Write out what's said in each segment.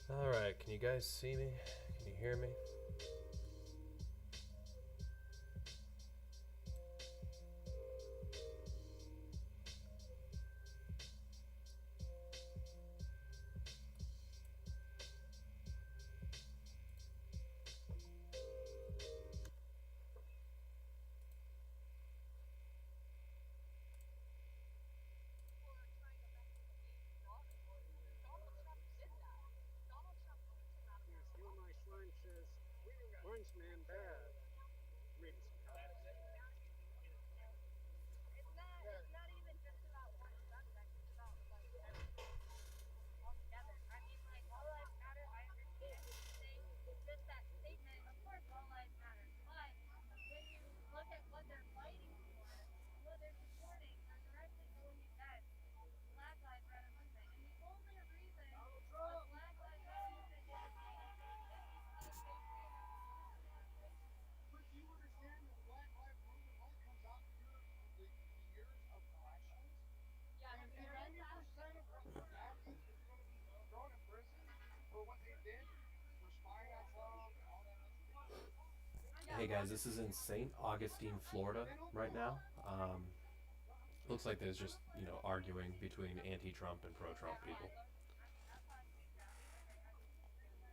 Alright, can you guys see me? Can you hear me? Orange man bad. Reading some comments. It's not even just about one subject. It's about like everything altogether. I mean, like all lives matter. I understand what you say. Just that statement. Of course, all lives matter. But when you look at what they're fighting for, what they're supporting, they're directly going against the Black Lives Matter movement. And the only reason the Black Lives Matter movement is a thing is because they say that. But do you understand that the Black Lives Movement only comes out here the years of elections? Yeah, And 90% of Africans is going to be thrown in prison for what they did for spying on Trump and all that other stuff. Hey guys, this is in St. Augustine, Florida right now. Looks like there's just, arguing between anti-Trump and pro-Trump people. That's how I speak Japanese. I speak very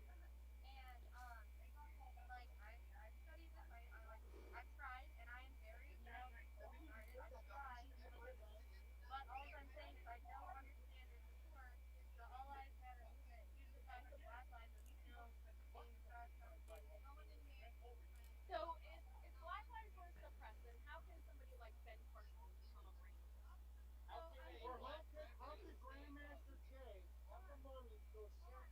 well Japanese. And like I've studied this. I've tried, and I am very open-hearted. I try to listen. But all I'm saying is I don't understand or support the All Lives Matter movement due to the fact that Black lives are still being suppressed on a daily basis. So if Black lives were suppressed, then how can somebody like Ben Carson become a brain? Or how could Grandmaster Jay have the money to go assemble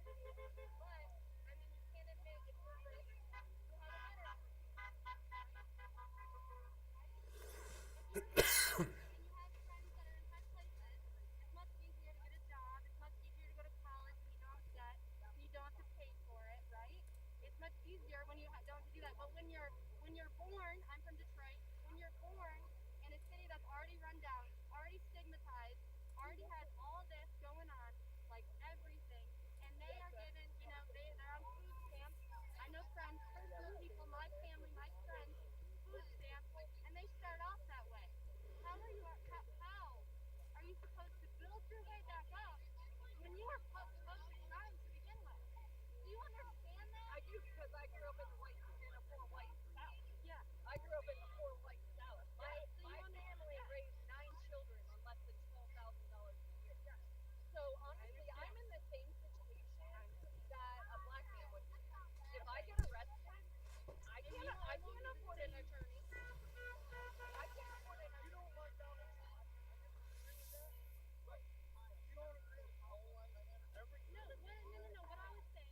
But I mean, you can't admit if you're rich, you have a better if you're rich and you have friends that are in high places, it's much easier to get a job. It's much easier to go to college and you don't have debt and you don't have to pay for it, right? It's much easier when you don't have to do that. But when you're born, I'm from Detroit. When you're born in a city that's already run down, already stigmatized, already has all this going on, like everything, and they are given, they're on food stamps. I know friends, personal people, my family, my friends, food stamps, and they start off that way. How are you supposed to build your way back up when you were poverty down to begin with? Do you understand that? I do because I grew up in a poor white South. Yeah. I grew up in the poor white South. My family raised 9 children on less than $12,000 a year. Yeah. So honestly, I'm in the same situation that a black man would be. If I get arrested, I can't afford an attorney. I can't afford an attorney. You don't like Donald Trump. I disagree with that. But you don't agree with all lives matter. No. What I was saying,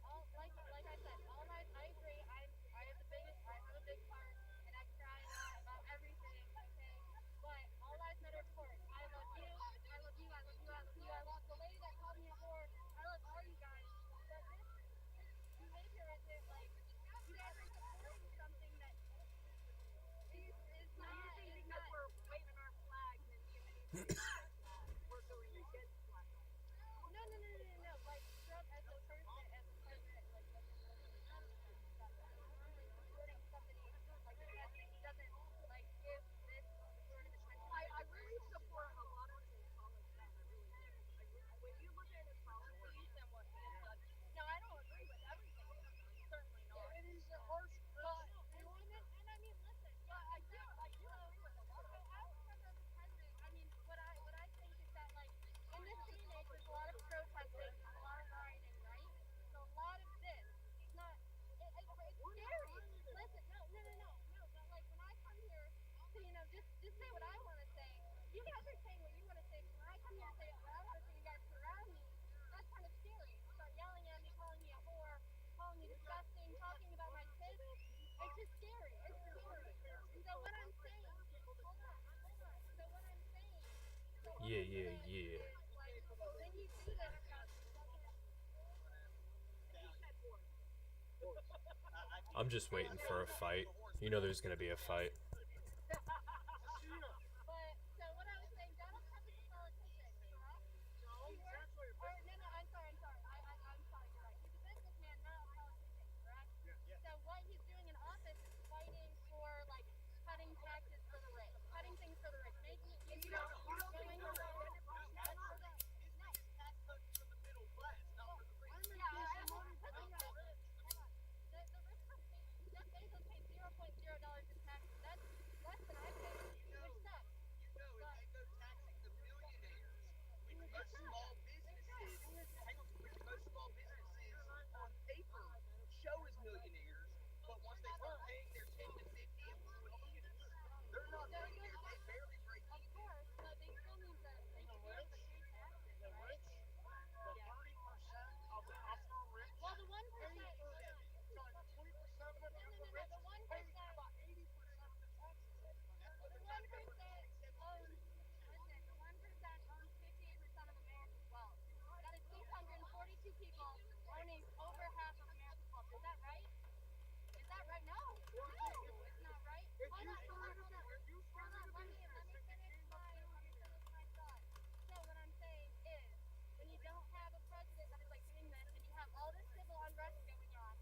all like I said, all lives. I agree. I have a big part, and I cry about everything. Okay, but all lives matter, of course. I love you. I love you. I love you. I love you. I love the lady that called me a whore. I love all you guys. But this behavior isn't like you guys are supporting something that is So you not. think Is because not. we're waving our flags and giving each other we're going against black lives? No. Like Trump as a person, as a president, like doesn't supporting somebody like he doesn't like give this sort of attention. I really support a lot of his policies. I really do. When you look at his policies and what he has done, now I don't agree with everything he has done. Certainly not. And he's a harsh But person. and I mean, listen, But I do agree with a lot of so it. as Trump as a president, I mean, what I think is that like in this day and age, there's a lot of protesting, a lot of rioting, right? So a lot of this, it's not, it's scary. Listen, no. But like when I come here to, just say what I want to say. You guys are saying what you want to say. When I come here and say what I want to say, you guys surround me. That's kind of scary. You start yelling at me, calling me a whore, calling me disgusting, talking about my kids. It's just scary. It's scary. And so what I'm saying, hold on. So what I'm saying. Yeah. Like, when you do this stuff, And he said more. I'm just waiting for a fight. You know there's gonna be a fight. But so what I was saying, Donald Trump is a politician, correct? No, he's actually a Or no, no, I'm sorry. I'm sorry. You're right. He's a businessman, not a politician, correct? Yeah. So what he's doing in office is fighting for like cutting taxes for the rich, cutting things for the rich, making it easier. Going around. His tax code is for the middle class, not for the rich. Yeah, the rich don't pay. Jeff Bezos pays $0.0 in taxes. That's less than I pay, which sucks. You know, if they go taxing the millionaires, which most small businesses, hang on, which most small businesses on paper show as millionaires, but once they start paying their 10 to 50 employees, they're not millionaires. They barely break Of even. course, but they still need to pay taxes, The right? rich, the 30% of the upper rich, Well, the 1%. sorry, the 20% of the rich The 1%. pay about 80% of the taxes. That's what The the 1% tax code owns. Listen, the 1% owns 58% of America's wealth. That is 642 people owning over half of America's wealth. Is that right? Is that right? No, it's not right. Hold on. Let me finish my thought. So what I'm saying is, when you don't have a president that is like doing this, and you have all this civil unrest going on,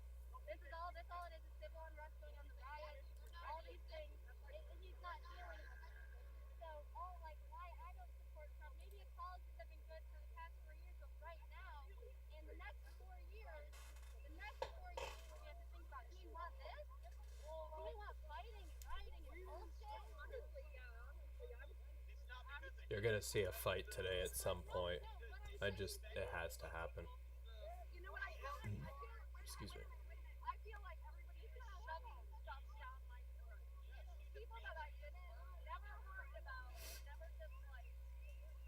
this is all it is civil unrest going on, the riots, all these things, and he's not dealing with it. So, why I don't support Trump, maybe his policies have been good for the past 4 years, but right now, in the next 4 years, we have to think about, do we want this? Do we want fighting and rioting and bullshit? It's not because of You're gonna see a fight today at some point. It has to happen. You know what I feel like? Excuse me. I feel like everybody's just shoving stuff down my throat. People that I just never worried about, never just like,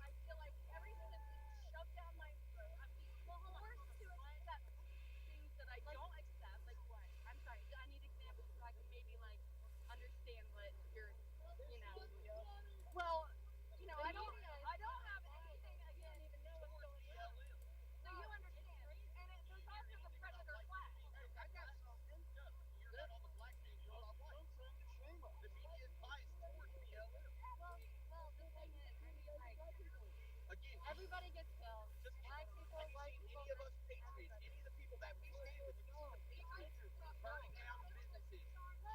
I feel like everything is just shoved down my throat. I'm being forced to accept things that I don't accept. Like what? I'm sorry, I need examples so I can maybe understand what you're, Well, I don't have anything against BLM. So you understand. And there's also the predator flag. I got something. You heard all the black men go off like the media is biased towards BLM. Well, the thing is, Again, everybody gets killed. just Black people, have you white seen people. any of us patriots, any of the people that we stand with, have you seen the patriots burning down businesses, killing if you're,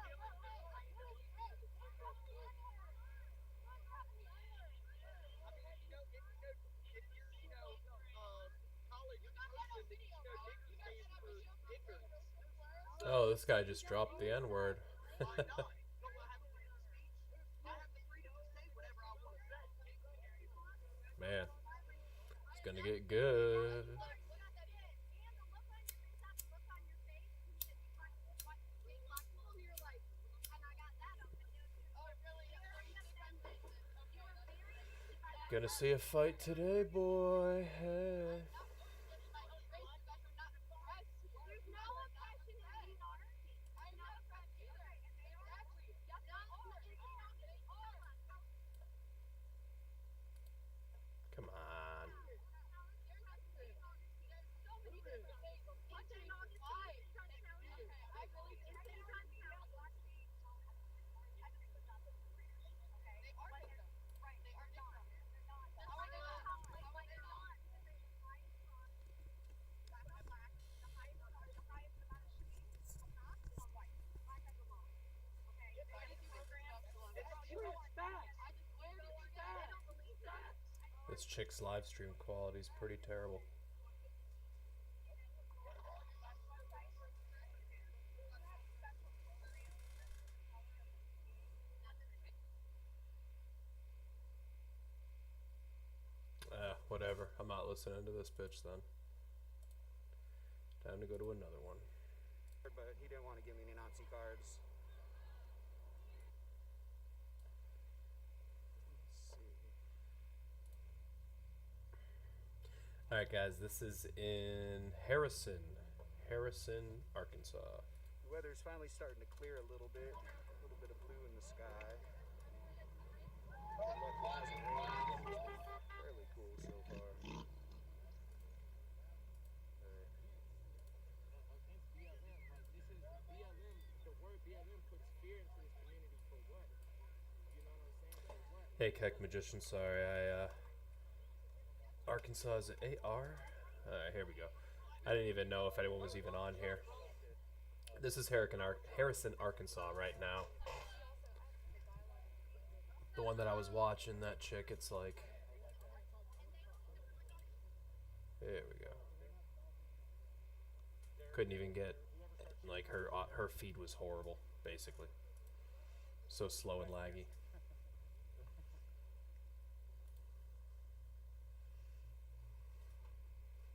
college person, then you know nigger stands for ignorance. Oh, this guy just dropped the N-word. Why not? Don't I have freedom of speech? I have the freedom to say whatever I want to say. Man, it's gonna get good. Gonna see a fight today, boy. Hey. Come on. This chick's live stream quality is pretty terrible. Whatever. I'm not listening to this bitch then. Time to go to another one. But he didn't want to give me any Nazi cards. Let's see. Alright, guys, this is in Harrison, Arkansas. The weather's finally starting to clear a little bit of blue in the sky. Good luck, it hasn't rained. Fairly cool so far. Alright. Hey, Keck Magician, sorry, Arkansas is AR? Alright, here we go. I didn't even know if anyone was even on here. This is Harrison, Arkansas right now. The one that I was watching, that chick, it's like... There we go. Couldn't even get... Like, her feed was horrible, basically. So slow and laggy.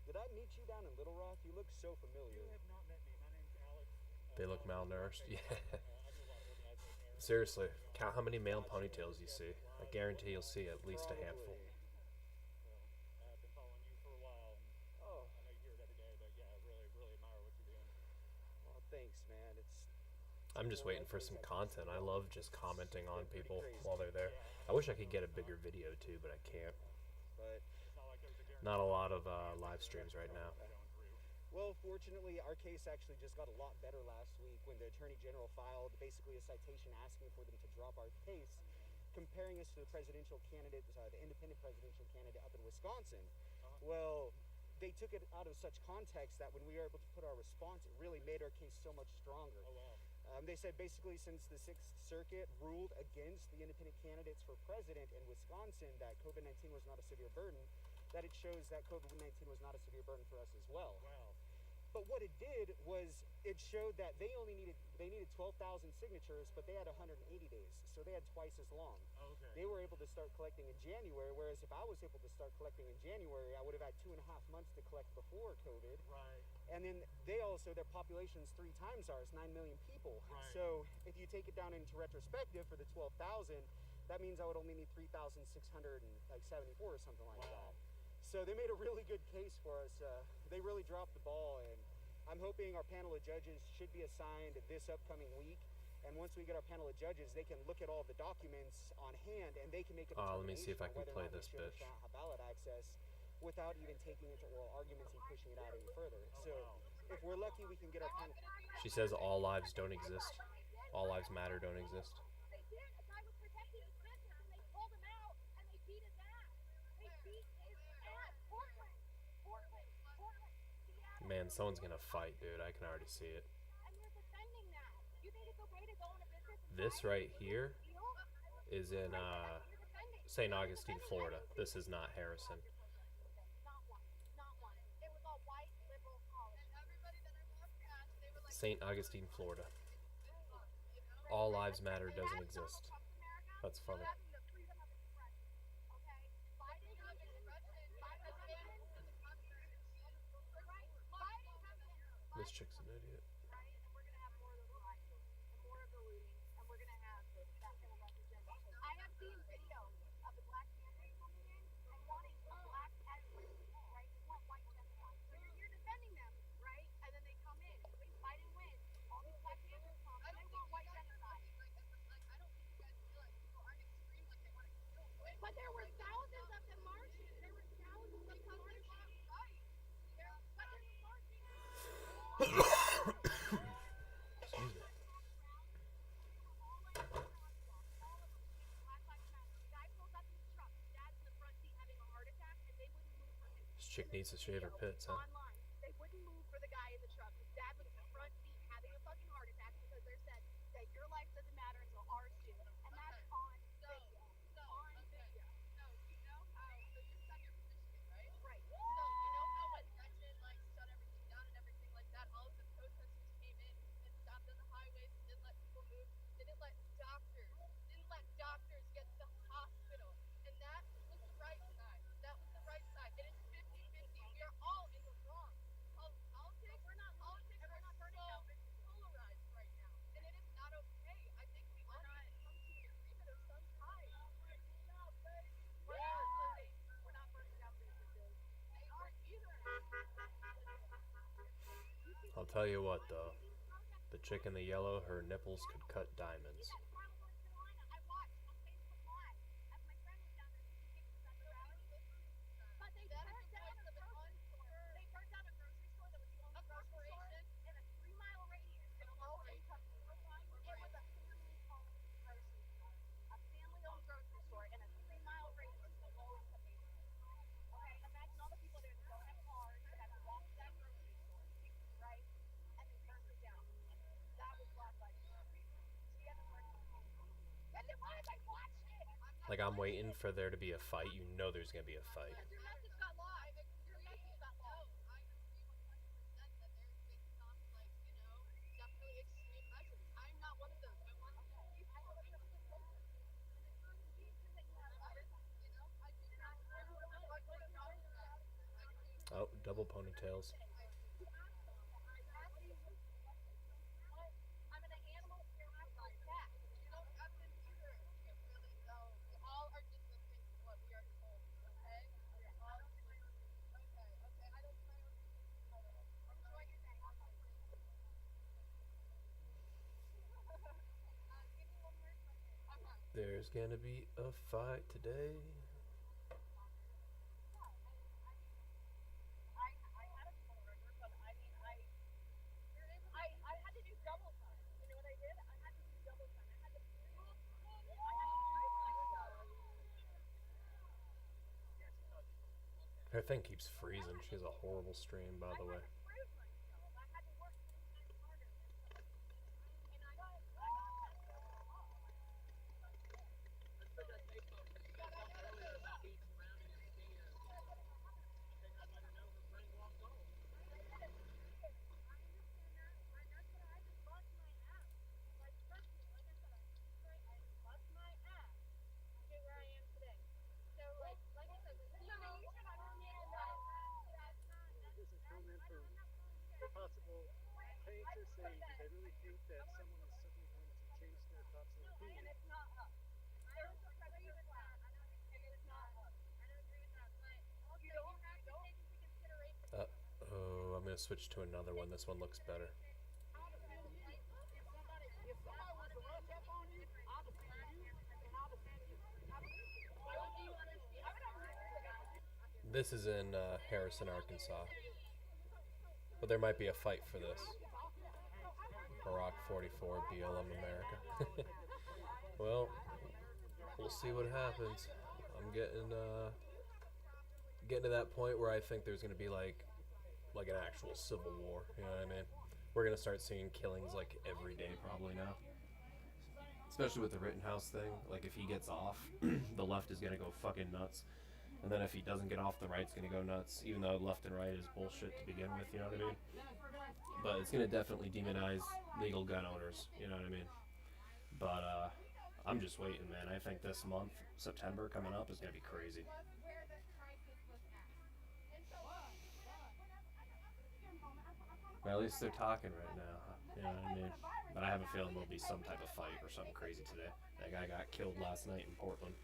Did I meet you down in Little Rock? You look so familiar. You have not met me. My name's Alex. They look malnourished. Yeah. Seriously, count how many male ponytails you see. I guarantee you'll see at least a handful. I've been following you for a while. Oh, I know you hear it every day, but yeah, I really, really admire what you're doing. well, thanks, man. I'm just waiting for some content. I love just commenting on people while they're there. I wish I could get a bigger video too, but I can't. But It's not like there's a guarantee Not a lot of live streams right now. going through. well, fortunately, our case actually just got a lot better last week when the Attorney General filed basically a citation asking for them to drop our case, comparing us to the presidential candidate, the independent presidential candidate up in Wisconsin. Well, they took it out of such context that when we were able to put our response, it really made our case so much stronger. Oh, wow. They said basically since the Sixth Circuit ruled against the independent candidates for president in Wisconsin that COVID-19 was not a severe burden, that it shows that COVID-19 was not a severe burden for us as well. Wow. But what it did was it showed that they needed 12,000 signatures, but they had 180 days, so they had twice as long. Oh, okay. They were able to start collecting in January, whereas if I was able to start collecting in January, I would have had 2.5 months to collect before COVID. Right. And then their population is 3 times ours, 9 million people. Right. So if you take it down into retrospective for the 12,000, that means I would only need 3,674 or something like Wow. that. So they made a really good case for us. They really dropped the ball, and I'm hoping our panel of judges should be assigned this upcoming week. And once we get our panel of judges, they can look at all the documents on hand, and they can make a determination Let me see if I on can whether or play not we this should or bitch. shall not have ballot access without even taking it to oral arguments and pushing it out any further. So if we're lucky, we can get our panel. She says all lives don't exist. All lives matter don't exist. They did. A guy was protecting his business, and they pulled him out, and they beat his ass. They beat his ass. Portland, Seattle. Man, someone's gonna fight, dude. I can already see it. And you're defending that. You think it's okay to go in a business and This fight? right here Deal? is in You're defending. St. Augustine, Florida. This is not Harrison. Not one. Not one. It was all white liberal college. And everybody that I walked past, they were like, St. Augustine, Florida. All lives matter doesn't exist. That's funny. having the freedom of expression. Okay? Biden has been This chick's an idiot. right? And we're gonna have more of those riots and more of the looting, and we're gonna have that kind of agenda. I have seen videos of the Black Panthers coming in and wanting a black Edward, right? They want white genocide. So you're defending them, right? And then they come in. Biden wins. All these Black Panthers come and they want white genocide. But there were thousands of them marching. There were thousands of them marching. But they're marching. Excuse me. This chick needs to shave her pits, huh? Online. They wouldn't move for the guy in the truck. His dad was in the front seat having a fucking heart attack because they said that your life doesn't matter until ours do. And that's on video. On video. No, you know how, so you're stuck in Michigan, right? Right. So you know how when Gretchen like shut everything down and everything like that, all of the protesters came in and stopped on the highways and didn't let people move, didn't let doctors get to the hospital. And that was the right side. That was the right side. It is 50-50. We are all in the wrong. Politics, we're not politics, we're not burning down. Polarized right now. And it is not okay. I think we all need to come to an agreement of some kind. We're not looting. We're not burning down businesses. They aren't either. I'll tell you what, though. The chick in the yellow, her nipples could cut diamonds. I watched on Facebook Live as my friend was down there taking pictures at the rally. But they burned down a grocery store. They burned down a grocery store that was the only grocery store in a 3-mile radius in a low-income neighborhood. It was a family-owned grocery store. A family-owned grocery store in a Like, I'm waiting for there to be a fight. You know there's gonna be a fight. Your message got lost. Your message got lost. I agree 100% that there's been some, like, definitely extreme measures. I'm not one of those. I want to be peaceful. I want to Oh, double ponytails. I'm an animal here outside. Cat. You don't have to either. You really don't. We all are just listening to what we are told, okay? We're all just listening. Okay, I don't do my own research. Enjoy your day. Give me one more second. Okay. There's gonna be a fight today. I had a full river, but I mean, I had to do double time. You know what I did? I had to do double time. I had to prove myself. Her thing keeps freezing. She has a horrible stream, by the way. I had to prove myself. I had to work 10 times harder. And I got Let's make that case off. You got talked earlier about being surrounded in stands. I think I'd better know her brain walked on. This is coming from possible painters saying they really think that someone is suddenly going to change their thoughts and opinion. Oh, I'm gonna switch to another one. This one looks better. This is in Harrison, Arkansas. But there might be a fight for this. Barack 44, BLM America. Well, we'll see what happens. I'm getting to that point where I think there's gonna be like an actual civil war. You know what I mean? We're gonna start seeing killings like every day probably now. Especially with the Rittenhouse thing. Like if he gets off, the left is gonna go fucking nuts. And then if he doesn't get off, the right's gonna go nuts. Even though left and right is bullshit to begin with, you know what I mean? But it's gonna definitely demonize legal gun owners, you know what I mean? But I'm just waiting, man. I think this month, September coming up, is gonna be crazy. Well, at least they're talking right now, you know what I mean? But I have a feeling there'll be some type of fight or something crazy today. That guy got killed last night in Portland.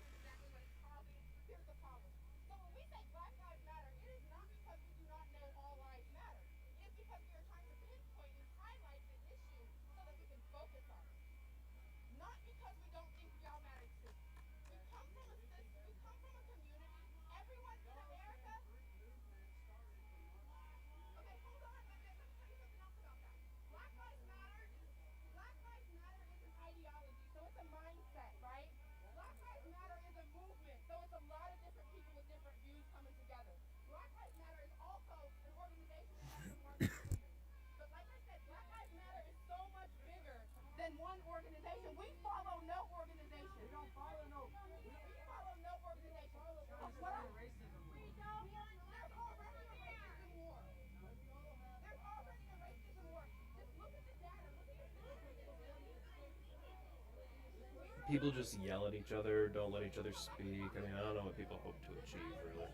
People just yell at each other, don't let each other speak. I mean, I don't know what people hope to achieve, really.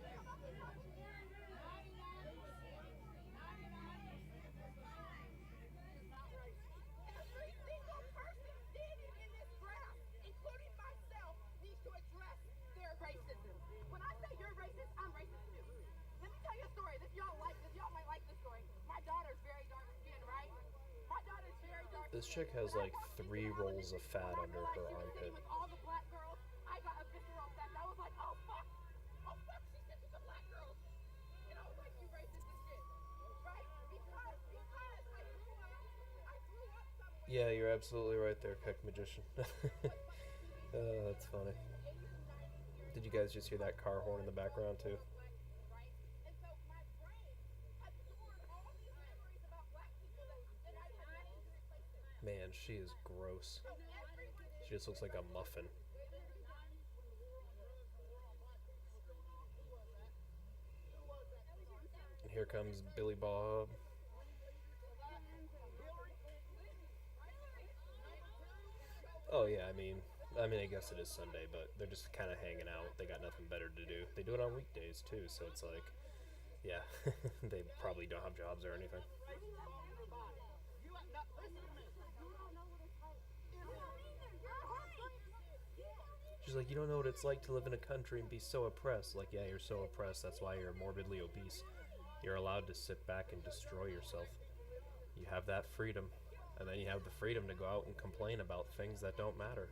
This chick has like 3 rolls of fat under her armpit. all the black girls, I got a visceral effect. I was like, oh fuck, she said she's a black girl. And I was like, you racist as shit, right? Because I grew up somewhere. Yeah, you're absolutely right there, Peck Magician. Oh, that's funny. Did you guys just hear that car horn in the background too? Man, she is gross. She just looks like a muffin. here comes Billy Bob. Oh yeah, I mean, I guess it is Sunday, but they're just kind of hanging out. They got nothing better to do. They do it on weekdays too, so it's like, yeah, they probably don't have jobs or anything. She's like, you don't know what it's like to live in a country and be so oppressed. Like, yeah, you're so oppressed. That's why you're morbidly obese. You're allowed to sit back and destroy yourself. You have that freedom. And then you have the freedom to go out and complain about things that don't matter.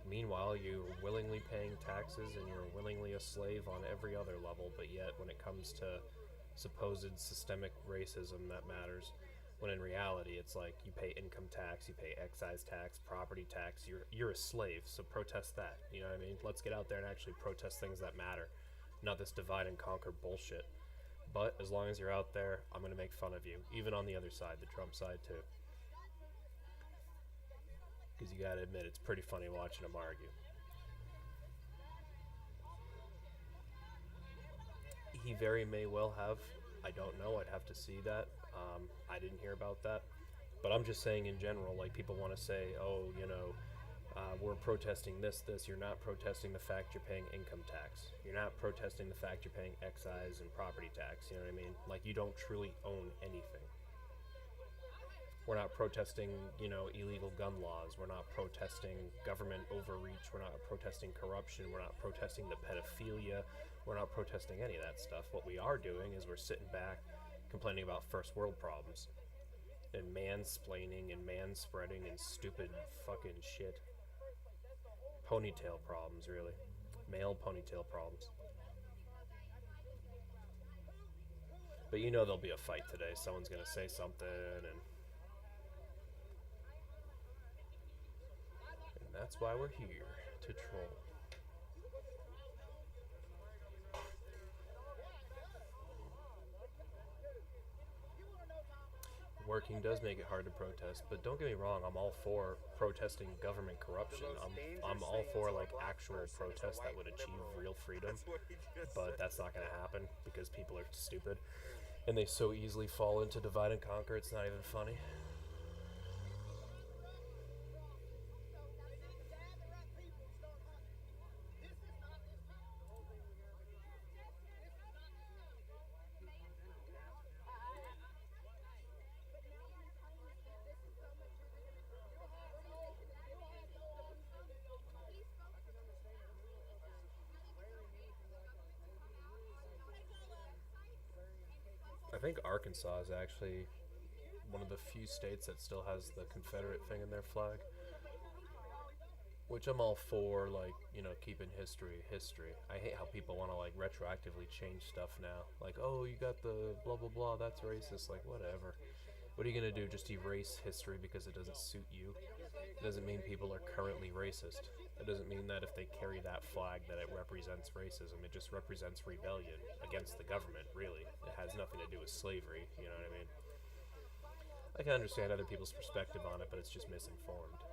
Meanwhile, you're willingly paying taxes and you're willingly a slave on every other level, but yet when it comes to supposed systemic racism that matters, when in reality it's like you pay income tax, you pay excise tax, property tax, you're a slave, so protest that, you know what I mean? Let's get out there and actually protest things that matter, not this divide and conquer bullshit. But as long as you're out there, I'm going to make fun of you, even on the other side, the Trump side too. Because you gotta admit, it's pretty funny watching them argue. He very may well have. I don't know. I'd have to see that. I didn't hear about that. But I'm just saying in general, like, people want to say, oh, you know, we're protesting this. You're not protesting the fact you're paying income tax. You're not protesting the fact you're paying excise and property tax. You know what I mean? Like, you don't truly own anything. We're not protesting, you know, illegal gun laws. We're not protesting government overreach. We're not protesting corruption. We're not protesting the pedophilia. We're not protesting any of that stuff. What we are doing is we're sitting back complaining about first world problems and mansplaining and manspreading and stupid fucking shit. Ponytail problems, really. Male ponytail problems. But you know there'll be a fight today. Someone's gonna say something and that's why we're here, to troll. Working does make it hard to protest, but don't get me wrong, I'm all for protesting government corruption. I'm all for, like, actual protests that would achieve real freedom, but that's not going to happen because people are stupid and they so easily fall into divide and conquer, it's not even funny. I think Arkansas is actually one of the few states that still has the Confederate thing in their flag, which I'm all for, like, you know, keeping history. I hate how people want to, like, retroactively change stuff now. Like, oh, you got the blah blah blah, that's racist. Like, whatever. What are you gonna do? Just erase history because it doesn't suit you? It doesn't mean people are currently racist. It doesn't mean that if they carry that flag that it represents racism. It just represents rebellion against the government, really. It has nothing to do with slavery, you know what I mean? I can understand other people's perspective on it, but it's just misinformed.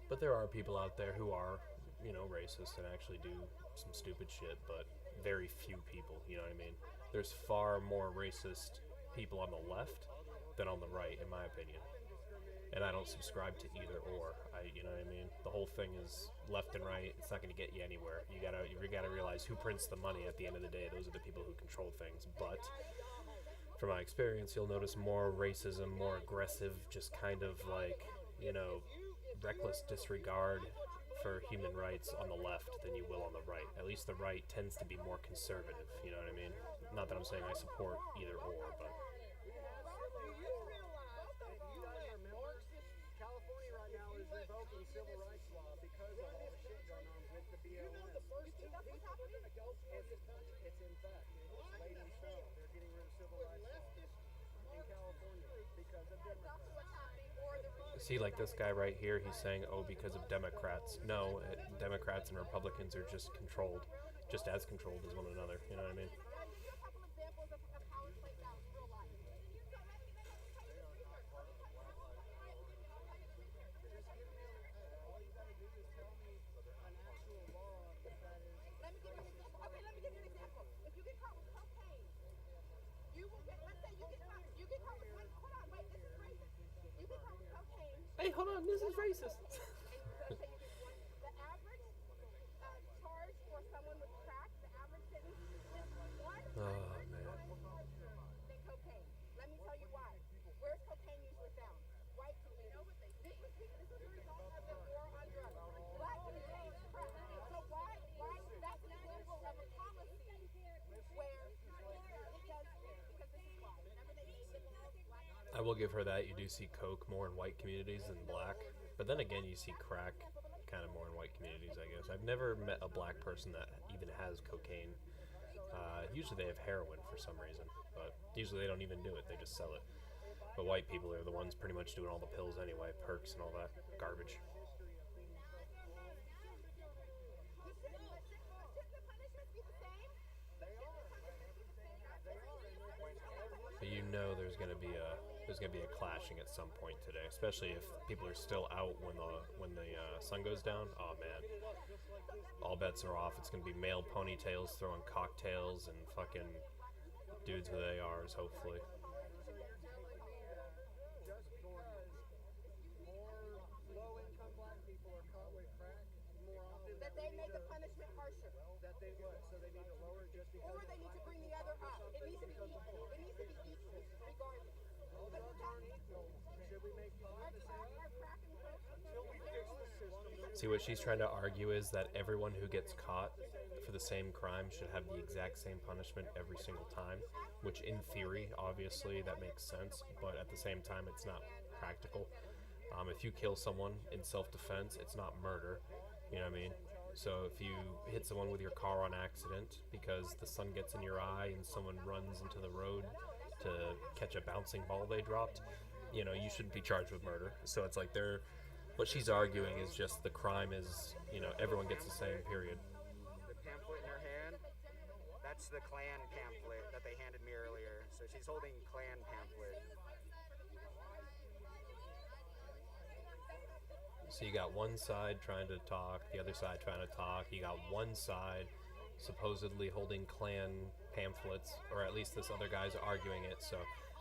But there are people out there who are, you know, racist and actually do some stupid shit, but very few people, you know what I mean? There's far more racist people on the left than on the right, in my opinion. And I don't subscribe to either or. You know what I mean? The whole thing is left and right. It's not going to get you anywhere. You gotta realize who prints the money at the end of the day. Those are the people who control things. But from my experience, you'll notice more racism, more aggressive, just kind of like, you know, reckless disregard for human rights on the left than you will on the right. At least the right tends to be more conservative. You know what I mean? Not that I'm saying I support either or, but. California right now is revoking civil rights law because of all the shit going on with the BLM. You know the first two people are going to go through this country. It's in fact, it's laid in stone. They're getting rid of civil rights law in California because of Democrats. See, like this guy right here, he's saying, oh, because of Democrats. No, Democrats and Republicans are just controlled, just as controlled as one another. You know what I mean? you get caught with cocaine, you will get, let's say you get caught with, wait, hold on, wait, this is racist. You get caught with cocaine. Hey, hold on, this is racist. And let's say you get one, the average charge for someone with crack, the average sentence is 1 Oh, times man. than cocaine. Let me tell you why. Where's cocaine usually found? White communities. This was the result of the war on drugs. Black communities use crack. So why? That's an example of a policy where it does, because this is why. Whenever they use the laws, black I will give her that. You do see coke more in white communities than black. But then again, you see crack kind of more in white communities, I guess. I've never met a black person that even has cocaine. Usually they have heroin for some reason, but usually they don't even do it. They just sell it. But white people are the ones pretty much doing all the pills anyway, perks and all that garbage. But you know there's gonna be a clashing at some point today, especially if people are still out when the sun goes down. Oh man, all bets are off. It's gonna be male ponytails throwing cocktails and fucking dudes with ARs, hopefully. that they made the punishment harsher. That they what? So they need to lower it just because. Or they need to bring the other up. It needs to be equal. It needs to be equal, regardless. All drugs aren't equal. Should we make pot the same? Until we fix the system. See, what she's trying to argue is that everyone who gets caught for the same crime should have the exact same punishment every single time, which in theory, obviously, that makes sense, but at the same time, it's not practical. If you kill someone in self-defense, it's not murder, you know what I mean? So if you hit someone with your car on accident because the sun gets in your eye and someone runs into the road to catch a bouncing ball they dropped, you know, you shouldn't be charged with murder. So it's like what she's arguing is just the crime is, you know, everyone gets the same, period. The pamphlet in her hand, that's the Klan pamphlet that they handed me earlier. So she's holding Klan pamphlet. So you got one side trying to talk, the other side trying to talk. You got one side supposedly holding Klan pamphlets, or at least this other guy's arguing it. So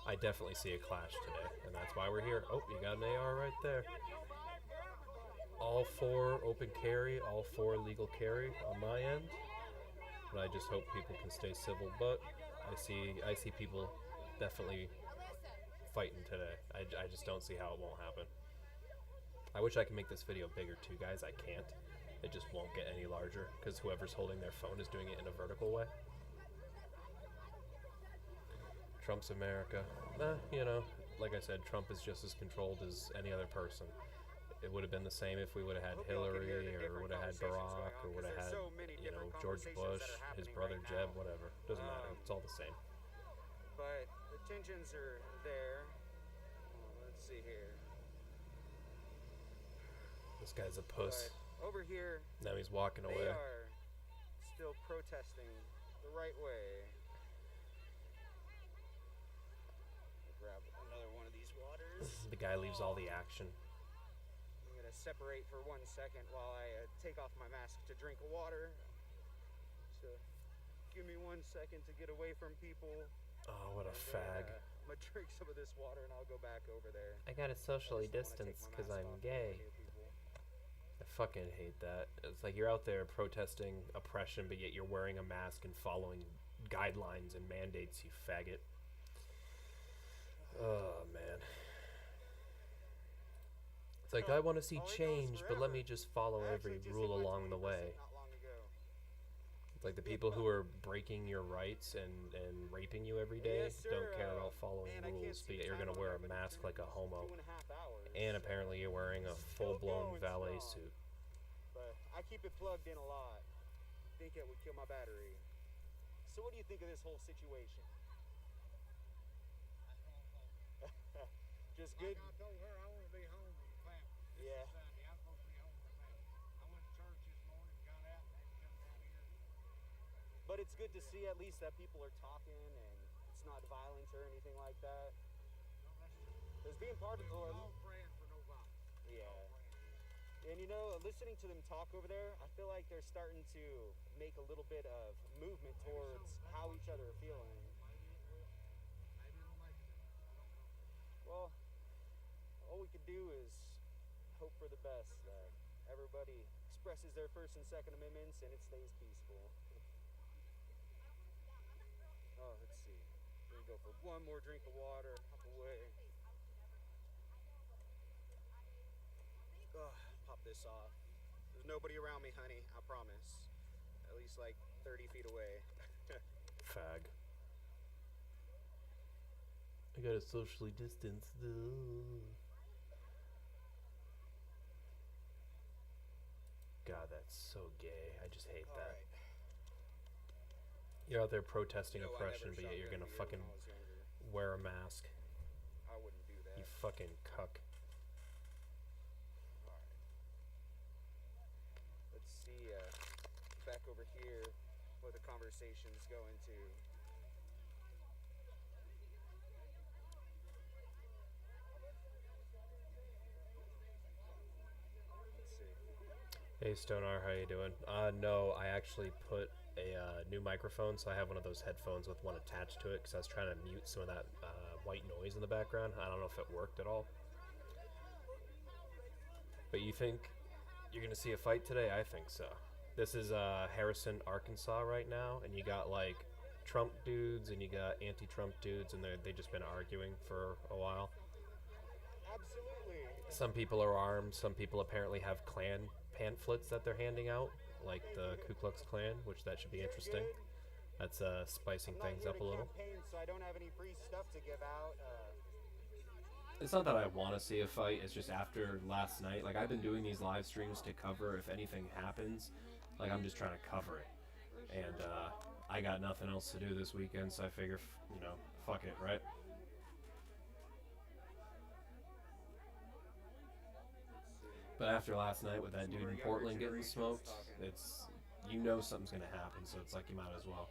I definitely see a clash today, and that's why we're here. Oh, you got an AR right there. All for open carry, all for legal carry on my end. But I just hope people can stay civil. But I see people definitely fighting today. I just don't see how it won't happen. I wish I could make this video bigger too, guys. I can't. It just won't get any larger because whoever's holding their phone is doing it in a vertical way. Trump's America. You know, like I said, Trump is just as controlled as any other person. It would have been the same if we would have had Hillary, or would have had Barack, or would have had, you know, George Bush, his brother Jeb, whatever. Doesn't matter. It's all the same. But the tensions are there. Let's see here. This guy's a puss. But over here, Now he's walking they away. are still protesting the right way. Grab another one of these waters. The guy leaves all the action. I'm gonna separate for 1 second while I take off my mask to drink water. So give me 1 second to get away from people. Oh, what a And fag. then, I'm gonna drink some of this water and I'll go back over there. I gotta socially Just don't wanna take distance my because mask I'm off gay. in front of people. I fucking hate that. It's like you're out there protesting oppression, but yet you're wearing a mask and following guidelines and mandates, you faggot. Oh, man. It's like, I want to see All it goes change, but let forever. me just follow I every actually just rule hit my along the 20% way. not long ago. It's like the people who are breaking your rights and raping you every day Yes, sir. don't care about following Man, I can't rules, see but yet you're time going to on wear there, a but it's mask like a homo. 2.5 hours. And apparently you're wearing a Still full-blown going valet strong. suit. But I keep it plugged in a lot. Think it would kill my battery. So what do you think of this whole situation? Just good. Like I told her, I want to be home with the family. This Yeah. is Sunday. I'm supposed to be home with the family. I went to church this morning, got out, and had to come down here. But it's good to see at least that people are talking and it's not violent or anything like that. No, that's true. Because being part of We're the all praying for no violence. Yeah. And you know, listening to them talk over there, I feel like they're starting to make a little bit of movement towards how each other are feeling. Well, all we could do is hope for the best, that everybody expresses their First and Second Amendments and it stays peaceful. Oh, let's see. Here we go for one more drink of water. Hop away. Pop this off. There's nobody around me, honey. I promise. At least like 30 feet away. Fag. I gotta socially distance though. God, that's so gay. I just hate that. Alright. You're out there protesting No, I oppression, never but yet you're shotgun gonna beer fucking when I was younger. wear a mask. I wouldn't do that. You fucking cuck. Alright. Let's see, back over here what the conversation's going to. Let's see. Hey Stonar, how you doing? No, I actually put a new microphone, so I have one of those headphones with one attached to it, because I was trying to mute some of that white noise in the background. I don't know if it worked at all. But you think you're going to see a fight today? I think so. This is Harrison, Arkansas right now, and you got like Trump dudes and you got anti-Trump dudes, and they just been arguing for a while. Absolutely. Some people are armed. Some people apparently have Klan pamphlets that they're handing out, like the Ku Klux Klan, which that should be interesting. That's spicing things up a little. Campaign, so I don't have any free stuff to give out. It's not that I want to see a fight. It's just after last night. Like, I've been doing these live streams to cover if anything happens. Like, I'm just trying to cover it. And I got nothing else to do this weekend, so I figure, you know, fuck it, right? But after last night with that dude in Portland getting smoked, it's, you know something's going to happen, so it's like you might as well.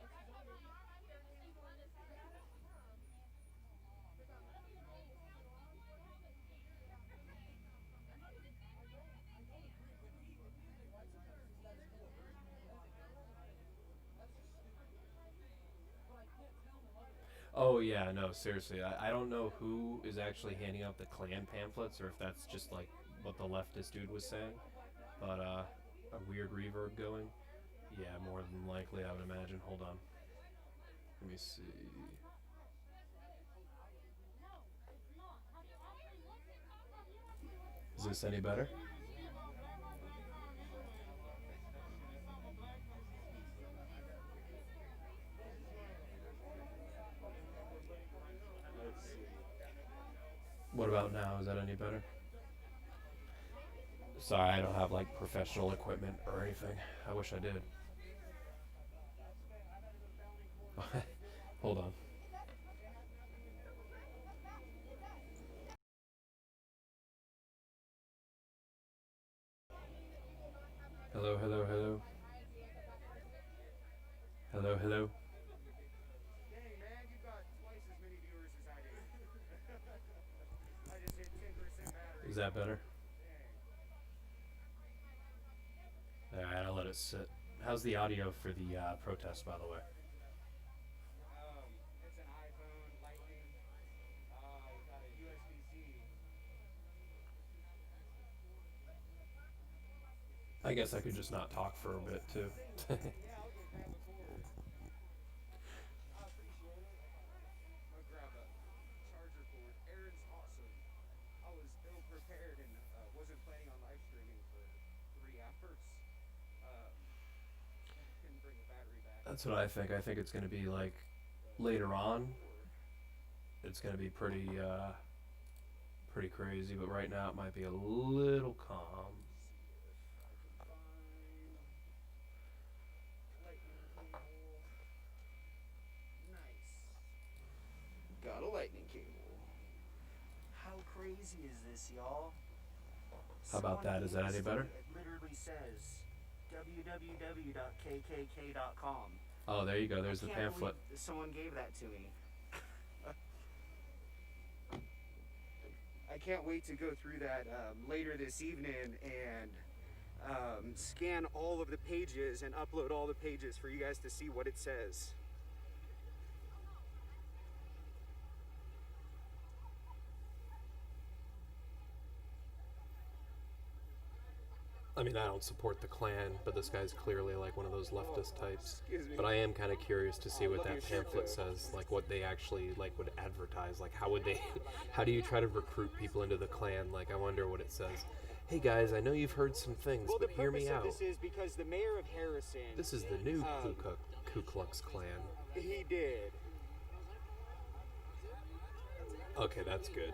Oh yeah, no, seriously, I don't know who is actually handing out the Klan pamphlets, or if that's just like what the leftist dude was saying, but a weird reverb going. Yeah, more than likely, I would imagine. Hold on. Let me see. Is this any better? What about now? Is that any better? Sorry, I don't have like professional equipment or anything. I wish I did. Hold on. Hello, hello, hello. Hello, hello. Dang, man, you got twice as many viewers as I did. I just hit 10% battery. Is that better? Alright, I'll let it sit. How's the audio for the protest, by the way? It's an iPhone, Lightning. We got a USB-C. I guess I could just not talk for a bit, too. Yeah, I'll go grab a cord. I appreciate it. I'll grab a charger cord. Aaron's awesome. I was ill prepared and wasn't planning on live streaming for 3 hours. Couldn't bring the battery back. That's what I think. I think it's going to be like later on. It's going to be pretty crazy, but right now it might be a little calm. Got a lightning cable. How crazy is this, y'all? How about that? Is that any better? It literally says www.kkk.com. Oh, there you go. There's the Can't pamphlet. believe someone gave that to me. I can't wait to go through that later this evening and scan all of the pages and upload all the pages for you guys to see what it says. I mean, I don't support the Klan, but this guy's clearly like one of those leftist types. Excuse me. But I am kind of curious to see I what love that your shirt, pamphlet though. says, like what they actually like would advertise. Like how would they, how do you try to recruit people into the Klan? Like I wonder what it says. Hey guys, I know you've heard some things, Well, the but hear me purpose out. of this is because the mayor of Harrison, This is the new Ku Klux Klan. he did. Okay, that's good.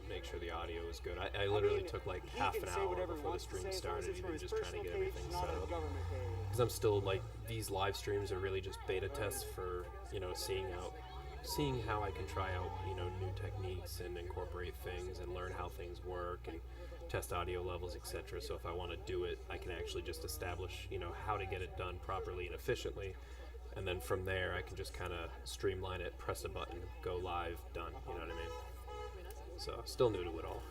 Make sure the audio is good. I literally mean, took like he half can an say hour whatever he before the wants to stream say as long as started, it's from even his just trying to personal get page, everything not set his up. government page. Because I'm still like, these live streams are really just beta tests for, you know, seeing how I can try out, you know, new techniques and incorporate things and learn how things work and test audio levels, etc. So if I want to do it, I can actually just establish, you know, how to get it done properly and efficiently. And then from there, I can just kind of streamline it, press a button, go live, done. You know what I mean? So still new to it all.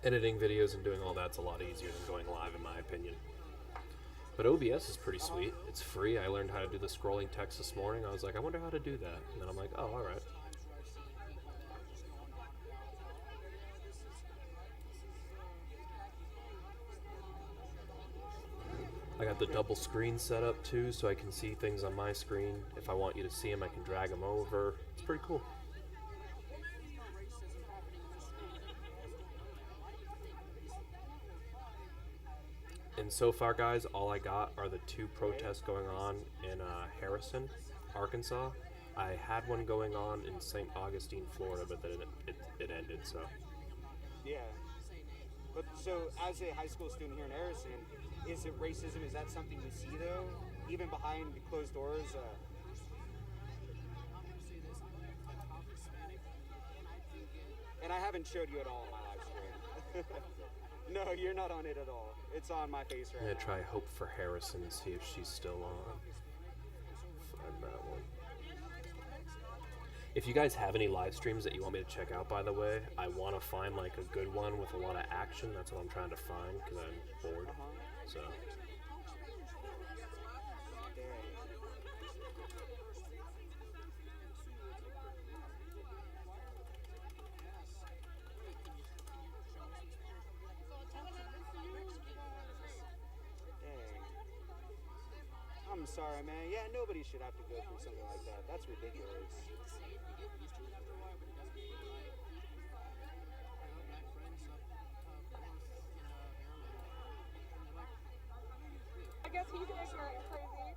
Editing videos and doing all that's a lot easier than going live, in my opinion. But OBS is pretty sweet. It's free. I learned how to do the scrolling text this morning. I was like, I wonder how to do that. And then I'm like, oh, all right. I got the double screen set up too, so I can see things on my screen. If I want you to see them, I can drag them over. It's pretty cool. And so far, guys, all I got are the 2 protests going on in Harrison, Arkansas. I had one going on in St. Augustine, Florida, but then it ended, so. Yeah. But so, as a high school student here in Harrison, is it racism? Is that something you see though, even behind the closed doors? And I haven't showed you at all on my live stream. No, you're not on it at all. It's on my face right I'm now. gonna try Hope for Harrison and see if she's still on. Find that one. If you guys have any live streams that you want me to check out, by the way, I want to find like a good one with a lot of action. That's what I'm trying to find because I'm bored. So. I'm sorry, man. Yeah, nobody should have to go through something like that. That's ridiculous. I guess he's ignorant and crazy.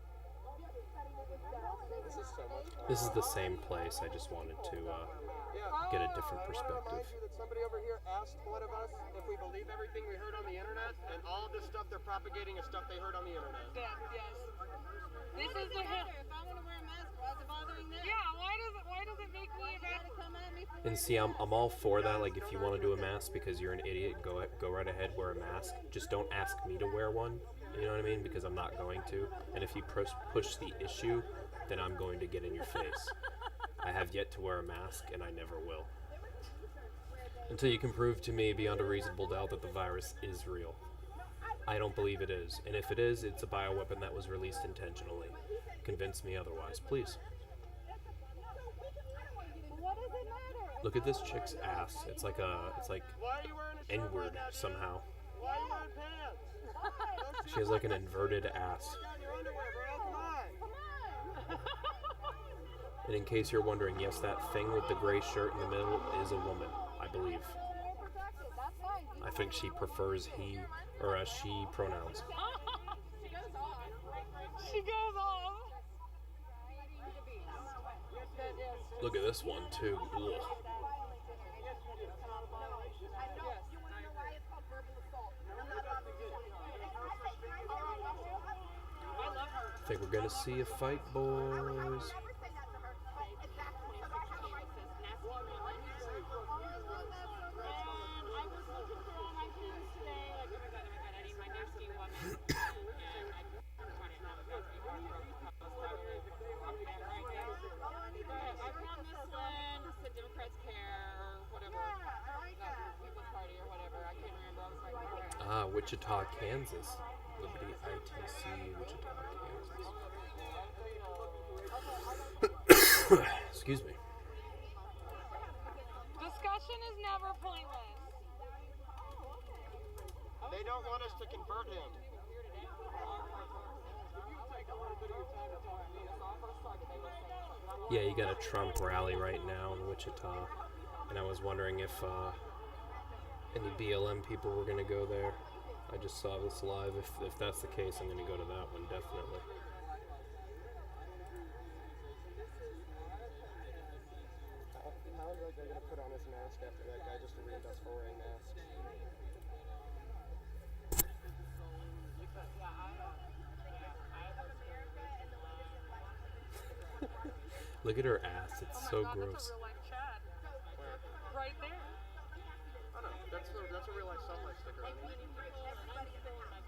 This is so much fun. This is the same place. I just wanted to get a different perspective. That somebody over here asked one of us if we believe everything we heard on the internet, and all of this stuff they're propagating is stuff they heard on the internet. Yes. This is the if I want to wear a mask, why is it bothering them? Yeah, why does it make me have to come at me for And see, I'm all for that. Like, if you want to do a mask because you're an idiot, go right ahead, wear a mask. Just don't ask me to wear one. You know what I mean? Because I'm not going to. And if you push the issue, then I'm going to get in your face. I have yet to wear a mask, and I never will. Until you can prove to me beyond a reasonable doubt that the virus is real. I don't believe it is. And if it is, it's a bioweapon that was released intentionally. Convince me otherwise, please. what does it matter? Look at this chick's ass. It's like Why are you wearing a shirt N-word like that, somehow. Why are you wearing pants? She has like an inverted ass. Take out your underwear, bro. Come on. And in case you're wondering, yes, that thing with the gray shirt in the middle is a woman, I believe. That's fine. I think she prefers he or she pronouns. She goes off. Look at this one too. Ugh. I think we're gonna see a fight, boys. Wichita, Kansas. Liberty ITC, Wichita, Kansas. Excuse me. Discussion is never pointless. They don't want us to convert him. Yeah, you got a Trump rally right now in Wichita, and I was wondering if any BLM people were going to go there. I just saw this live. If that's the case, I'm going to go to that one, definitely. How is that guy going to put on his mask after that guy just arraigned us for wearing masks? Look at her ass. It's so gross. That's a real life Chad. Right there. Oh no, that's a real life sunlight sticker.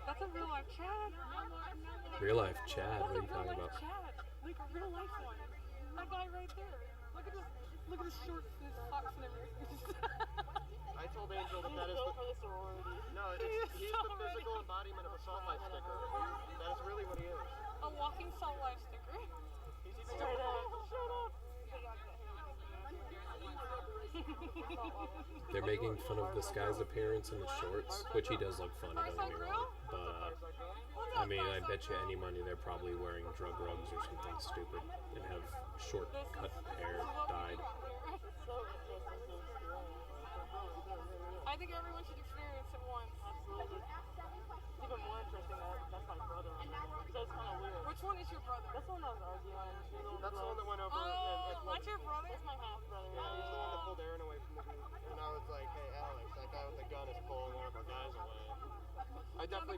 That's a real life Chad. Real life Chad? What are you talking about? Chad. Like a real life one. That guy right there. Look at his shorts and his socks and everything. I told Angel that is the no, he's the physical embodiment of a salt life sticker. That is really what he is. A walking salt life sticker. He's even straight up. They're making fun of this guy's appearance in the shorts, which he does look funny, don't get me wrong. But, I mean, I bet you any money they're probably wearing drug rugs or something stupid and have short cut hair dyed. I think everyone should experience it once. Absolutely. It's even more interesting that that's my brother. So it's kind of weird. Which one is your brother? That's the one that was arguing. That's the one that went over and that's your brother? That's my half brother. Yeah, he's the one that pulled Aaron away from the group. And I was like, hey Alex, that guy with the gun is pulling one of our guys away. I definitely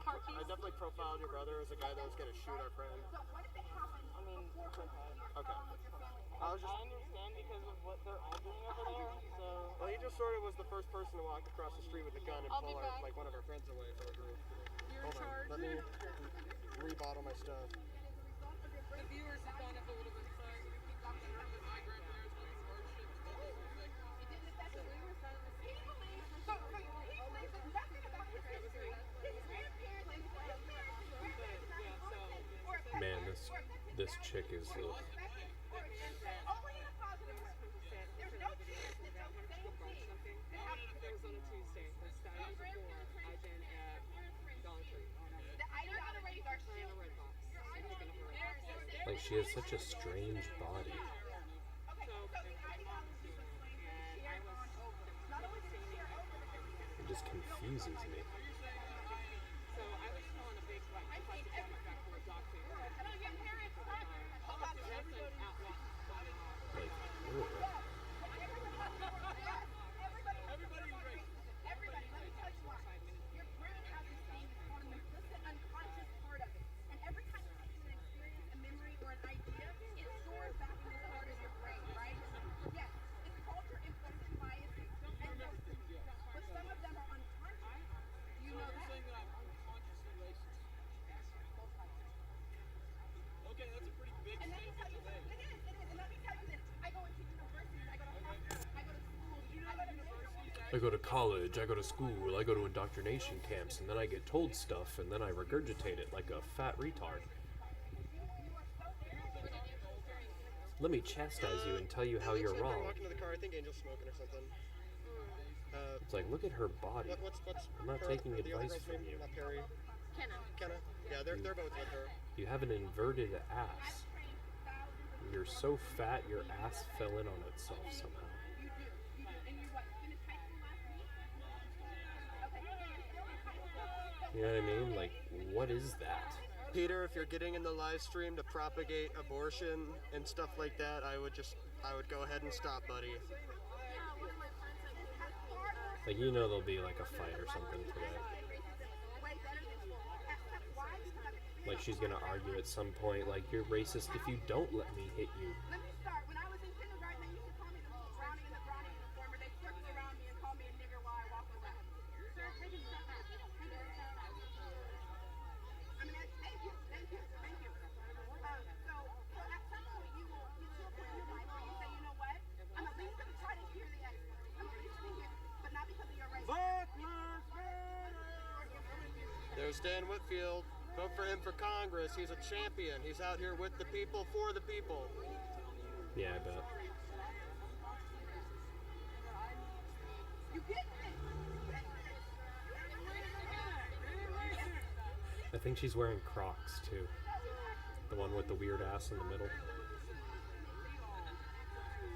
profiled your brother as a guy that was gonna shoot our friend. I mean, it's okay. Okay. I understand because of what they're all doing over there, so... Well, he just sort of was the first person to walk across the street with a gun and pull one of our friends away from the group. Hold on, let me rebottle my stuff. The viewers have gone up a little bit, sorry. Man, this chick is... Like, she has such a strange body. It just confuses me. Like, ugh. I go to college, I go to school, I go to indoctrination camps, and then I get told stuff, and then I regurgitate it like a fat retard. Let me chastise you and tell you how you're wrong. Walking to the car, I think Angel's smoking or something. It's like, look at her body. I'm not taking advice from you. Perry. Kenna. Yeah, they're both with her. You have an inverted ass. You're so fat, your ass fell in on itself somehow. You know what I mean? Like, what is that? Peter, if you're getting in the live stream to propagate abortion and stuff like that, I would go ahead and stop, buddy. Like, you know there'll be like a fight or something today. Like, she's gonna argue at some point, like, you're racist if you don't let me hit you. Let me start. When I was in kindergarten, they used to call me the Brownie in the Brownie uniform, or they circle around me and call me a nigger while I walk around. Sir, take a step back. I mean, thank you. So at some point, you will get to a point in your life where you say, you know what? I'm at least going to try to hear the exit. I'm at least going to hear, but not because of your race. Stan Whitfield. Vote for him for Congress. He's a champion. He's out here with the people, for the people. Yeah, I bet. I think she's wearing Crocs too. The one with the weird ass in the middle.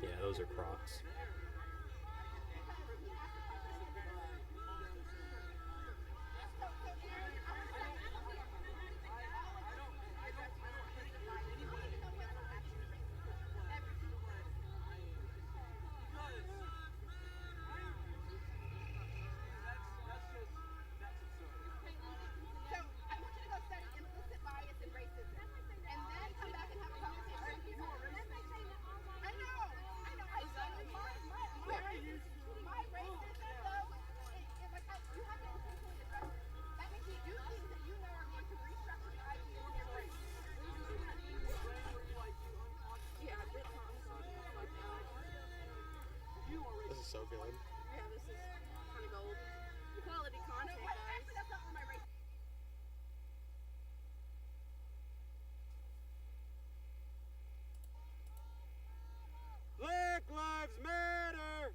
Yeah, those are Crocs. This is so good. Yeah, this is kind of gold. Quality content, guys. Black Lives Matter!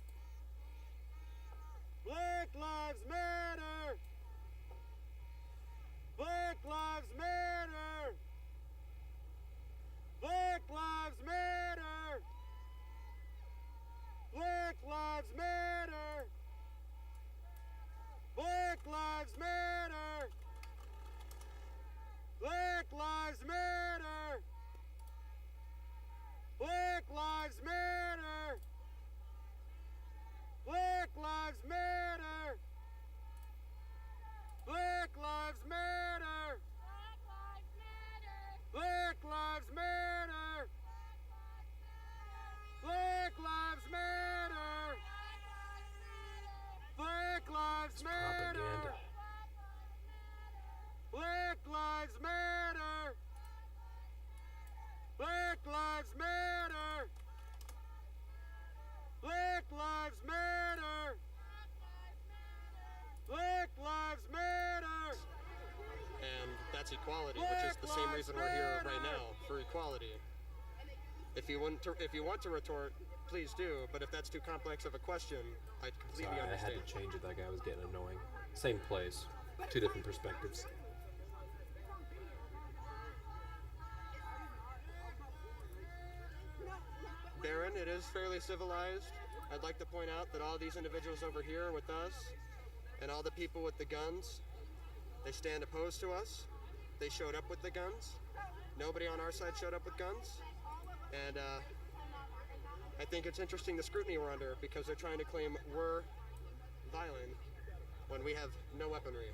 Black Lives Matter! Black Lives Matter! Black Lives Matter! Black Lives Matter! Black Lives Matter! Black Lives Matter! Black Lives Matter! Black Lives Matter! Black Lives Matter! Black Lives Matter! Black Lives Matter! Black Lives Matter! Black Lives Matter! Black Lives Matter! Black Lives Matter! Black Lives Matter! And that's equality, which is the same reason we're here right now, for equality. If you want to retort, please do, but if that's too complex of a question, I completely Sorry, understand. I had to change it. That guy was getting annoying. Same place, two different perspectives. Baron, it is fairly civilized. I'd like to point out that all these individuals over here with us and all the people with the guns, they stand opposed to us. They showed up with the guns. Nobody on our side showed up with guns. And I think it's interesting the scrutiny we're under because they're trying to claim we're violent when we have no weaponry.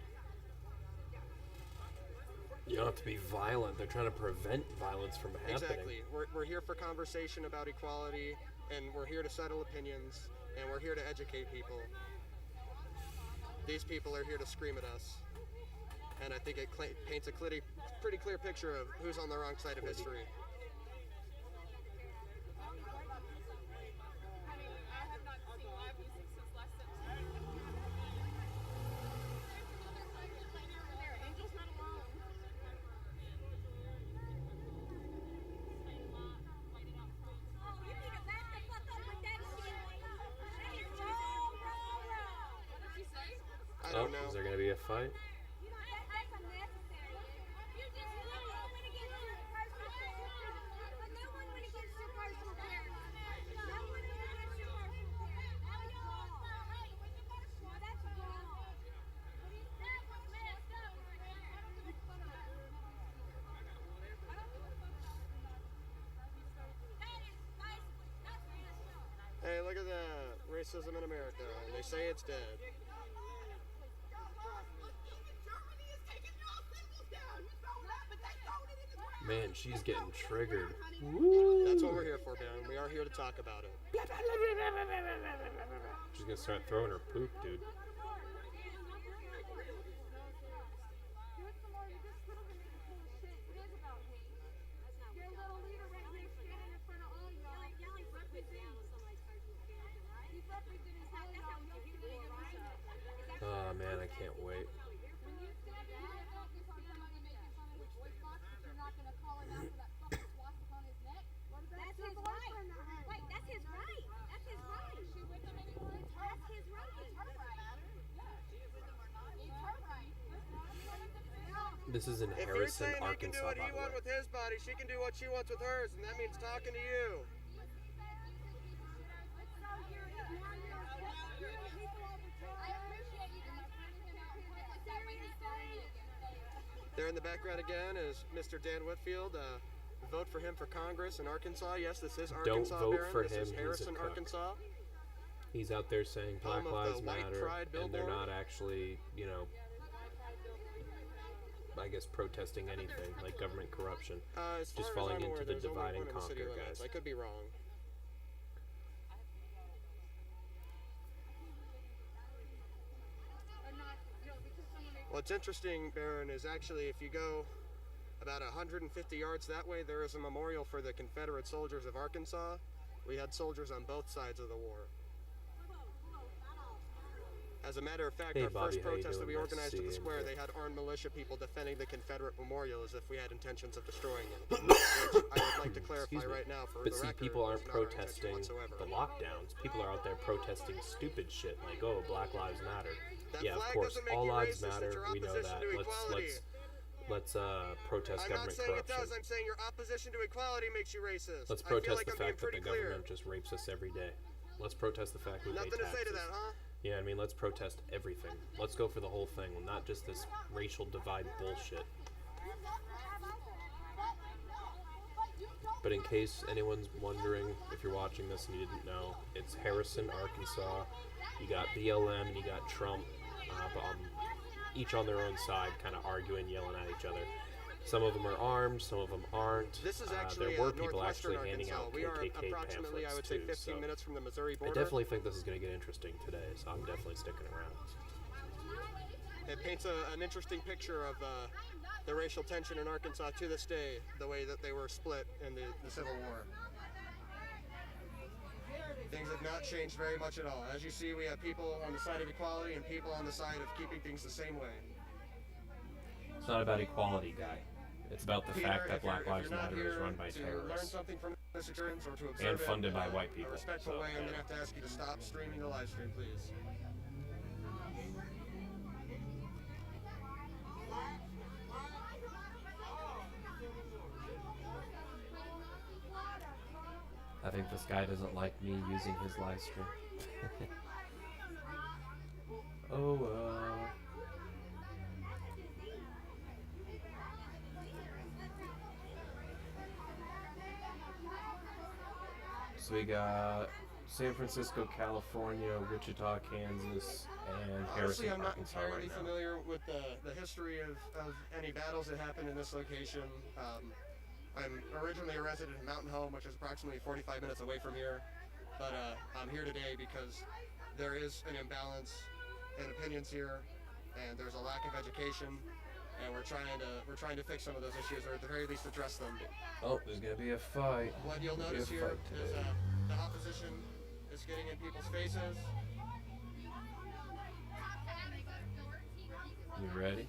You don't have to be violent. They're trying to prevent violence from happening. Exactly. We're here for conversation about equality, and we're here to settle opinions, and we're here to educate people. These people are here to scream at us, and I think it paints a pretty clear picture of who's on the wrong side of history. I don't know. Is there going to be a fight? Hey, look at that. Racism in America. And they say it's dead. Man, she's getting triggered. That's what we're here for, man. We are here to talk about it. She's going to start throwing her poop, dude. Oh man, I can't wait. voice box if you're not gonna call him out for that fucking swastika on his neck? That's his right. Right, that's his right. That's his right. Is she with him anymore? That's his right. It's her right. Yeah, she's with him or not. It's her right. This is in If you're Harrison, saying he can do Arkansas, what by he the way. wants with his body, she can do what she wants with hers, and that means talking to you. There in the background again is Mr. Dan Whitfield. Vote for him for Congress in Arkansas. Yes, this is Arkansas, vote Baron. for This him, is he's a Harrison, cuck. Arkansas. He's out there saying Black Home of the Lives White Matter, Pride and they're billboard. not actually, you know, I guess protesting anything like government corruption. As Just far as falling I'm into aware, the there's only divide and one in the city conquer, limits. guys. I could be wrong. What's interesting, Baron, is actually if you go about 150 yards that way, there is a memorial for the Confederate soldiers of Arkansas. We had soldiers on both sides of the war. As a matter of fact, Hey, our Bobby, first how you protest that doing? we Nice to organized see at the you. square, they had armed militia people defending the Confederate memorial as if we had intentions of destroying it. Which I would like to clarify Excuse me. right now for But the see, record, people aren't was not our intention protesting whatsoever. the lockdowns. People are out there protesting stupid shit like, oh, Black Lives Matter. That Yeah, of flag course, doesn't make all you lives racist, it's matter. your We know opposition that. to equality. Let's protest I'm not government saying it corruption. does, I'm saying your opposition to equality makes you racist. Let's I feel protest like the I'm being fact that the pretty clear. government just rapes us every day. Let's protest the fact we pay Nothing to taxes. say to that, huh? Yeah, I mean, let's protest everything. Let's go for the whole thing, not just this racial divide bullshit. But in case anyone's wondering, if you're watching this and you didn't know, it's Harrison, Arkansas. You got BLM and you got Trump, but each on their own side, kind of arguing, yelling at each other. Some of them are armed, some of them aren't. This is actually there were people northwestern actually handing Arkansas. out We are KKK approximately, I pamphlets would say, too, 15 so minutes from the Missouri I border. definitely think this is going to get interesting today, so I'm definitely sticking around. It paints an interesting picture of the racial tension in Arkansas to this day, the way that they were split in the Civil War. Things have not changed very much at all. As you see, we have people on the side of equality and people on the side of keeping things the same way. It's not about equality, guy. It's about the Peter, fact that if Black you're Lives not Matter is here run by to terrorists. learn something from this experience or to observe And funded it, by white people, a respectful so, way, I'm yeah. going to have to ask you to stop streaming the live stream, please. I think this guy doesn't like me using his live stream. Oh, so we got San Francisco, California, Wichita, Kansas, and Harrison, Honestly, I'm not Arkansas entirely right now. familiar with the history of any battles that happened in this location. I'm originally a resident of Mountain Home, which is approximately 45 minutes away from here. But I'm here today because there is an imbalance in opinions here, and there's a lack of education, and we're trying to fix some of those issues, or at the very least address them. Oh, there's gonna be a fight. What you'll There'll be notice a here fight is today. the opposition is getting in people's faces. You ready?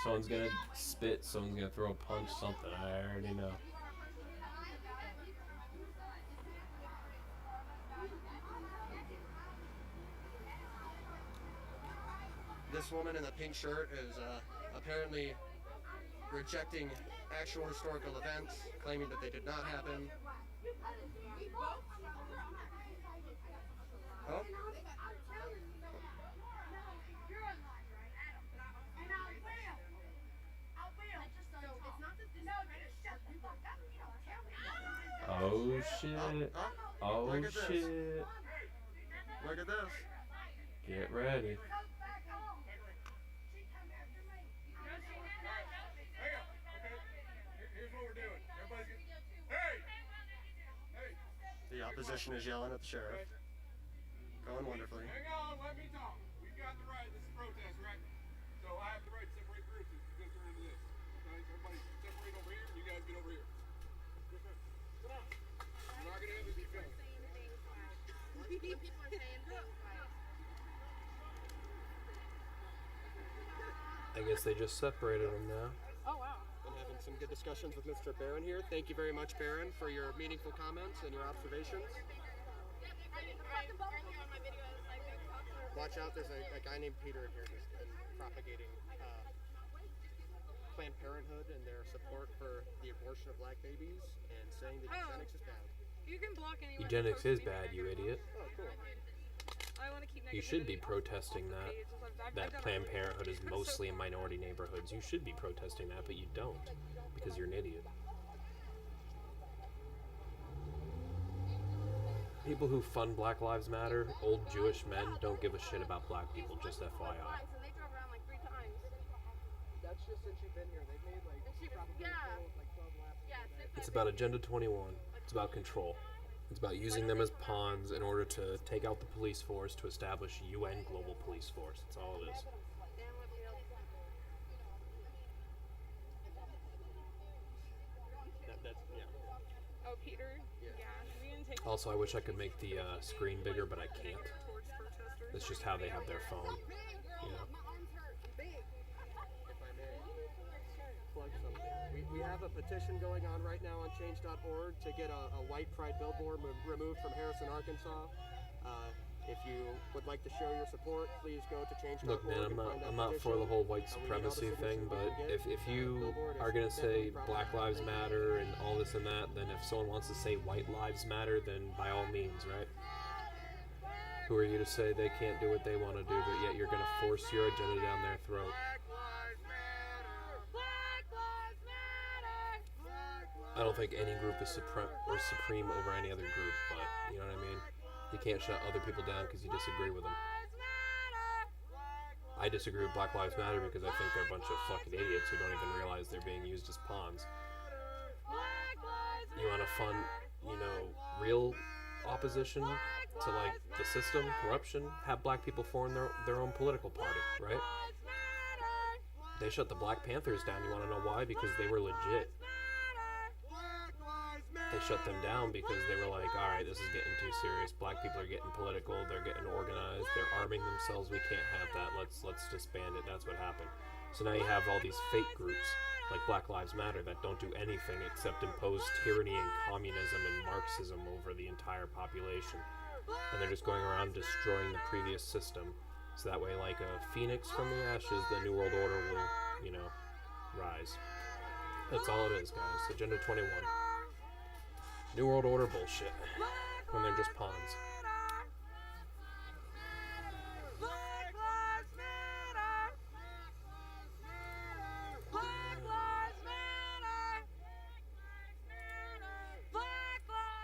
Someone's gonna spit, someone's gonna throw a punch, something. I already know. This woman in the pink shirt is apparently rejecting actual historical events, claiming that they did not happen. Oh? Oh shit. Oh Look at this. shit. Look at this. Get ready. Here's what we're doing. Everybody's getting... Hey! The opposition is yelling at the sheriff. Going wonderfully. Hang on, let me talk. We've got the right. This is protest, right? So I have the right to separate groups if you guys are into this. Okay? So everybody separate over here, and you guys get over here. Come on. We're not going to have this be filmed. I guess they just separated them now. Oh wow. Been having some good discussions with Mr. Barron here. Thank you very much, Barron, for your meaningful comments and your observations. Watch out, there's a guy named Peter in here who's been propagating Planned Parenthood and their support for the abortion of black babies and saying that eugenics is bad. You can block anyone. Eugenics is bad, you idiot. Oh, cool. I want to keep You should be negativity protesting off the that. page. I've That done Planned it. Parenthood is mostly in minority neighborhoods. You should be protesting that, but you don't because you're an idiot. People who fund Black Lives Matter, old Jewish men, don't give a shit about black people, just FYI. And they drove around like 3 times. That's just since you've been here. They've made like probably Yeah. total of like 12 laps. Yeah, It's about Agenda 21. It's about control. It's about using them as pawns in order to take out the police force to establish UN global police force. That's all it is. That's, yeah. Oh, Peter? Yeah. We didn't take Also, I wish I could make the screen bigger, but I can't. towards protesters. It's just how they have their phone. You know? If I may plug something. We have a petition going on right now on change.org to get a white pride billboard removed from Harrison, Arkansas. If you would like to show your support, please go to change.org. Look, man, I'm not for the whole white supremacy thing, but if you are gonna say Black Lives Matter and all this and that, then if someone wants to say White Lives Matter, then by all means, right? Who are you to say they can't do what they want to do, but yet you're gonna force your agenda down their throat? I don't think any group is supreme over any other group, but you know what I mean? You can't shut other people down because you disagree with them. I disagree with Black Lives Matter because I think they're a bunch of fucking idiots who don't even realize they're being used as pawns. You want to fund, you know, real opposition to like the system, corruption? Have black people form their own political party, right? They shut the Black Panthers down. You want to know why? Because they were legit. They shut them down because they were like, all right, this is getting too serious. Black people are getting political. They're getting organized. They're arming themselves. We can't have that. Let's disband it. That's what happened. So now you have all these fake groups like Black Lives Matter that don't do anything except impose tyranny and communism and Marxism over the entire population. And they're just going around destroying the previous system. So that way, like a phoenix from the ashes, the New World Order will, you know, rise. That's all it is, guys. Agenda 21. New World Order bullshit. When they're just pawns.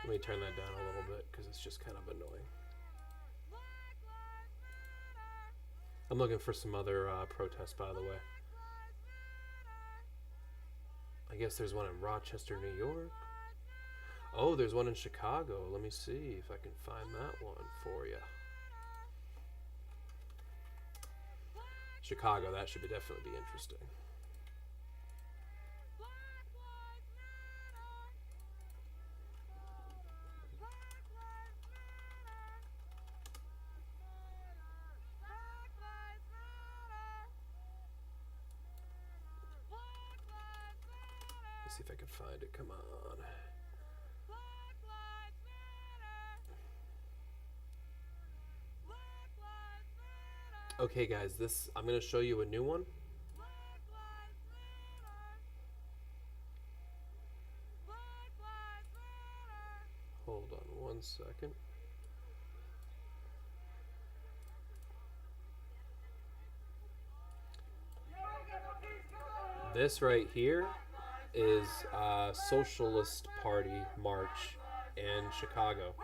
Let me turn that down a little bit because it's just kind of annoying. I'm looking for some other protests, by the way. I guess there's one in Rochester, New York. Oh, there's one in Chicago. Let me see if I can find that one for you. Chicago, that should definitely be interesting. Let's see if I can find it. Come on. Okay, guys, I'm going to show you a new one. Hold on one second. This right here is a Socialist Party march in Chicago.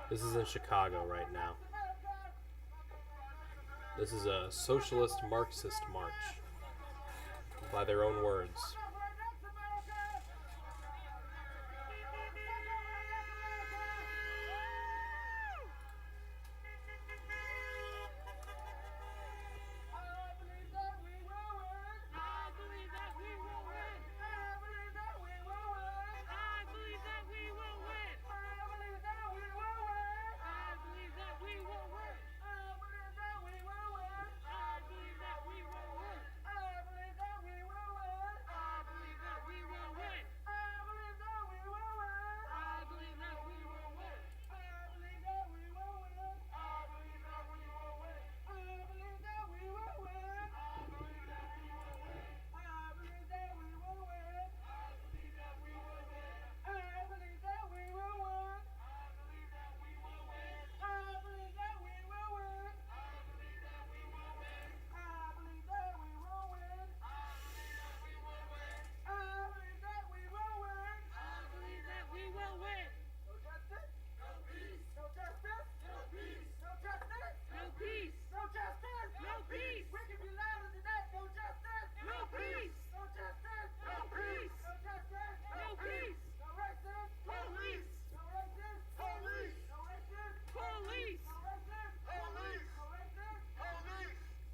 This is in Chicago right now. This is a socialist Marxist march, by their own words.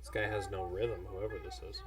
This guy has no rhythm, whoever this is.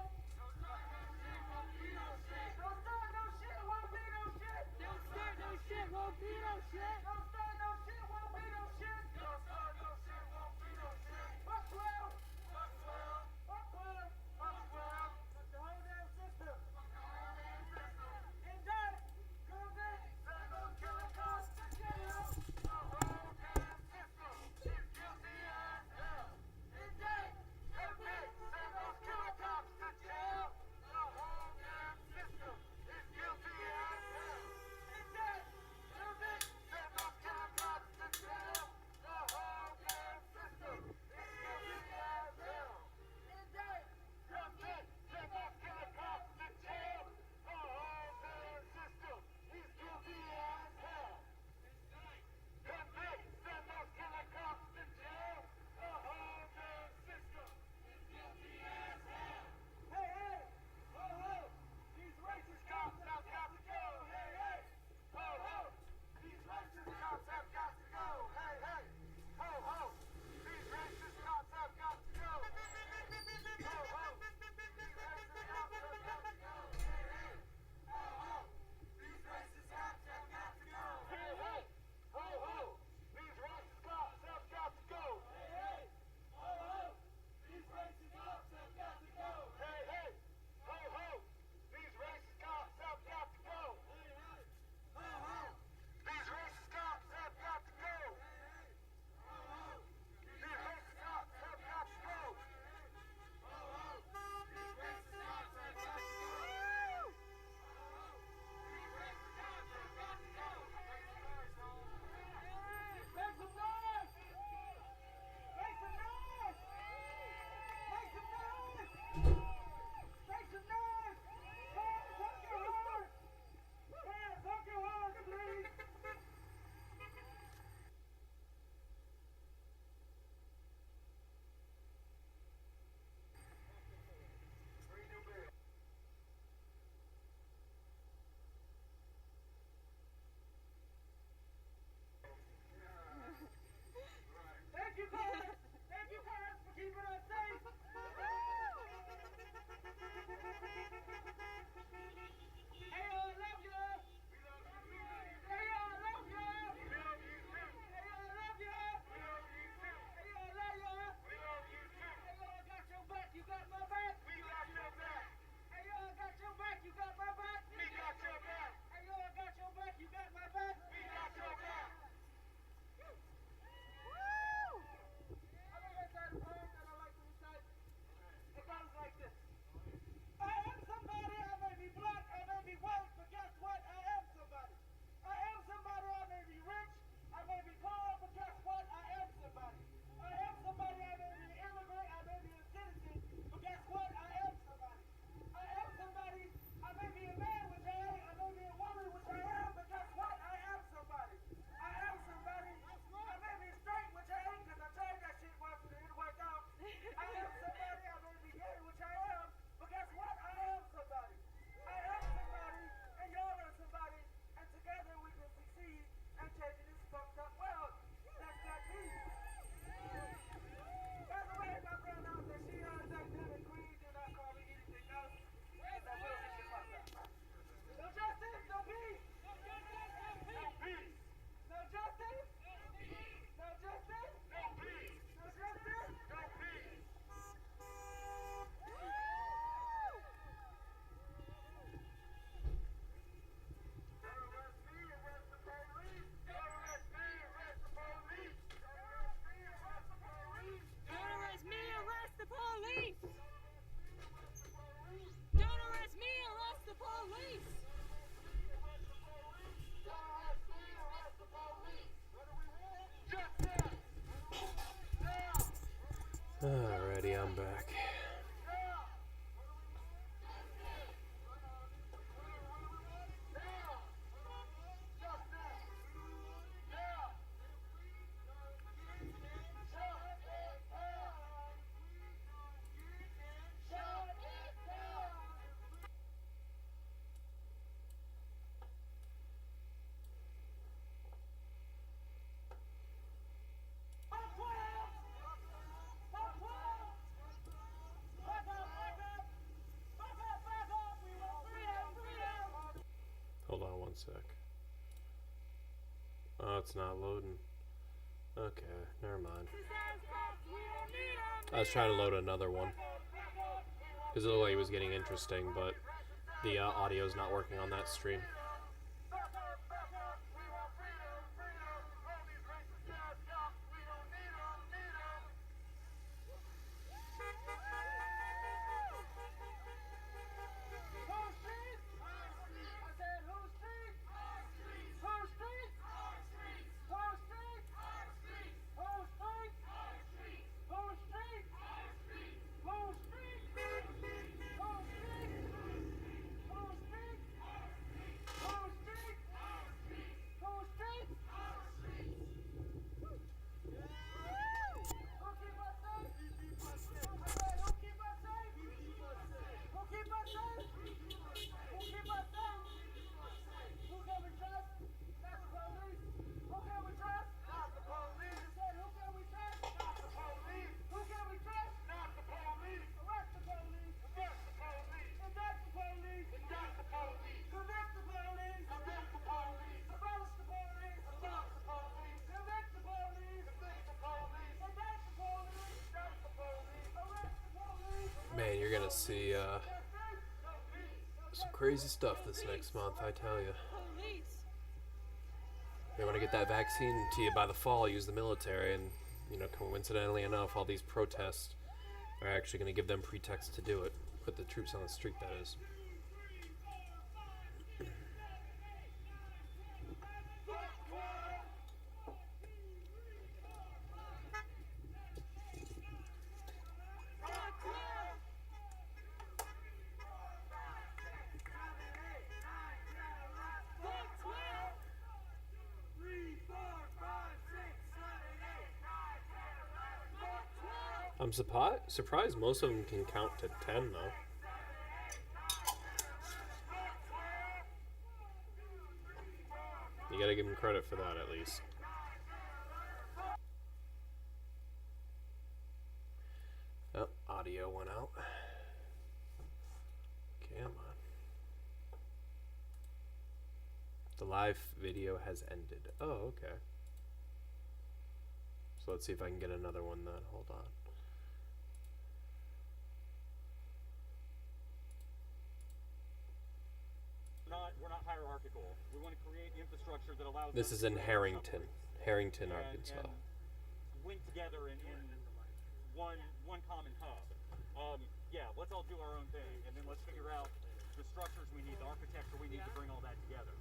Alrighty, I'm back. sec. Oh, it's not loading. Okay, never mind. I was trying to load another one because it looked like it was getting interesting, but the audio is not working on that stream. Man, you're gonna see some crazy stuff this next month, I tell you. They want to get that vaccine to you by the fall, use the military, and, you know, coincidentally enough, all these protests are actually going to give them pretext to do it. Put the troops on the street, that is. I'm surprised most of them can count to 10, though. You gotta give them credit for that, at least. Oh, audio went out. Come on. The live video has ended. Oh, okay. So let's see if I can get another one then. Hold on. We're not hierarchical. We want to create infrastructure that allows. This is in Harrington, Arkansas. And link together in one common hub. Yeah, let's all do our own thing, and then let's figure out the structures we need, the architecture we need to bring all that together.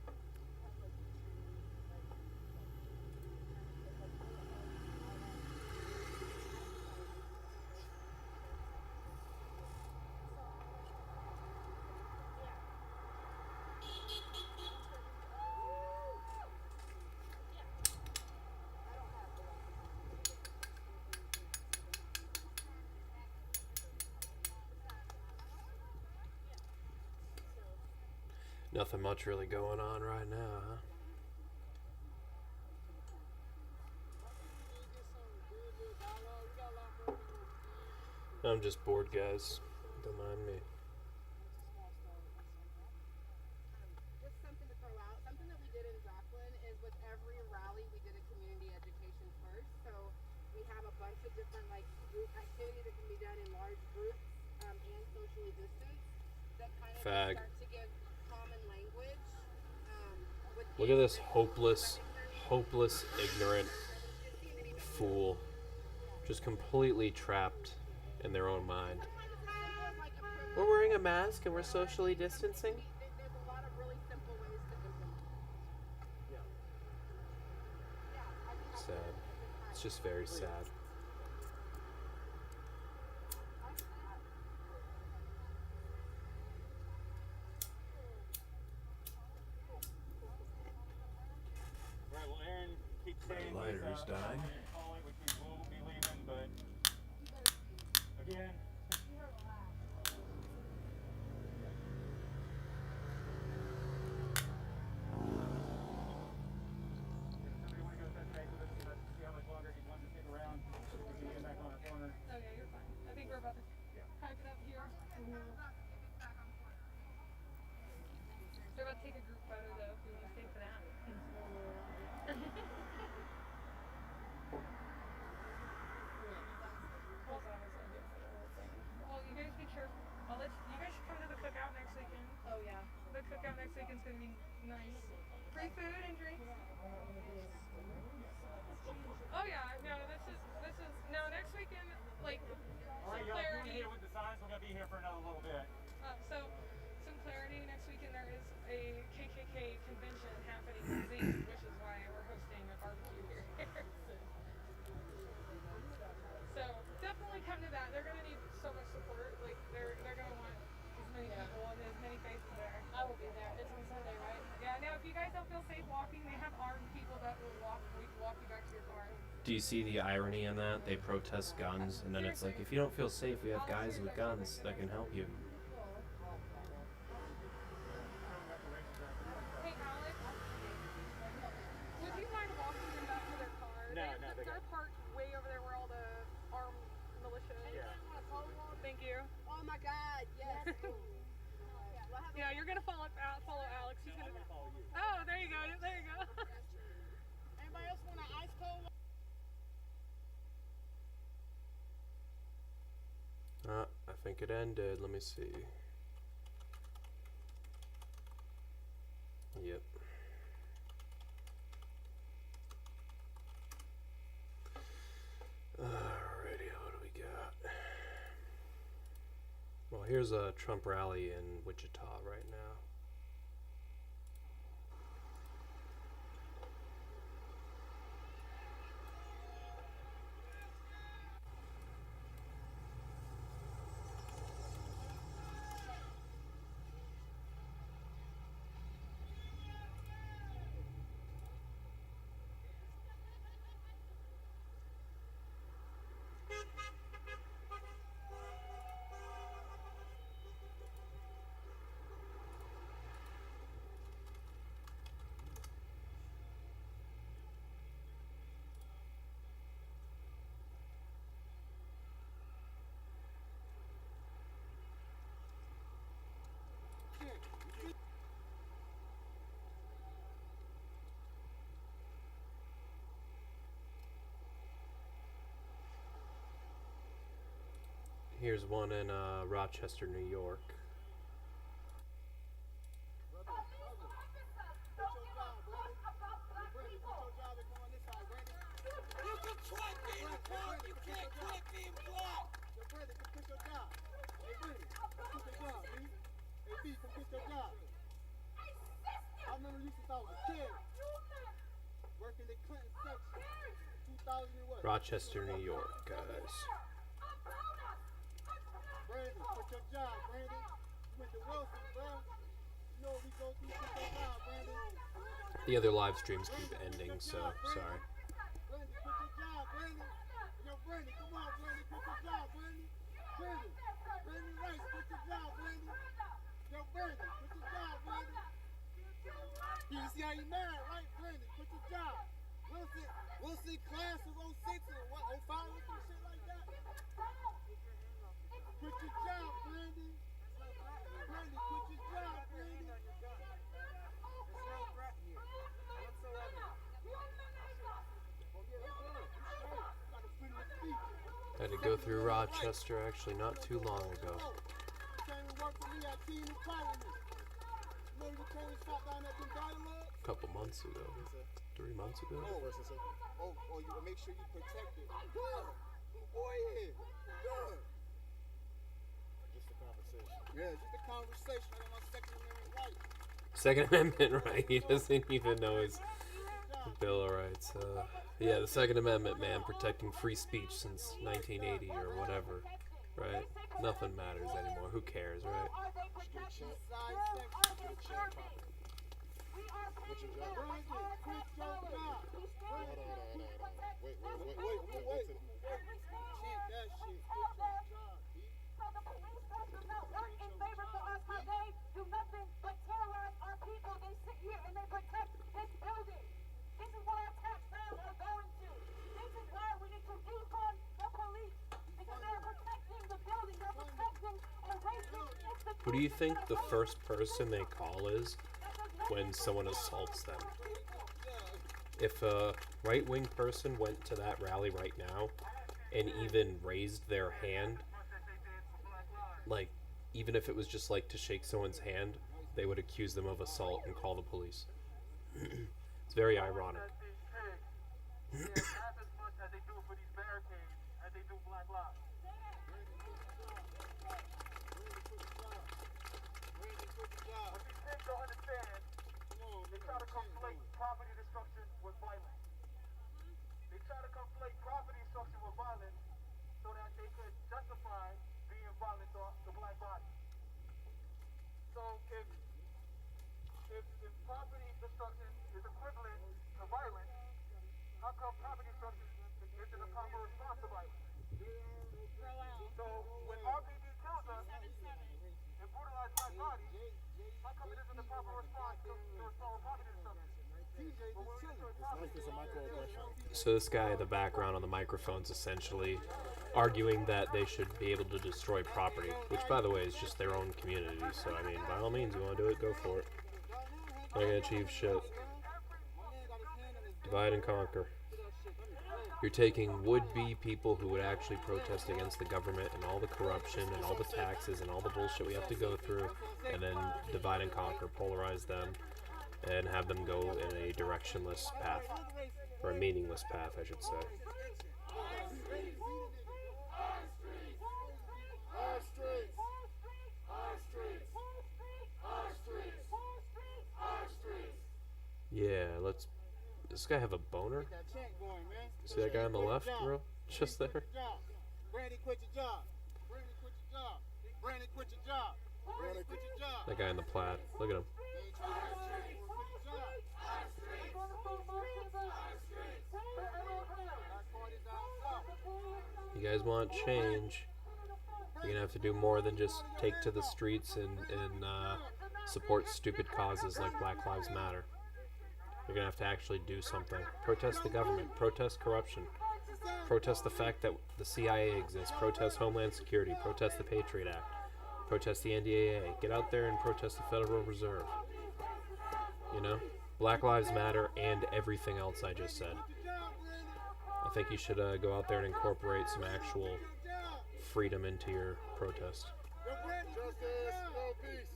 Nothing much really going on right now, huh? I'm just bored, guys. Don't mind me. Just something to throw out. Something that we did in Joplin is with every rally we did a community education first. So we have a bunch of different group activities that can be done in large groups and socially distanced that kind of start to give common language. Look at this hopeless, ignorant fool. Just completely trapped in their own mind. We're wearing a mask and we're socially distancing? There's a lot of really simple ways to implement. Sad. It's just very sad. Right, well, Aaron keeps saying lighter's dying. Calling, which we will be leaving, but again. They're about to take a group photo though if you want to food and drinks. Oh yeah, no, this is no next weekend like All some right, y'all, clarity. here with the signs. We're gonna be here for another little bit. So some clarity next weekend. There is a KKK convention happening in Z, which is why we're hosting a barbecue here. So definitely come to that. They're gonna need so much support. Like they're gonna want as many people and as many faces there. I will be there. It's on Sunday, right? Yeah. Now, if you guys don't feel safe walking, they have armed people that will walk you back to your car. Do you see the irony in that? They protest guns, and then it's like, if you don't feel safe, we have guys with guns that can help you. Hey, Alex, would you mind walking them back to their car? No, they They're parked way over there where all the armed militia is. Yeah. Thank you. Oh my God, yes. Yeah, you're gonna follow Alex. He's I'm gonna. gonna follow you. Oh, there you go. There you go. Anybody else want an ice cold? I think it ended. Let me see. Yep. Alrighty, what do we got? Well, here's a Trump rally in Wichita right now. Here's one in Rochester, New York. I remember you since I was a kid, working the Clinton section, 2000 and what? Rochester, New York, guys. Brandon, quit your job, Brandon. You went to Wilson, bro. You know what we go through, quit your job, Brandon. The other live streams keep ending, so sorry. Brandon, quit your job, Brandon. Yo, Brandon, come on, Brandon, quit your job, Brandon. Brandon Rice, quit your job, Brandon. Yo, Brandon, quit your job, Brandon. You see how you mad, right, Brandon? Quit your job. Wilson class was 06 or what, 05 or some shit like that? Quit your job, Brandon. Brandon, quit your job, Brandon. There's no threat here whatsoever. I had to go through Rochester actually not too long ago. You came and worked for me at Team Empowerment. You know you came and shot down at the dialogue? A couple months ago. 3 months ago. Oh, you make sure you protect it. Good. Boy, yeah. Good. Just a conversation. Yeah, just a conversation. I got my Second Amendment right. Second Amendment right. He doesn't even know his Bill of Rights. Yeah, the Second Amendment, man, protecting free speech since 1980 or whatever, right? Nothing matters anymore. Who cares, right? What's your job? Brandon, quit your job. Hold on. Wait. Chant that shit. Quit your job, B. So the police does not work in favor for us. How they do nothing but terrorize our people. They sit here and they protect this building. This is what our tax dollars are going to. This is why we need to defund the police. Because they're protecting the building. They're protecting a racist institution. Who do you think the first person they call is when someone assaults them? If a right-wing person went to that rally right now and even raised their hand, like, even if it was just like to shake someone's hand, they would accuse them of assault and call the police. It's very ironic. As much as they do for these barricades as they do Black Lives. What these pigs don't understand, they try to conflate property destruction with violence. They try to conflate property destruction with violence so that they could justify being violent to the black body. So if property destruction is equivalent to violence, how come property destruction isn't a proper response to violence? So when RPD kills us and brutalize black bodies, how come it isn't the proper response to restore property destruction? So this guy in the background on the microphone's essentially arguing that they should be able to destroy property, which by the way is just their own community. So I mean, by all means, you want to do it, go for it. Not gonna achieve shit. Divide and conquer. You're taking would-be people who would actually protest against the government and all the corruption and all the taxes and all the bullshit we have to go through, and then divide and conquer, polarize them, and have them go in a directionless path, or a meaningless path, I should say. Yeah, let's. Does this guy have a boner? See that guy on the left, bro? Just there. Brandy, quit your job. Brandy, quit your job. Brandy, quit your job. Brandy, quit your job. That guy in the plaid. Look at him. You guys want change? You're gonna have to do more than just take to the streets and support stupid causes like Black Lives Matter. You're gonna have to actually do something. Protest the government. Protest corruption. Protest the fact that the CIA exists. Protest Homeland Security. Protest the Patriot Act. Protest the NDAA. Get out there and protest the Federal Reserve. You know? Black Lives Matter and everything else I just said. I think you should go out there and incorporate some actual freedom into your protest. Justice, no peace.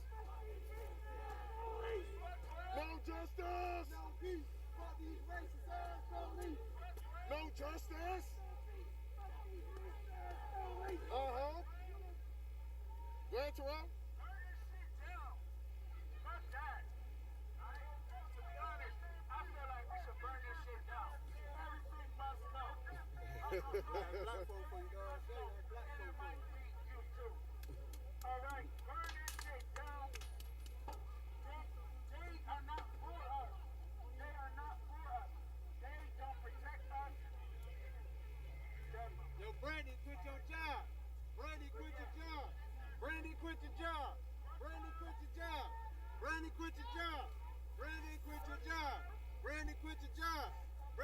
No justice. No peace. Fuck these racist ass police. No justice. Go ahead, Terrell. Black folk for you, dog. Black folk for you. Alright, burn this shit down. They are not for us. They are not for us. They don't protect us. Yo, Brandy, quit your job. Brandy, quit your job. Brandy, quit your job. Brandy, quit your job. Brandy, quit your job. Brandy, quit your job. Brandy, quit your job.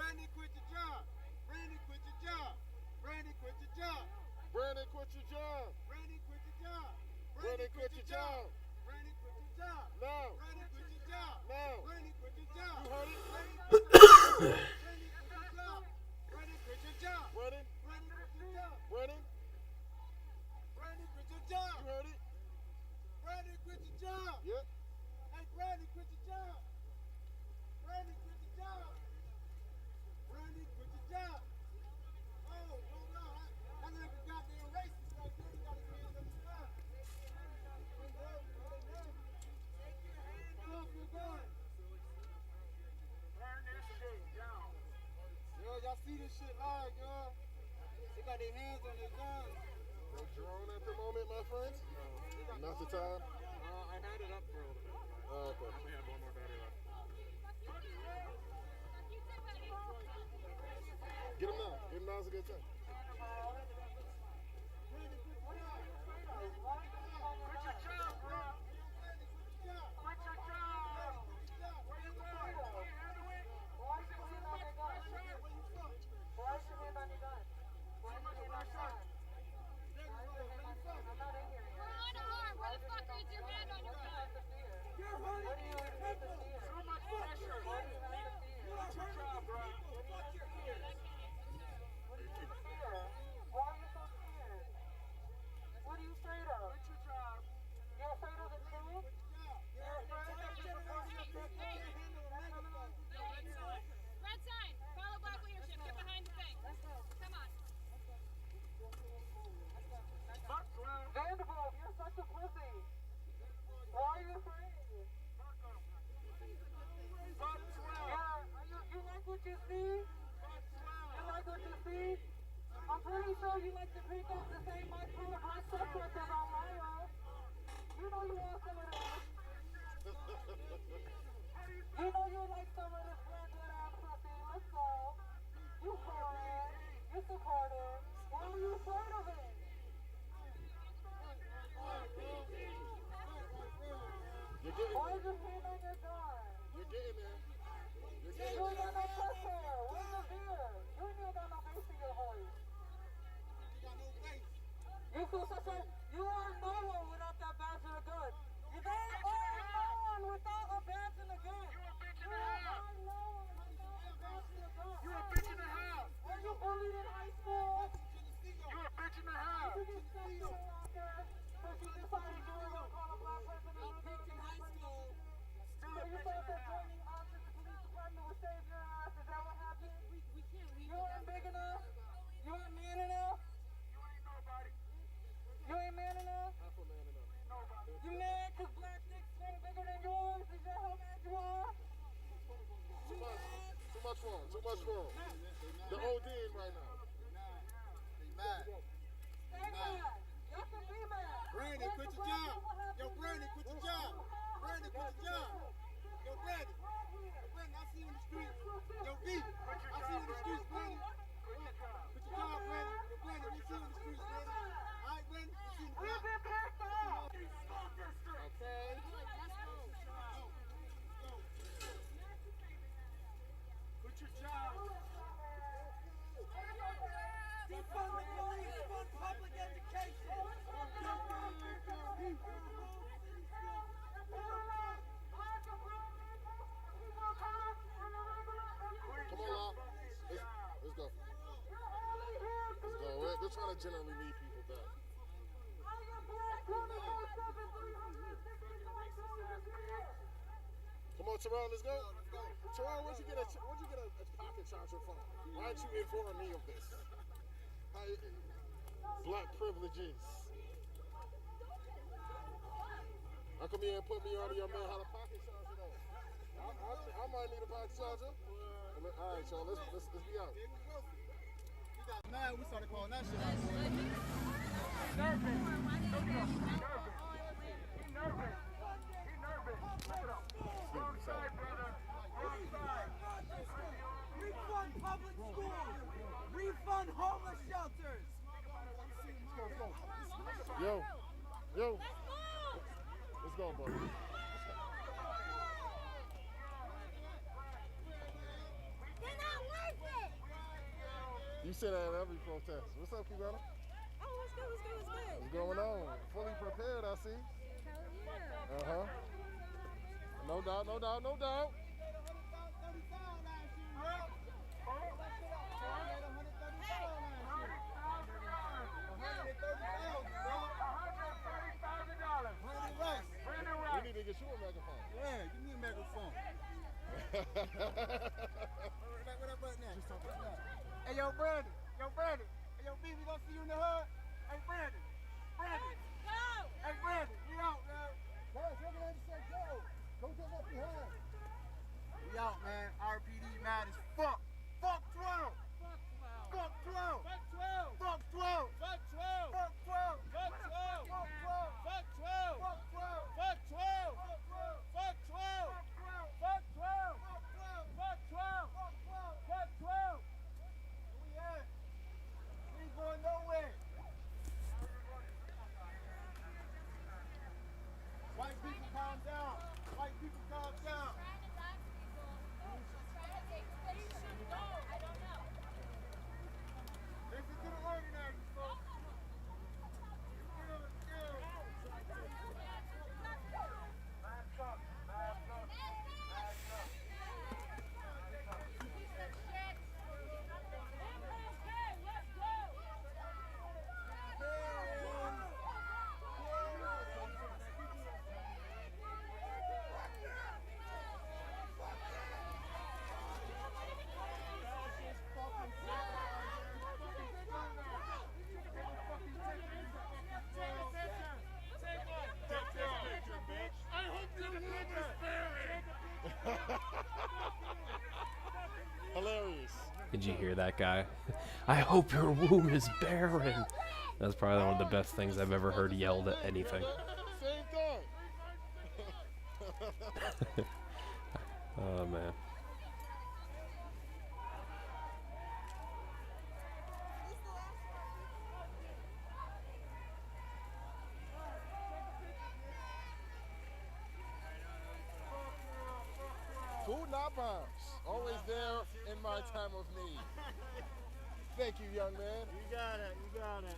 Brandy, quit your job. Brandy, quit your job. Brandy, quit your job. Brandy, quit your job. Brandy, quit your job. Brandy, quit your job. Brandy, quit your job. No. Brandy, quit your job. No. Brandy, quit your job. You heard it? Brandy, quit your job. Brandy, quit your job. Brandy, quit your job. Brandy, Brandy, quit your job. You heard it? Brandy, quit your job. Yep. Hey, Brandy, quit your job. Brandy, quit your job. Brandy, quit your job. Oh, hold on. That nigga goddamn racist right there. He got his hands on his gun. Take your hands off your gun. Burn this shit down. Yo, y'all see this shit live, yo. They got their hands on their guns. No drone at the moment, my friends? No. Not the time? I had it up for a little bit. Oh, okay. I only had one more battery left. Get him now. Get him now's a good time. know you like to pick up the same microphone I stuck with them on Lyra. You know you want some of this. You know you like some of this branded ass pussy. Let's go. You for it. You support it. Why are you afraid of it? You're getting Why there. is your hand on your gun? You're getting there. You're You getting ain't there. got no chest hair. Where's your beard? You ain't even got no bass in your voice. You feel such a... You are no one without that badge and a gun. They are no one without a badge and a gun. You are no one without a badge and a gun. You a bitch in the house. Were you bullied in high school? You a bitch in the house. Did you get sexually after? Because you decided you were going to call a black person a bitch in high school. So you thought that joining us at the police department would save your ass? Is that what happened? We can't. You weren't big enough? You weren't man enough? You ain't nobody. You ain't man enough? Half a man enough. You mad because black dicks swing bigger than yours? Is that how mad you are? Too much for him. Too much for him. The ODing right now. Stay mad. Y'all can be mad. Brandon, quit your job. Yo, Brandon, quit your job. Brandon, quit your job. Yo, Brandon. Brandon, I see you in the streets. Yo, B, I see you in the streets, Brandon. Quit your job, Brandon. Yo, Brandon, we see you in the streets, Brandon. All right, Brandon, we see you in the We've streets. been pissed off. Okay. Quit your job. Defund the police, fund public education. Come on, Law. Let's go. Let's go. We're trying to generally lead people back. Come on, Terrell, let's go. Terrell, where'd you get a pocket charger from? Why aren't you informing me of this? Black privileges. How come you ain't put me on to your man how to pocket charger though? I might need a pocket charger. All right, y'all, let's be out. We got mad, we started calling that shit out. Refund public schools. Refund homeless shelters. Yo. Let's go, buddy. They're not worth it. You say that at every protest. What's up, Kibana? Oh, what's good? What's going on? Fully prepared, I see. Hell yeah. Uh-huh. No doubt. We need to get you a megaphone. Yeah, give me a megaphone. Where that button at? Hey, yo, Brandon. Hey, yo, B, we gonna see you in the hood? Hey, Brandon. Go. Hey, Brandon, we out, man. Guys, we're gonna say go. Don't get left behind. We out, man. RPD mad as fuck. Fuck 12. Fuck 12. Fuck 12. Fuck 12. Fuck 12. Fuck 12. Fuck 12. Fuck 12. Fuck 12. Fuck 12. Fuck 12. Fuck 12. Fuck 12. Fuck 12. Fuck 12. We at? We ain't going nowhere. White people calm down. White people calm down. Trying to black people. Trying to take space. No, I don't know. Did you hear that guy? I hope your womb is barren. That's probably one of the best things I've ever heard yelled at anything. Same thing. Oh, man. Food not bombs. Always there in my time of need. Thank you, young man. You got it. You got it.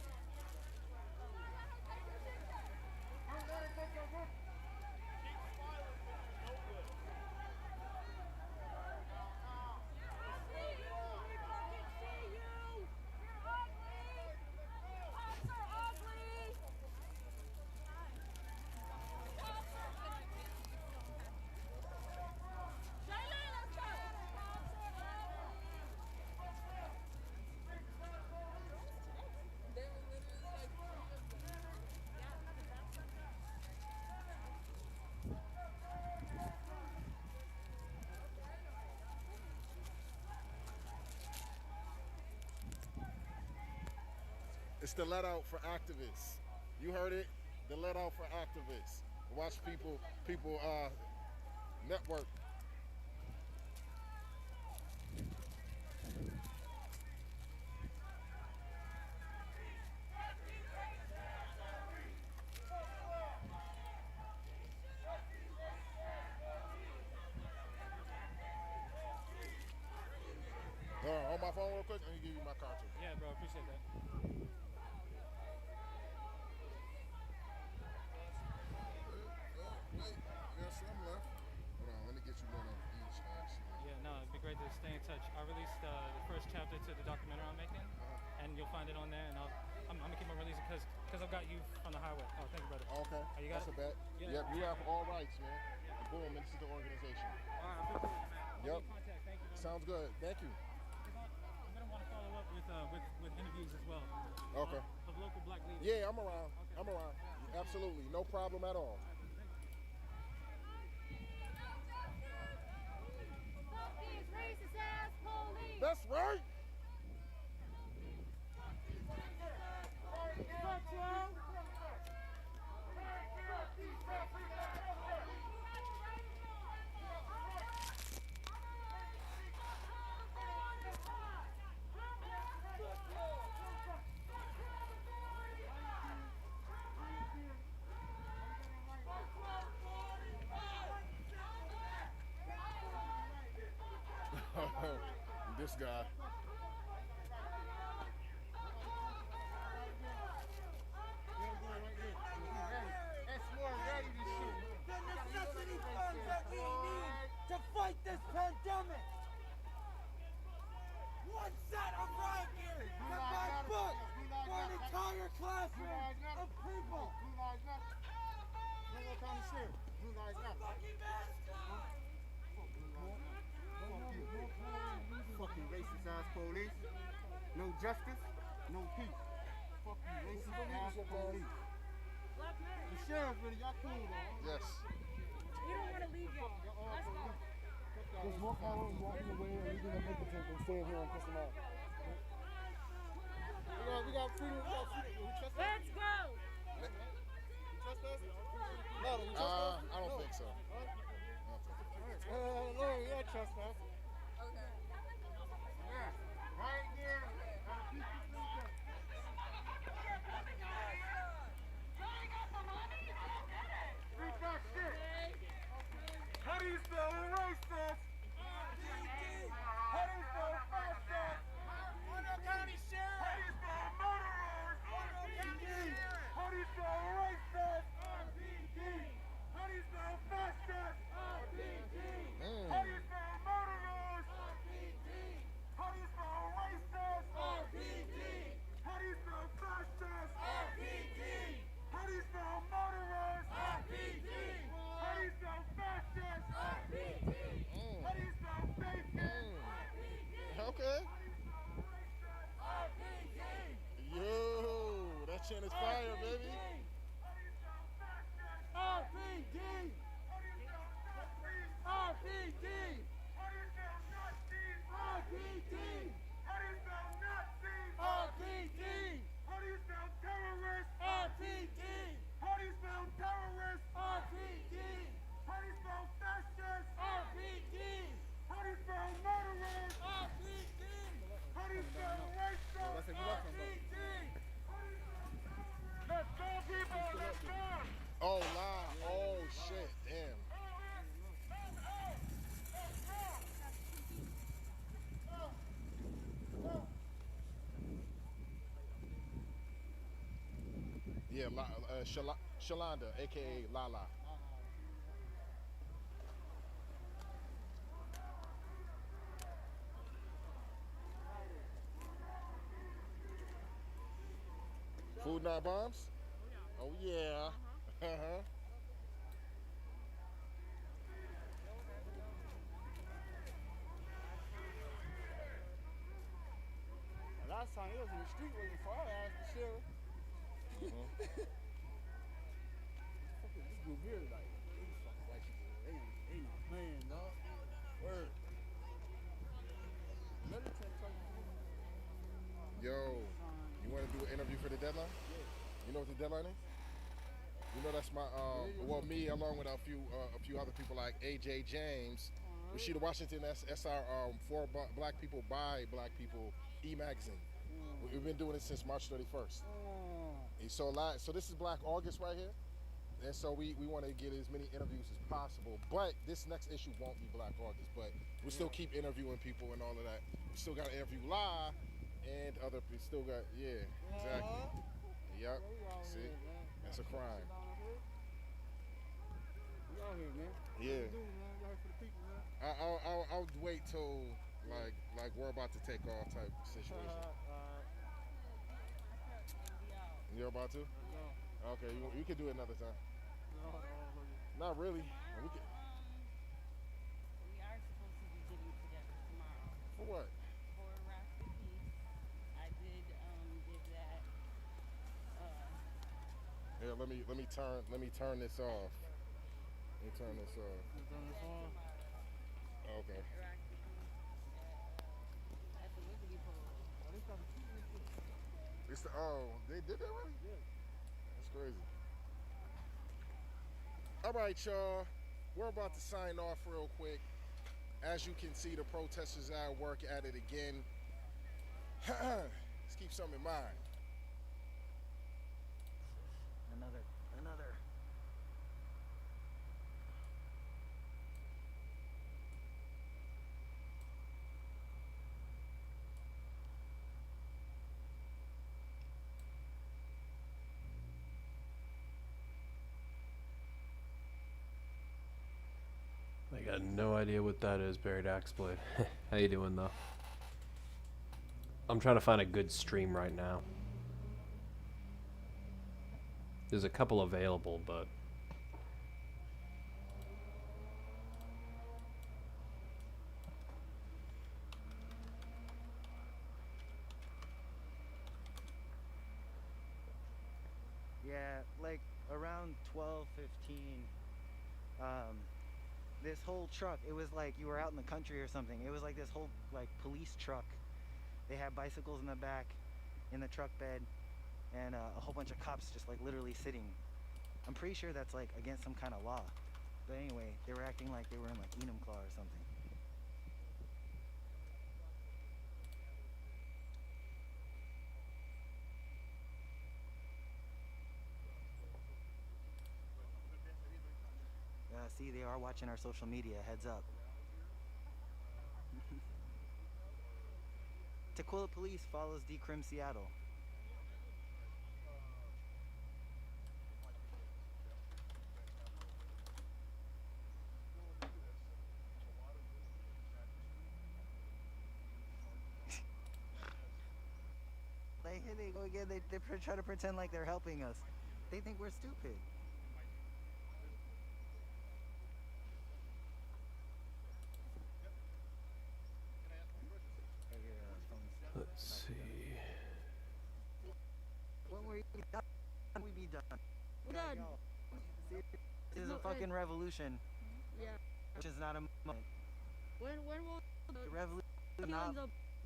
It's the let out for activists. You heard it. The let out for activists. Watch people network. On my phone real quick, let me give you my card too. Yeah, bro, appreciate that. Wait, you got some left. Hold on, let me get you one of each, actually. Yeah, no, it'd be great to stay in touch. I released the first chapter to the documentary I'm making, and you'll find it on there. And I'm gonna keep on releasing because I've got you on the highway. Oh, thank you, brother. Okay, You got that's it? a bet. Yeah. Yep, you have all rights, man. And boom, this is the organization. All right, I appreciate it, man. I'll Yep. be in contact. Thank you, man. Sounds good. Thank you. I'm gonna want to follow up with interviews as well. Okay. Of local black leaders. Yeah, I'm around. Okay. I'm around. Absolutely, no problem at all. Fuck these racist ass police! That's right. This guy. The necessity funds that we need to fight this pandemic. One set of riot gear to buy books for an entire classroom of people. Fucking mask on. Fucking racist ass police. No justice, no peace. Fucking racist ass police. The sheriff, really, y'all cool though. Yes. We don't want to leave yet. Let's go. Just walk out and walk in the way, and we're gonna make the take and stay here and piss them off. We got freedom. We trust us? Let's go. You trust us? No, do you trust us? I don't think so. Larry, I trust us. Okay. Yeah. Right here. How do you spell racist? How do you spell fascist? Monroe County Sheriff. How do you spell murderers? Monroe County Sheriff. How do you spell racist? RPD. How do you spell fascist? RPD. How do you spell murderers? RPD. How do you spell racist? RPD. How do you spell fascist? RPD. How do you spell murderers? RPD. How do you spell fascist? RPD. How do you spell bacon? Okay. Yo, that chant is fire, baby. RPD. RPD. RPD. take it up from though. Let's go, people. Let's go. Oh, live. Oh, shit. Damn. Yeah, Shalonda, a.k.a. Lala. Food Not Bombs? Oh, yeah. Uh-huh. Last time he was in the street waiting for our ass to share. This group here, like, these fucking white people, they not playing, dog. Word. Yo, you want to do an interview for the deadline? Yeah. You know what the deadline is? You know that's my well, me along with a few other people like AJ James, Rashida Washington. That's our for Black people by Black people e-magazine. We've been doing it since March 31st. And so this is Black August right here, and so we want to get as many interviews as possible. But this next issue won't be Black August, but we still keep interviewing people and all of that. We still got to interview live. And other people still got, yeah, exactly. Yep. See, that's a crime. We out here, man. Yeah. What you doing, man? We out here for the people, man. I'll wait till like we're about to take off type situation. You're about to? No. Okay, you can do it another time. No. Not really. We can. We are supposed to be getting together tomorrow. For what? For Rock the Peace. I did give that. Here, let me turn this off. Let me turn this off. You turn this on? Okay. Rock the Peace at the Liberty Pole. Oh, they started shooting this shit. They did that really? Yeah. That's crazy. All right, y'all. We're about to sign off real quick. As you can see, the protesters are at work at it again. Let's keep something in mind. Another. I got no idea what that is, Buried Axeblade. How you doing, though? I'm trying to find a good stream right now. There's a couple available, but... Yeah, like around 12:15, this whole truck, it was like you were out in the country or something. It was like this whole like police truck. They had bicycles in the back, in the truck bed, and a whole bunch of cops just like literally sitting. I'm pretty sure that's like against some kind of law. But anyway, they were acting like they were in like Enumclaw or something. See, they are watching our social media. Heads up. Tequila Police follows Decrim Seattle. Like, here they go again. They try to pretend like they're helping us. They think we're stupid. Let's see. When we done, we be done. We're done. See, this is a fucking revolution. Yeah. Which is not a moment. When will The revolution is not.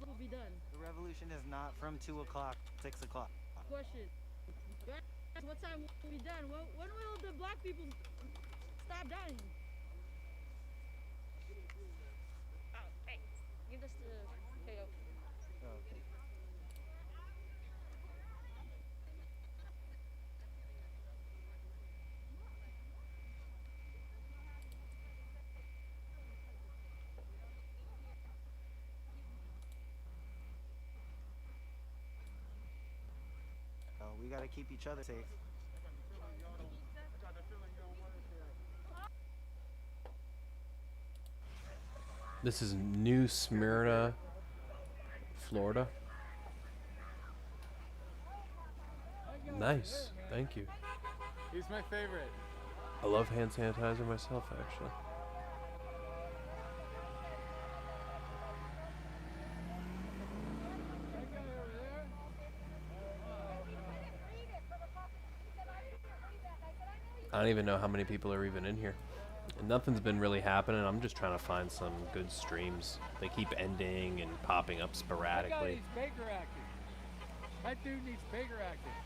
will be done? The revolution is not from 2 o'clock, 6 o'clock. Question. What time will be done? When will the black people stop dying? Oh, hey, give this to KO. Okay. gotta keep each other safe. This is New Smyrna, Florida. Nice, thank you. He's my favorite. I love hand sanitizer myself, actually. I don't even know how many people are even in here. And nothing's been really happening. I'm just trying to find some good streams. They keep ending and popping up sporadically. That guy needs Baker acting. That dude needs Baker acting.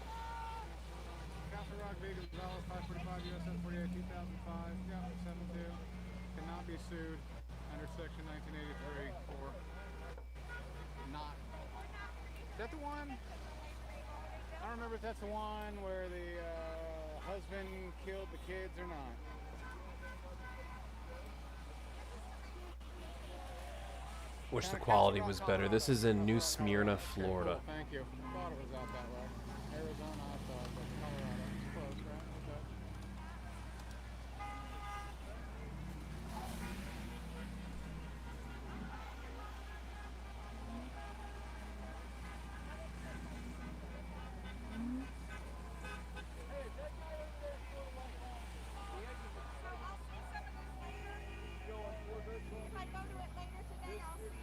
Castle Rock, Vegas, Gonzalez, 545 USS 48, 2005. Yeah, 72. Cannot be sued under Section 1983 for not. Is that the one? I don't remember if that's the one where the husband killed the kids or not. Wish the quality was better. This is in New Smyrna, Florida. Cool, thank you. Thought it was out that way. Arizona, I thought, but Colorado. It's close, right? Okay.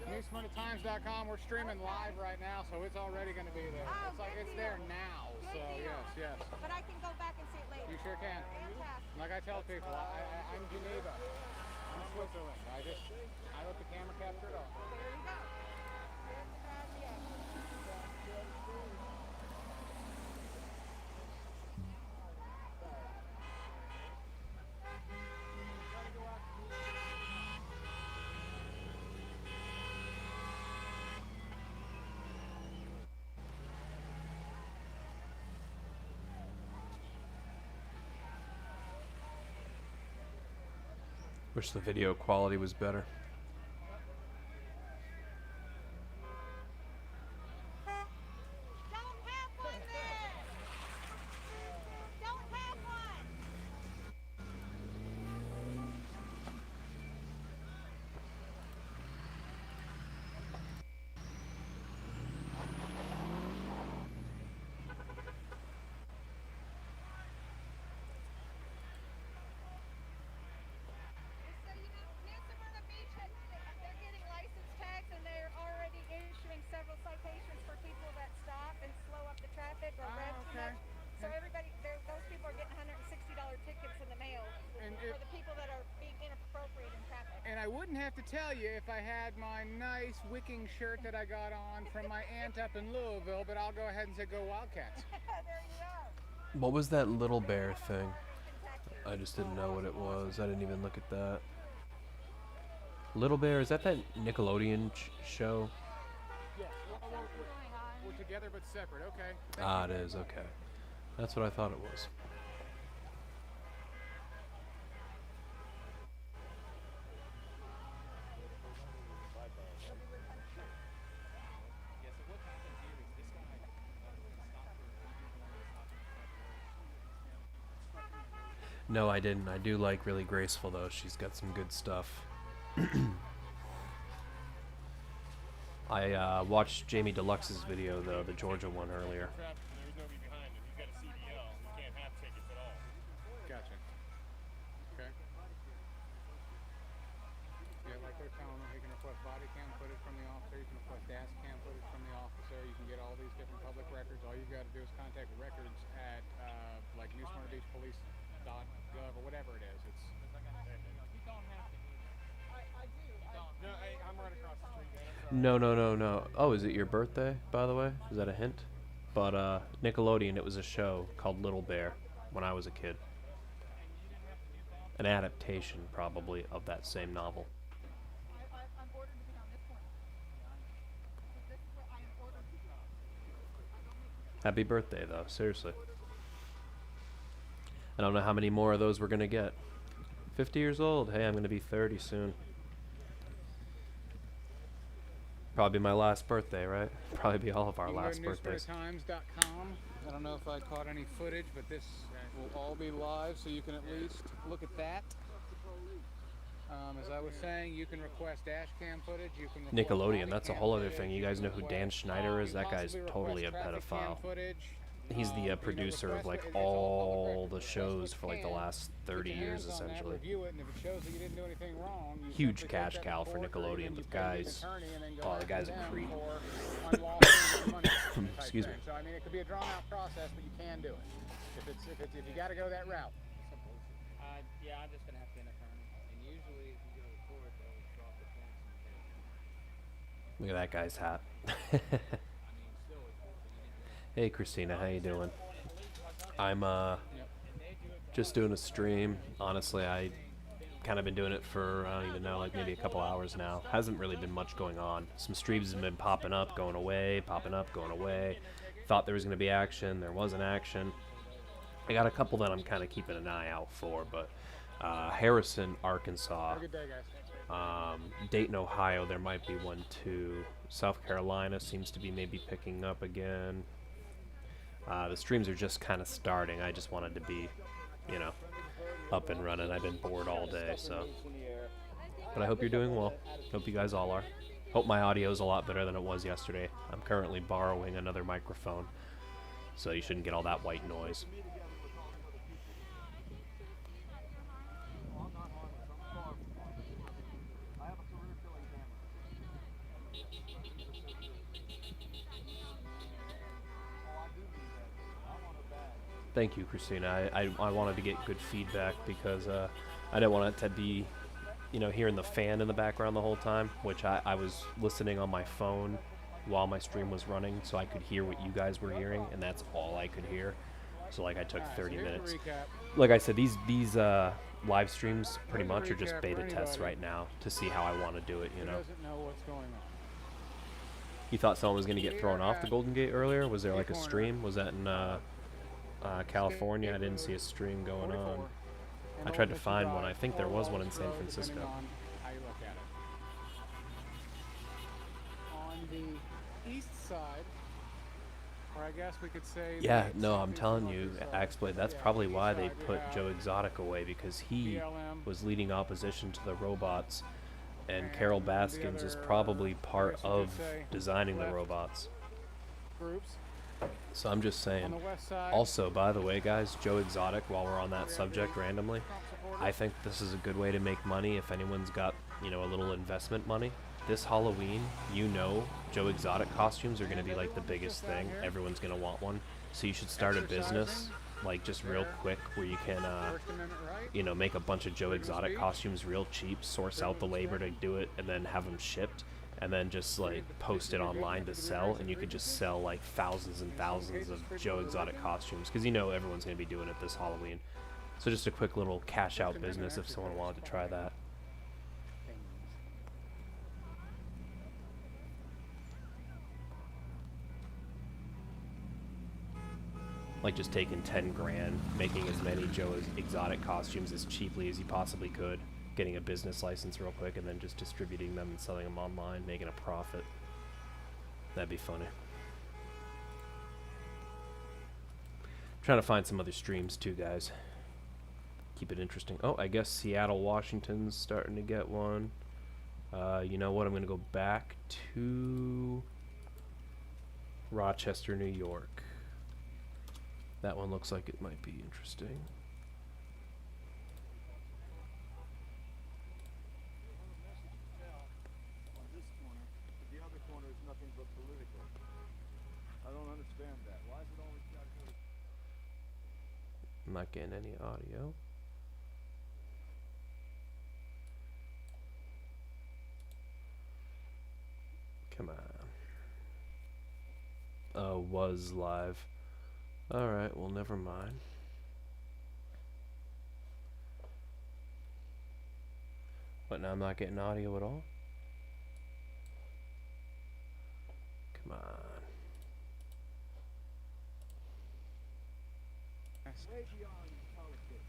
NewsMyrnaTimes.com. We're streaming live right now, so it's already going to be there. Oh, it's like it's there now. So yes. But I can go back and see it later. You sure can. Fantastic. Like I tell people, I'm Geneva. I'm Switzerland. I let the camera capture it all. There you go. There's the bad yet. Wish the video quality was better. Don't have one there. Don't have one. So you know, New Smyrna Beach, they're getting license tags and they're already issuing several citations for people that stop and slow up the traffic or rev too okay. much. So everybody, those people are getting $160 tickets in the mail And for the people that are being inappropriate in traffic. And I wouldn't have to tell you if I had my nice wicking shirt that I got on from my aunt up in Louisville, but I'll go ahead and say go Wildcats. There you go. What was that little bear thing? I just didn't know what it was. I didn't even look at that. Little Bear, is that Nickelodeon show? Yes, we're together but separate, okay. Ah, it is, okay. That's what I thought it was. No, I didn't. I do like Really Graceful, though. She's got some good stuff. I watched Jamie Deluxe's video, though, the Georgia one earlier. There's nobody behind him. He's got a CDL. You can't have tickets at all. Gotcha. Okay. Yeah, like they're telling him he can request body cam footage from the officer. You can request dash cam footage from the officer. You can get all these different public records. All you've got to do is contact records at like NewSmyrnaBeachPolice.gov or whatever it is. It's you don't have to. I do. No, I'm right across the street. No. Oh, is it your birthday, by the way? Is that a hint? But Nickelodeon, it was a show called Little Bear when I was a kid. An adaptation, probably, of that same novel. I'm ordered to be on this one. This is what I am ordered to be. Happy birthday, though. Seriously. I don't know how many more of those we're going to get. 50 years old. Hey, I'm going to be 30 soon. Probably my last birthday, right? Probably be all of our You can last go to birthdays. newspapertimes.com. I don't know if I caught any footage, but this will all be live, so you can at least look at that. As I was saying, you can request dash cam footage. You can request Nickelodeon, body that's a cam whole other footage, thing. You guys know who Dan Schneider is? That guy's totally a pedophile. He's the producer of like all the shows for like the last 30 years essentially. Huge cash cow for Nickelodeon, but guys, oh, the guy's a creep. Excuse me. So I mean, it could be a drawn-out process, but you can do it if you got to go that route. Yeah, I'm just gonna have to get an attorney. And usually, if you go to court, they'll drop the points and Look at that guy's hat. Hey Christina, how you doing? I'm just doing a stream. Honestly, I kind of been doing it for, I don't even know, like maybe a couple hours now. Hasn't really been much going on. Some streams have been popping up, going away, popping up, going away. Thought there was going to be action. There wasn't action. I got a couple that I'm kind of keeping an eye out for, but Harrison, Arkansas, Dayton, Ohio, there might be one too. South Carolina seems to be maybe picking up again. The streams are just kind of starting. I just wanted to be, you know, up and running. I've been bored all day, so. But I hope you're doing well. Hope you guys all are. Hope my audio is a lot better than it was yesterday. I'm currently borrowing another microphone, so you shouldn't get all that white noise. Thank you, Christina. I wanted to get good feedback because I didn't want it to be, you know, hearing the fan in the background the whole time, which I was listening on my phone while my stream was running, so I could hear what you guys were hearing, and that's all I could hear. So like I took 30 minutes. Like I said, these live streams pretty much are just beta tests right now to see how I want to do it, you know. You thought someone was going to get thrown off the Golden Gate earlier? Was there like a stream? Was that in California? I didn't see a stream going on. I tried to find one. I think there was one in San Francisco. How you look at it. On the east side, or I guess we could say. Yeah, no, I'm telling you, Axblade, that's probably why they put Joe Exotic away, because he was leading opposition to the robots, and Carol Baskins is probably part of designing the robots. Groups. So I'm just saying. Also, by the way, guys, Joe Exotic, while we're on that subject randomly, I think this is a good way to make money if anyone's got, you know, a little investment money. This Halloween, you know, Joe Exotic costumes are going to be like the biggest thing. Everyone's going to want one. So you should start a business, like just real quick, where you can, you know, make a bunch of Joe Exotic costumes real cheap, source out the labor to do it, and then have them shipped. And then just like post it online to sell, and you could just sell like thousands and thousands of Joe Exotic costumes, because you know everyone's going to be doing it this Halloween. So just a quick little cash out business if someone wanted to try that. Like just taking 10 grand, making as many Joe Exotic costumes as cheaply as you possibly could, getting a business license real quick, and then just distributing them and selling them online, making a profit. That'd be funny. Trying to find some other streams too, guys. Keep it interesting. Oh, I guess Seattle, Washington's starting to get one. You know what? I'm going to go back to Rochester, New York. That one looks like it might be interesting. I'm not getting any audio. Come on. Oh, was live. Alright, well, never mind. What, now I'm not getting audio at all? Come on.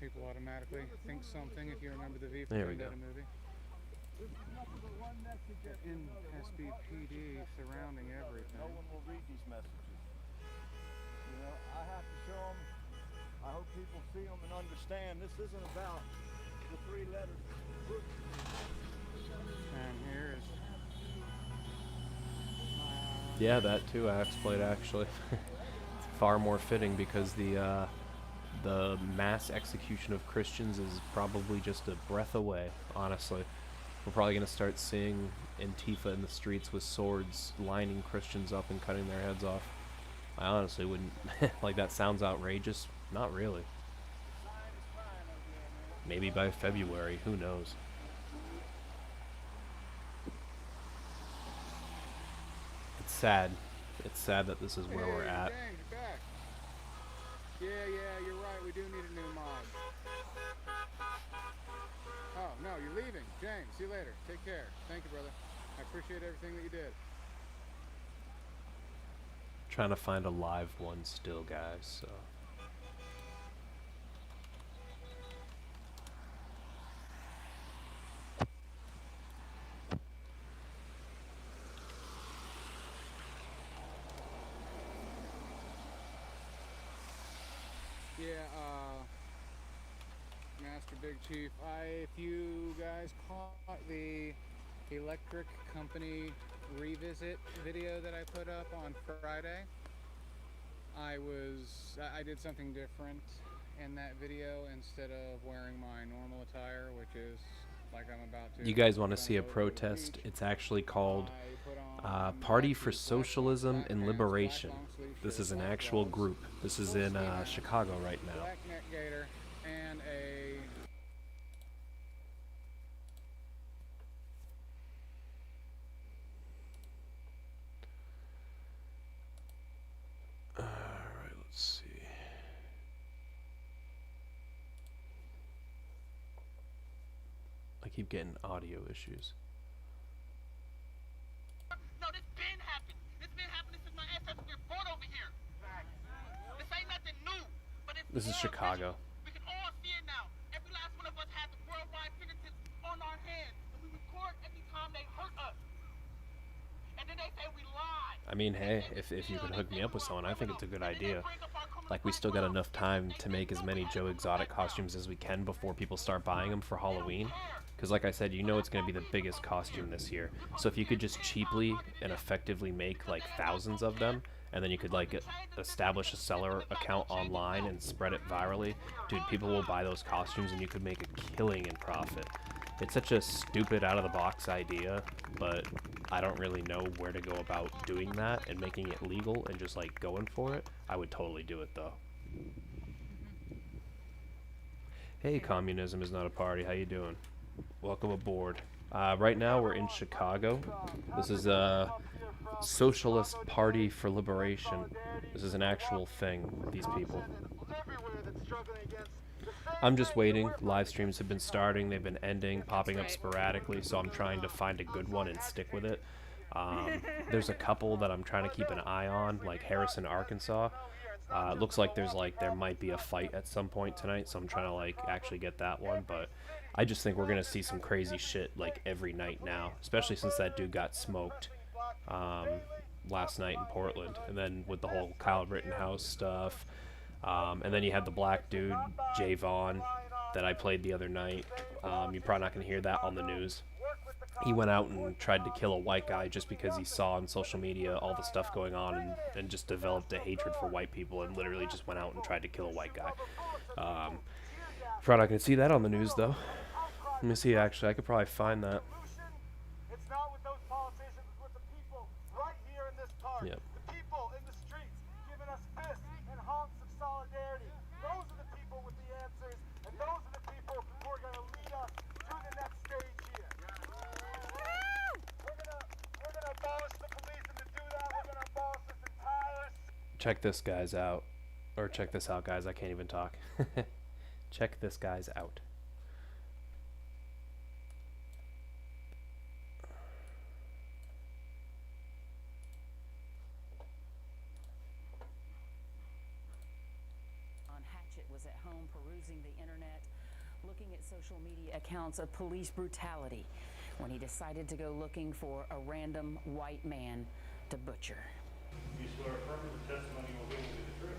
People automatically think something if you remember the V from There we go. Vendetta movie. This is nothing but one message after In another, one SBPD politician surrounding after another. everything. No one will read these messages. You know, I have to show them. I hope people see them and understand this isn't about the three letters. And here is Yeah, that too, Axe Blade, actually. It's far more fitting because the mass execution of Christians is probably just a breath away, honestly. We're probably going to start seeing Antifa in the streets with swords lining Christians up and cutting their heads off. I honestly wouldn't... like, that sounds outrageous. Not really. Maybe by February, who knows? It's sad. It's sad that this is where we're at. James, you're back. Yeah, you're right. We do need a new mod. Oh, no, you're leaving. James, see you later. Take care. Thank you, brother. I appreciate everything that you did. Trying to find a live one still, guys, so... Yeah, Master Big Chief, if you guys caught the electric company revisit video that I put up on Friday, I did something different in that video. Instead of wearing my normal attire, which is like I'm about to... You guys want to see a protest? It's actually called Party for Socialism and Liberation. This is an actual group. This is in Chicago right now. Black neck gaiter and a... Alright, let's see. I keep getting audio issues. No, this been happened. This been happening since my ancestors were born over here. This ain't nothing new, but it's This is more Chicago. official. We can all see it now. Every last one of us has worldwide fingertips on our hands, and we record every time they hurt us. And then they say we lie. I mean, hey, if you could hook me up with someone, I think it's a good idea. Like, we still got enough time to make as many Joe Exotic costumes as we can before people start buying them for Halloween. Because like I said, you know it's going to be the biggest costume this year. So if you could just cheaply and effectively make like thousands of them, and then you could like establish a seller account online and spread it virally, dude, people will buy those costumes and you could make a killing in profit. It's such a stupid out-of-the-box idea, but I don't really know where to go about doing that and making it legal and just like going for it. I would totally do it though. Hey, communism is not a party. How you doing? Welcome aboard. Right now we're in Chicago. This is a Socialist Party for Liberation. This is an actual thing with these people. I'm just waiting. Live streams have been starting, they've been ending, popping up sporadically, so I'm trying to find a good one and stick with it. There's a couple that I'm trying to keep an eye on, like Harrison, Arkansas. It looks like there might be a fight at some point tonight, so I'm trying to like actually get that one, but I just think we're gonna see some crazy shit like every night now, especially since that dude got smoked last night in Portland, and then with the whole Kyle Rittenhouse stuff, and then you had the black dude Jay Vaughn that I played the other night. You're probably not gonna hear that on the news. He went out and tried to kill a white guy just because he saw on social media all the stuff going on and just developed a hatred for white people and literally just went out and tried to kill a white guy. Probably not going to see that on the news, though. Let me see, actually. I could probably find that. It's not with those politicians, it's with the people right here in this park. Yep. The people in the streets giving us fists and honks of solidarity. Those are the people with the answers, and those are the people who are going to lead us to the next stage here. We're gonna abolish the police, and to do that, we're gonna abolish this entire... Check this guy's out. Or check this out, guys. I can't even talk. Check this guy's out. Hatchett was at home perusing the internet, looking at social media accounts of police brutality. when he decided to go looking for a random white man to butcher. You swear affirm the testimony will be the truth.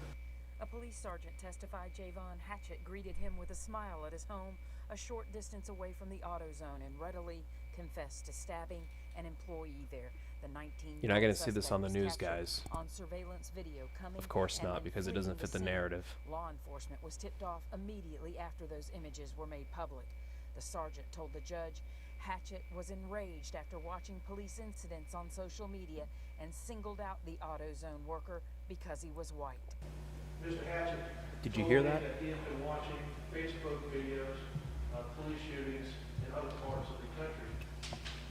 A police sergeant testified Javon Hatchett greeted him with a smile at his home a short distance away from the auto zone and readily confessed to stabbing an employee there. The 19-year-old You're not going to see this on the suspect was news, guys. captured on surveillance video coming Of course and not, then because it fleeing doesn't fit the scene. narrative. Law enforcement was tipped off immediately after those images were made public. The sergeant told the judge Hatchett was enraged after watching police incidents on social media and singled out the AutoZone worker because he was white. Mr. Hatchett. Did you hear that? He has been watching Facebook videos of police shootings in other parts of the country,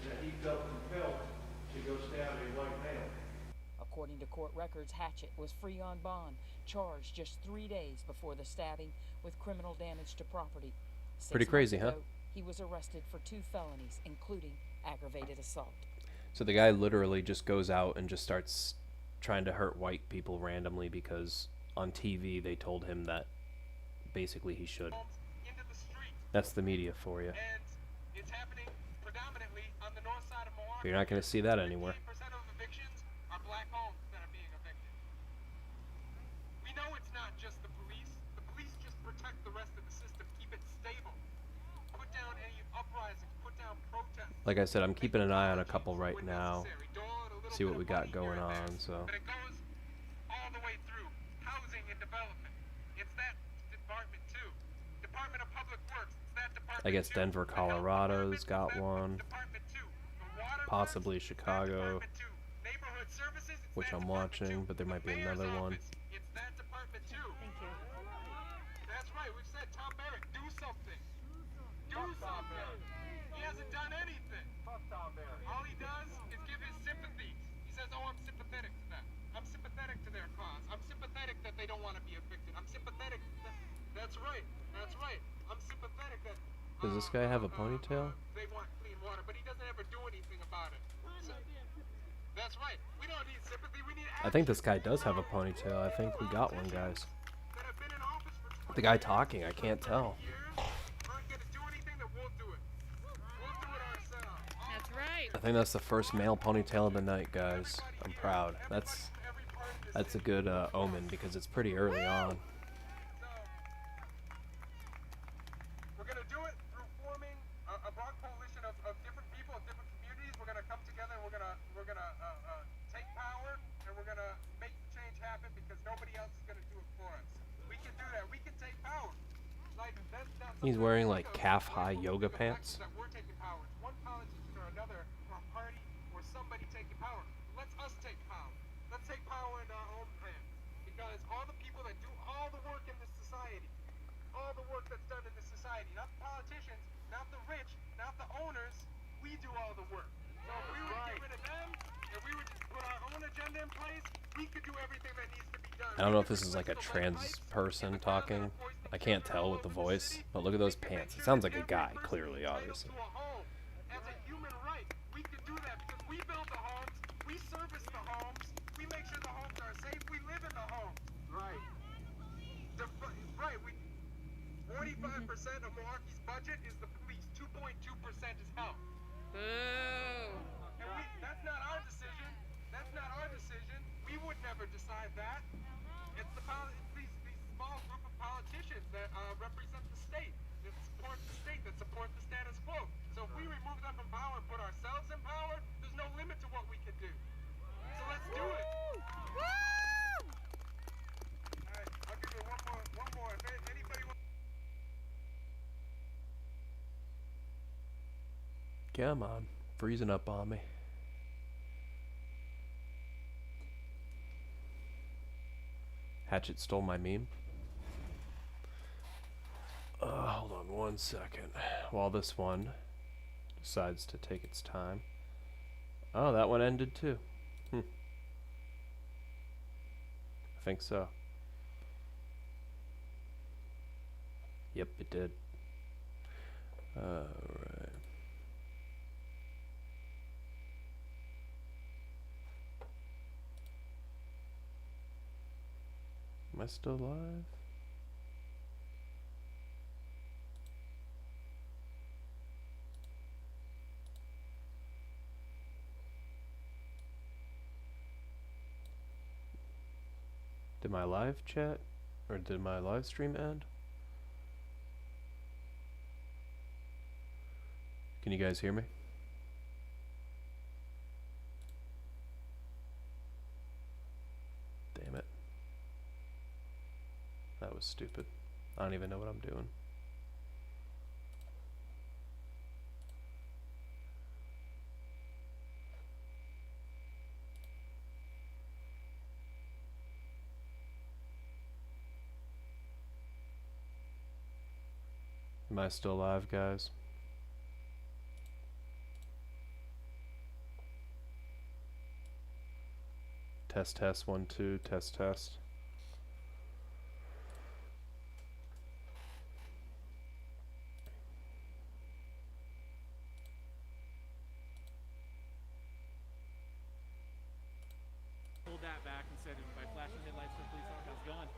and that he felt compelled to go stab a white male. According to court records, Hatchett was free on bond, charged just 3 days before the stabbing with criminal damage to property. 6 Pretty crazy, months huh? ago, he was arrested for 2 felonies, including aggravated assault. So the guy literally just goes out and just starts trying to hurt white people randomly because on TV they told him that basically he should. That's the media for you. It's happening predominantly on the north side of Milwaukee. But you're not going to see that anywhere. 50% of evictions are black homes that are being evicted. We know it's not just the police. The police just protect the rest of the system, keep it stable. Put down any uprisings, put down protests. Like I said, I'm keeping an eye on a couple right now. See what we got going on, so. But it goes all the way through housing and development. It's that department too. Department of Public Works. It's that department. I guess Denver, Colorado's got one. Possibly Chicago, which I'm watching, but there might be another one. It's that department too. Thank you. That's right. We've said Tom Barrett, do something. Do something. He hasn't done anything. Fuck Tom Barrett. All he does is give his sympathy. He says, "Oh, I'm sympathetic to them. I'm sympathetic to their cause. I'm sympathetic that they don't want to be evicted. I'm sympathetic." That's right. That's right. I'm sympathetic that. Does this guy have a ponytail? They want clean water, but he doesn't ever do anything about it. So, that's right. We don't need sympathy. We need I think this guy does have a ponytail. I think we got one, guys. The guy talking, I can't tell. That's right. I think that's the first male ponytail of the night, guys. I'm proud. That's a good omen because it's pretty early on. We're going to do it through forming a broad coalition of different people, of different communities. We're going to come together. We're going to take power, and we're going to make the change happen because nobody else is going to do it for us. We can do that. We can take power. Like that's not He's wearing like calf-high yoga pants. that we're taking power. It's one politician or another, or a party, or somebody taking power. Let's us take power. Let's take power into our own hands. Because all the people that do all the work in this society, all the work that's done in this society, not the politicians, not the rich, not the owners, we do all the work. So if we were to get rid of them, if we were to put our own agenda in place, we could do everything that needs to be done. I don't know if this is like a trans person talking. I can't tell with the voice, but look at those pants. It sounds like a guy, clearly, obviously. As a human right, we could do that because we build the homes, we service the homes, we make sure the homes are safe, we live in the homes. Right. Right. 45% of Milwaukee's budget is the police. 2.2% is health. Boo. And that's not our decision. That's not our decision. We would never decide that. It's these small group of politicians that represent the state, that support the state, that support the status quo. So if we remove them from power and put ourselves in power, there's no limit to what we can do. So let's do it. Woo! All right, I'll give you one more. If anybody wants. Come on, freezing up on me. Hatchet stole my meme. Hold on 1 second. While this one decides to take its time. Oh, that one ended too. I think so. Yep, it did. Alright. Am I still alive? Did my live chat, or did my live stream end? Can you guys hear me? Damn it. That was stupid. I don't even know what I'm doing. Am I still live, guys? Test, test, 1, 2, test, test. Pulled that back and said by flashing headlights for police officers, how's it going?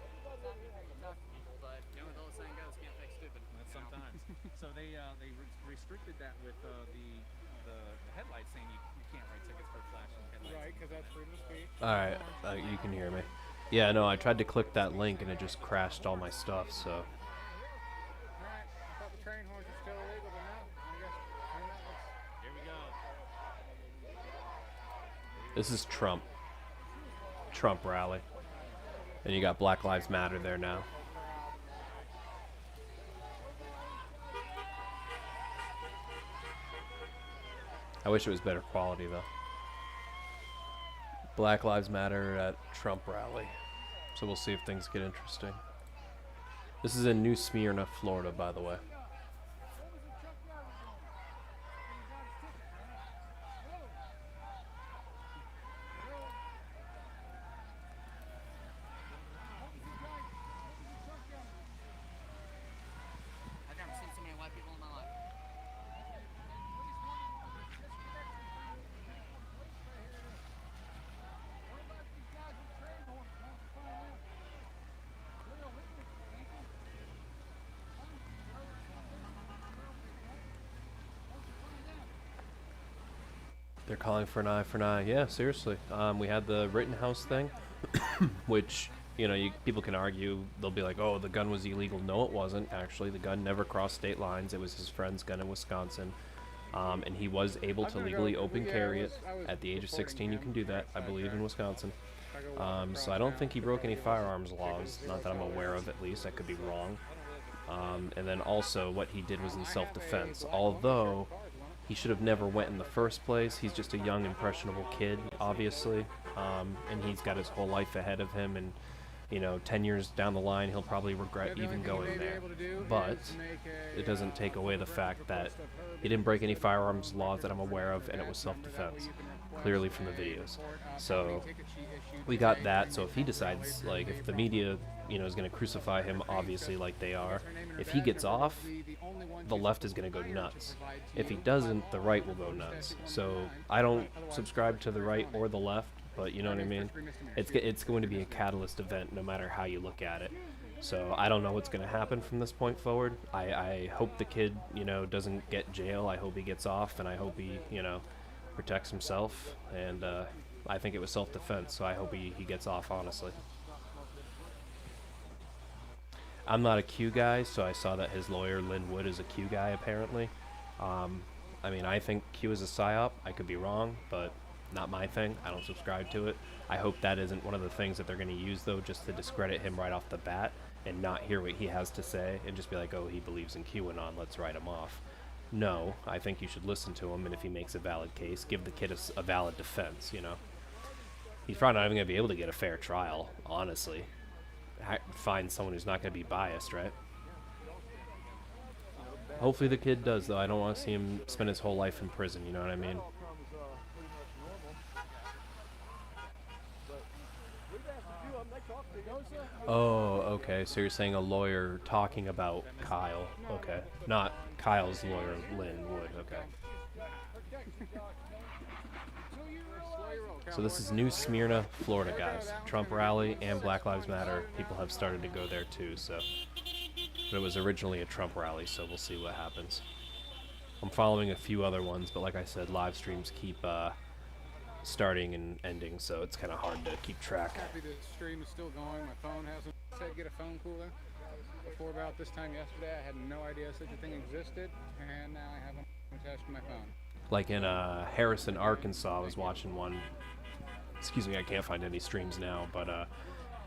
But you know what the old saying goes, can't fake stupid. That's sometimes. So they restricted that with the headlights, saying you can't write tickets for flashing headlights. Right, because that's freedom of speech. Alright, you can hear me. Yeah, no, I tried to click that link and it just crashed all my stuff, so. Alright, I thought the train horns were still illegal, but now, I guess, Here we go. This is Trump. Trump rally. And you got Black Lives Matter there now. I wish it was better quality though. Black Lives Matter at Trump rally. So we'll see if things get interesting. This is in New Smyrna, Florida, by the way. I've never seen so many white people in my life. They're calling for an eye for an eye. Yeah, seriously. We had the Rittenhouse thing, which, you know, people can argue. They'll be like, oh, the gun was illegal. No, it wasn't. Actually, the gun never crossed state lines. It was his friend's gun in Wisconsin. And he was able to legally open carry it. At the age of 16, you can do that, I believe, in Wisconsin. So I don't think he broke any firearms laws. Not that I'm aware of, at least. I could be wrong. And then also what he did was in self-defense. Although he should have never went in the first place. He's just a young, impressionable kid, obviously. And he's got his whole life ahead of him. And, you know, 10 years down the line, he'll probably regret even going there. But it doesn't take away the fact that he didn't break any firearms laws that I'm aware of, and it was self-defense, clearly from the videos. So we got that. So if he decides, like, if the media, you know, is going to crucify him, obviously, like they are, if he gets off, the left is going to go nuts. If he doesn't, the right will go nuts. So I don't subscribe to the right or the left, but you know what I mean? It's going to be a catalyst event no matter how you look at it. So I don't know what's going to happen from this point forward. I hope the kid, you know, doesn't get jail. I hope he gets off, and I hope he, you know, protects himself. And I think it was self-defense, so I hope he gets off, honestly. I'm not a Q guy, so I saw that his lawyer, Lynn Wood, is a Q guy, apparently. I mean, I think Q is a psyop. I could be wrong, but not my thing. I don't subscribe to it. I hope that isn't one of the things that they're going to use, though, just to discredit him right off the bat and not hear what he has to say and just be like, oh, he believes in QAnon, let's write him off. No, I think you should listen to him, and if he makes a valid case, give the kid a valid defense, you know. He's probably not even going to be able to get a fair trial, honestly. Find someone who's not going to be biased, right? Hopefully the kid does, though. I don't want to see him spend his whole life in prison, you know what I mean? Oh, okay. So you're saying a lawyer talking about Kyle. Okay. Not Kyle's lawyer, Lynn Wood. Okay. So this is New Smyrna, Florida, guys. Trump rally and Black Lives Matter. People have started to go there too, so. But it was originally a Trump rally, so we'll see what happens. I'm following a few other ones, but like I said, live streams keep starting and ending, so it's kind of hard to keep track. Happy the stream is still going. My phone hasn't said get a phone cooler. Before about this time yesterday, I had no idea such a thing existed, and now I have one attached to my phone. Like in Harrison, Arkansas, I was watching one. Excuse me, I can't find any streams now, but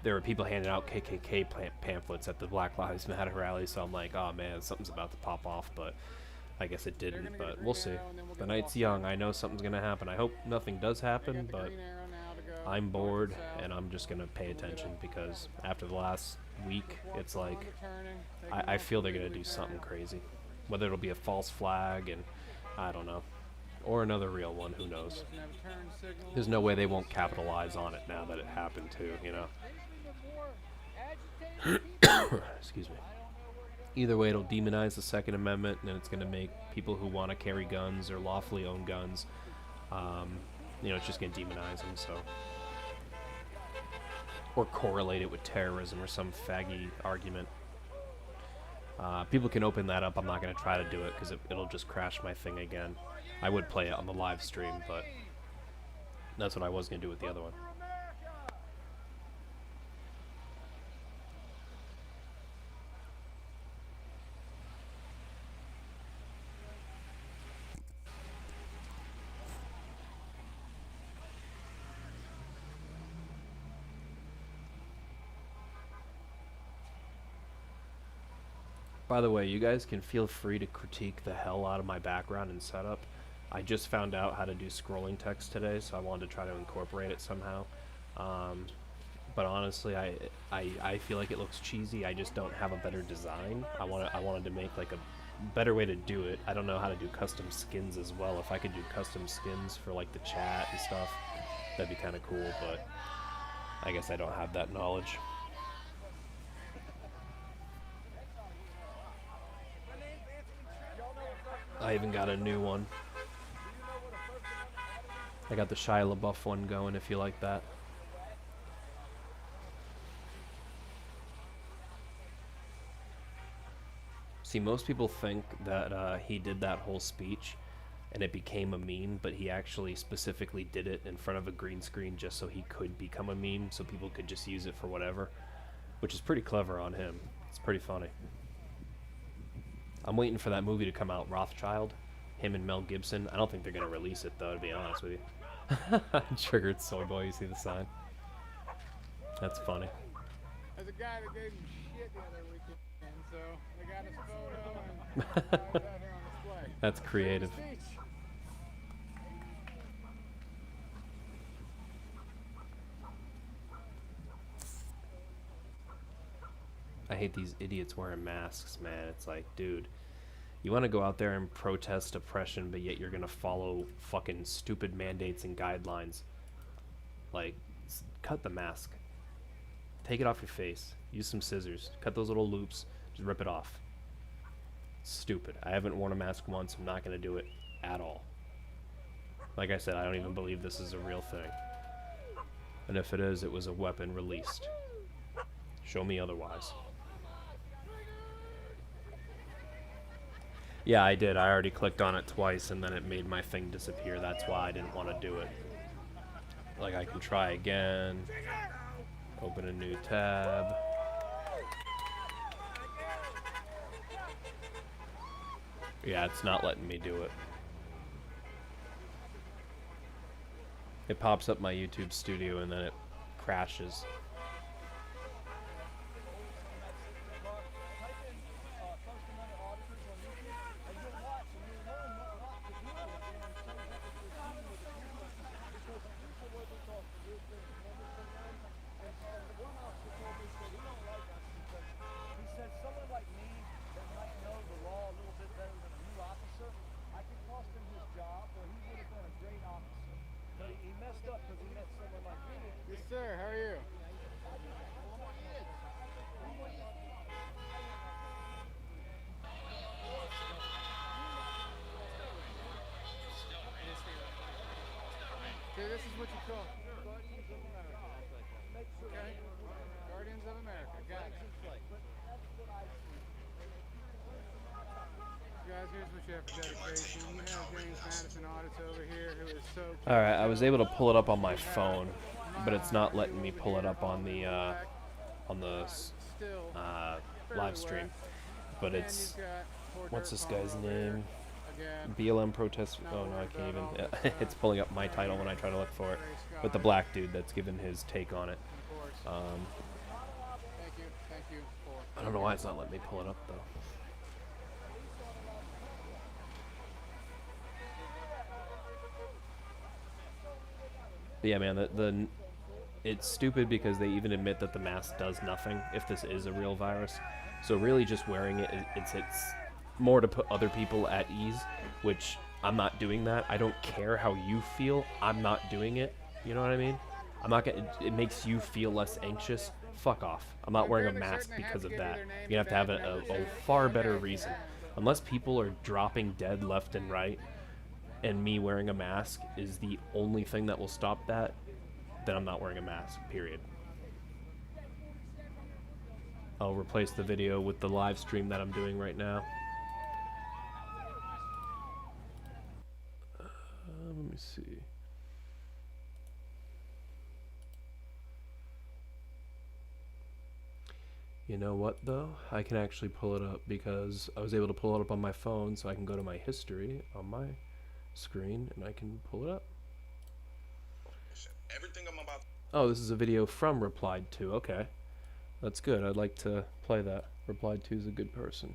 there were people handing out KKK pamphlets at the Black Lives Matter rally, so I'm like, oh man, something's about to pop off, but I guess it didn't, but we'll see. The night's young. I know something's going to happen. I hope nothing does happen, but I'm bored, and I'm just going to pay attention, because after the last week, it's like, I feel they're going to do something crazy. Whether it'll be a false flag, and I don't know. Or another real one, who knows. There's no way they won't capitalize on it now that it happened too, you know. Excuse me. Either way, it'll demonize the Second Amendment, and it's going to make people who want to carry guns or lawfully own guns, you know, it's just going to demonize them, so. Or correlate it with terrorism or some faggy argument. People can open that up. I'm not going to try to do it because it'll just crash my thing again. I would play it on the live stream, but that's what I was going to do with the other one. By the way, you guys can feel free to critique the hell out of my background and setup. I just found out how to do scrolling text today, so I wanted to try to incorporate it somehow. But honestly, I feel like it looks cheesy. I just don't have a better design. I wanted to make like a better way to do it. I don't know how to do custom skins as well. If I could do custom skins for like the chat and stuff, that'd be kind of cool, but I guess I don't have that knowledge. I even got a new one. I got the Shia LaBeouf one going if you like that. See, most people think that he did that whole speech and it became a meme, but he actually specifically did it in front of a green screen just so he could become a meme, so people could just use it for whatever, which is pretty clever on him. It's pretty funny. I'm waiting for that movie to come out, Rothschild, him and Mel Gibson. I don't think they're going to release it, though, to be honest with you. Triggered Soy Boy, you see the sign? That's funny. There's a guy that gave him shit the other weekend, so they got his photo and out here on display. That's creative. I hate these idiots wearing masks, man. It's like, dude, you want to go out there and protest oppression, but yet you're going to follow fucking stupid mandates and guidelines. Like, cut the mask. Take it off your face. Use some scissors. Cut those little loops. Just rip it off. Stupid. I haven't worn a mask once. I'm not going to do it at all. Like I said, I don't even believe this is a real thing. And if it is, it was a weapon released. Show me otherwise. Yeah, I did. I already clicked on it twice and then it made my thing disappear. That's why I didn't want to do it. Like, I can try again. Open a new tab. Yeah, it's not letting me do it. It pops up my YouTube studio and then it crashes. Yes, sir. How are you? Chef Dedication. You have James Madison Audits over here who is so All right, I was able to pull it up on my phone, but it's not letting me pull it up on the live stream. But it's, what's this guy's name? BLM Protest. Oh no, I can't even. It's pulling up my title when I try to look for it. With the black dude that's given his take on it. I don't know why it's not letting me pull it up though. But yeah, man, it's stupid because they even admit that the mask does nothing if this is a real virus. So really just wearing it, it's more to put other people at ease, which I'm not doing that. I don't care how you feel. I'm not doing it. You know what I mean? I'm not gonna, it makes you feel less anxious. Fuck off. I'm not wearing a mask because of that. You have to have a far better reason. Unless people are dropping dead left and right, and me wearing a mask is the only thing that will stop that, then I'm not wearing a mask, period. I'll replace the video with the live stream that I'm doing right now. Let me see. You know what though? I can actually pull it up because I was able to pull it up on my phone, so I can go to my history on my screen and I can pull it up. Everything I'm about. Oh, this is a video from Replied To. Okay, that's good. I'd like to play that. Replied To is a good person.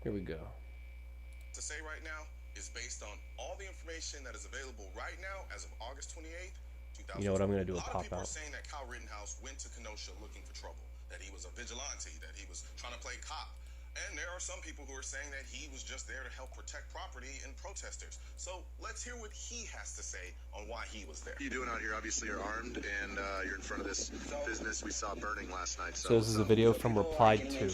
Here we go. To say right now is based on all the information that is available right now as of August 28th, 2020. You know what I'm gonna do? A lot of people Pop are out. saying that Kyle Rittenhouse went to Kenosha looking for trouble, that he was a vigilante, that he was trying to play cop. And there are some people who are saying that he was just there to help protect property and protesters. So let's hear what he has to say on why he was there. What are you doing out here? Obviously you're armed and you're in front of this business we saw burning last night. So this is a video from Replied To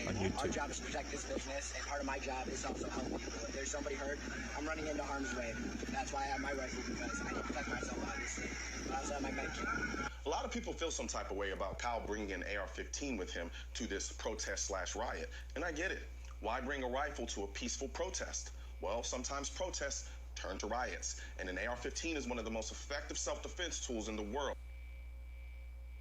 on Our YouTube. job is to protect this business, and part of my job is also help people. If there's somebody hurt, I'm running into harm's way. That's why I have my rifle, because I need to protect myself, obviously. I also have my med kit. A lot of people feel some type of way about Kyle bringing an AR-15 with him to this protest/riot, and I get it. Why bring a rifle to a peaceful protest? Well, sometimes protests turn to riots, and an AR-15 is one of the most effective self-defense tools in the world.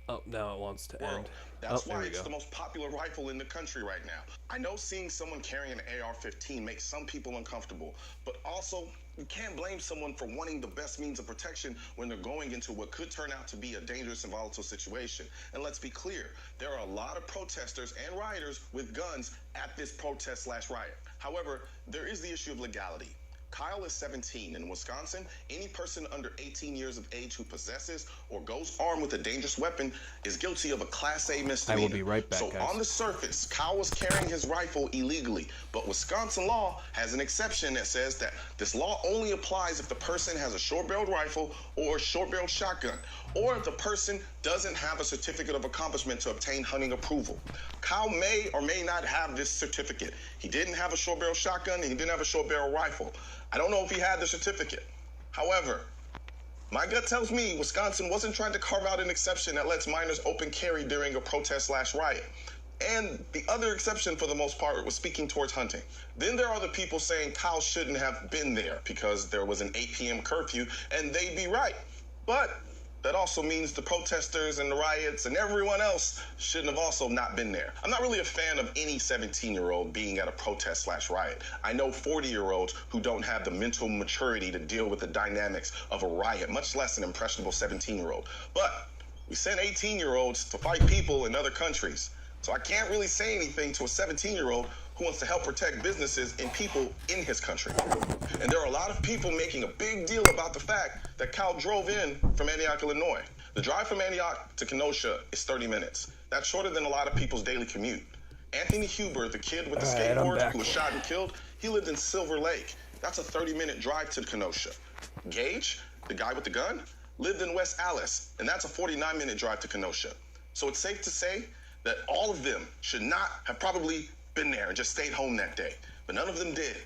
Oh, now it wants to end. That's Oh, there why we it's go. the most popular rifle in the country right now. I know seeing someone carrying an AR-15 makes some people uncomfortable, but also you can't blame someone for wanting the best means of protection when they're going into what could turn out to be a dangerous and volatile situation. And let's be clear, there are a lot of protesters and rioters with guns at this protest/riot. However, there is the issue of legality. Kyle is 17. In Wisconsin, any person under 18 years of age who possesses or goes armed with a dangerous weapon is guilty of a Class A misdemeanor. I will be right back, So guys. on the surface, Kyle was carrying his rifle illegally, but Wisconsin law has an exception that says that this law only applies if the person has a short-barreled rifle or a short-barreled shotgun, or if the person doesn't have a certificate of accomplishment to obtain hunting approval. Kyle may or may not have this certificate. He didn't have a short-barrel shotgun and he didn't have a short-barrel rifle. I don't know if he had the certificate. However, my gut tells me Wisconsin wasn't trying to carve out an exception that lets minors open carry during a protest/riot. And the other exception, for the most part, was speaking towards hunting. Then there are the people saying Kyle shouldn't have been there because there was an 8 p.m. curfew, and they'd be right. But that also means the protesters and the riots and everyone else shouldn't have also not been there. I'm not really a fan of any 17-year-old being at a protest/riot. I know 40-year-olds who don't have the mental maturity to deal with the dynamics of a riot, much less an impressionable 17-year-old. But we send 18-year-olds to fight people in other countries. So I can't really say anything to a 17-year-old who wants to help protect businesses and people in his country. And there are a lot of people making a big deal about the fact that Kyle drove in from Antioch, Illinois. The drive from Antioch to Kenosha is 30 minutes. That's shorter than a lot of people's daily commute. Anthony Huber, the kid with the All right, I'm skateboard back. who was shot and killed, he lived in Silver Lake. That's a 30-minute drive to Kenosha. Gage, the guy with the gun, lived in West Allis, and that's a 49-minute drive to Kenosha. So it's safe to say that all of them should not have probably been there and just stayed home that day. But none of them did.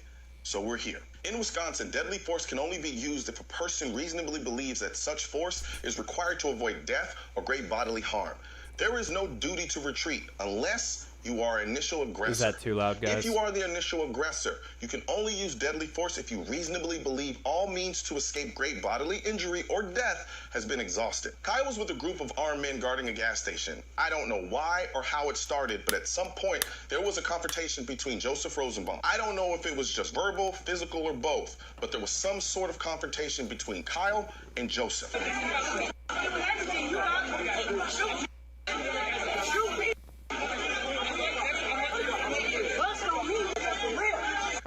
So we're here. In Wisconsin, deadly force can only be used if a person reasonably believes that such force is required to avoid death or great bodily harm. There is no duty to retreat unless you are initial aggressor. Is that too loud, guys? If you are the initial aggressor, you can only use deadly force if you reasonably believe all means to escape great bodily injury or death has been exhausted. Kyle was with a group of armed men guarding a gas station. I don't know why or how it started, but at some point, there was a confrontation between Joseph Rosenbaum. I don't know if it was just verbal, physical, or both, but there was some sort of confrontation between Kyle and Joseph.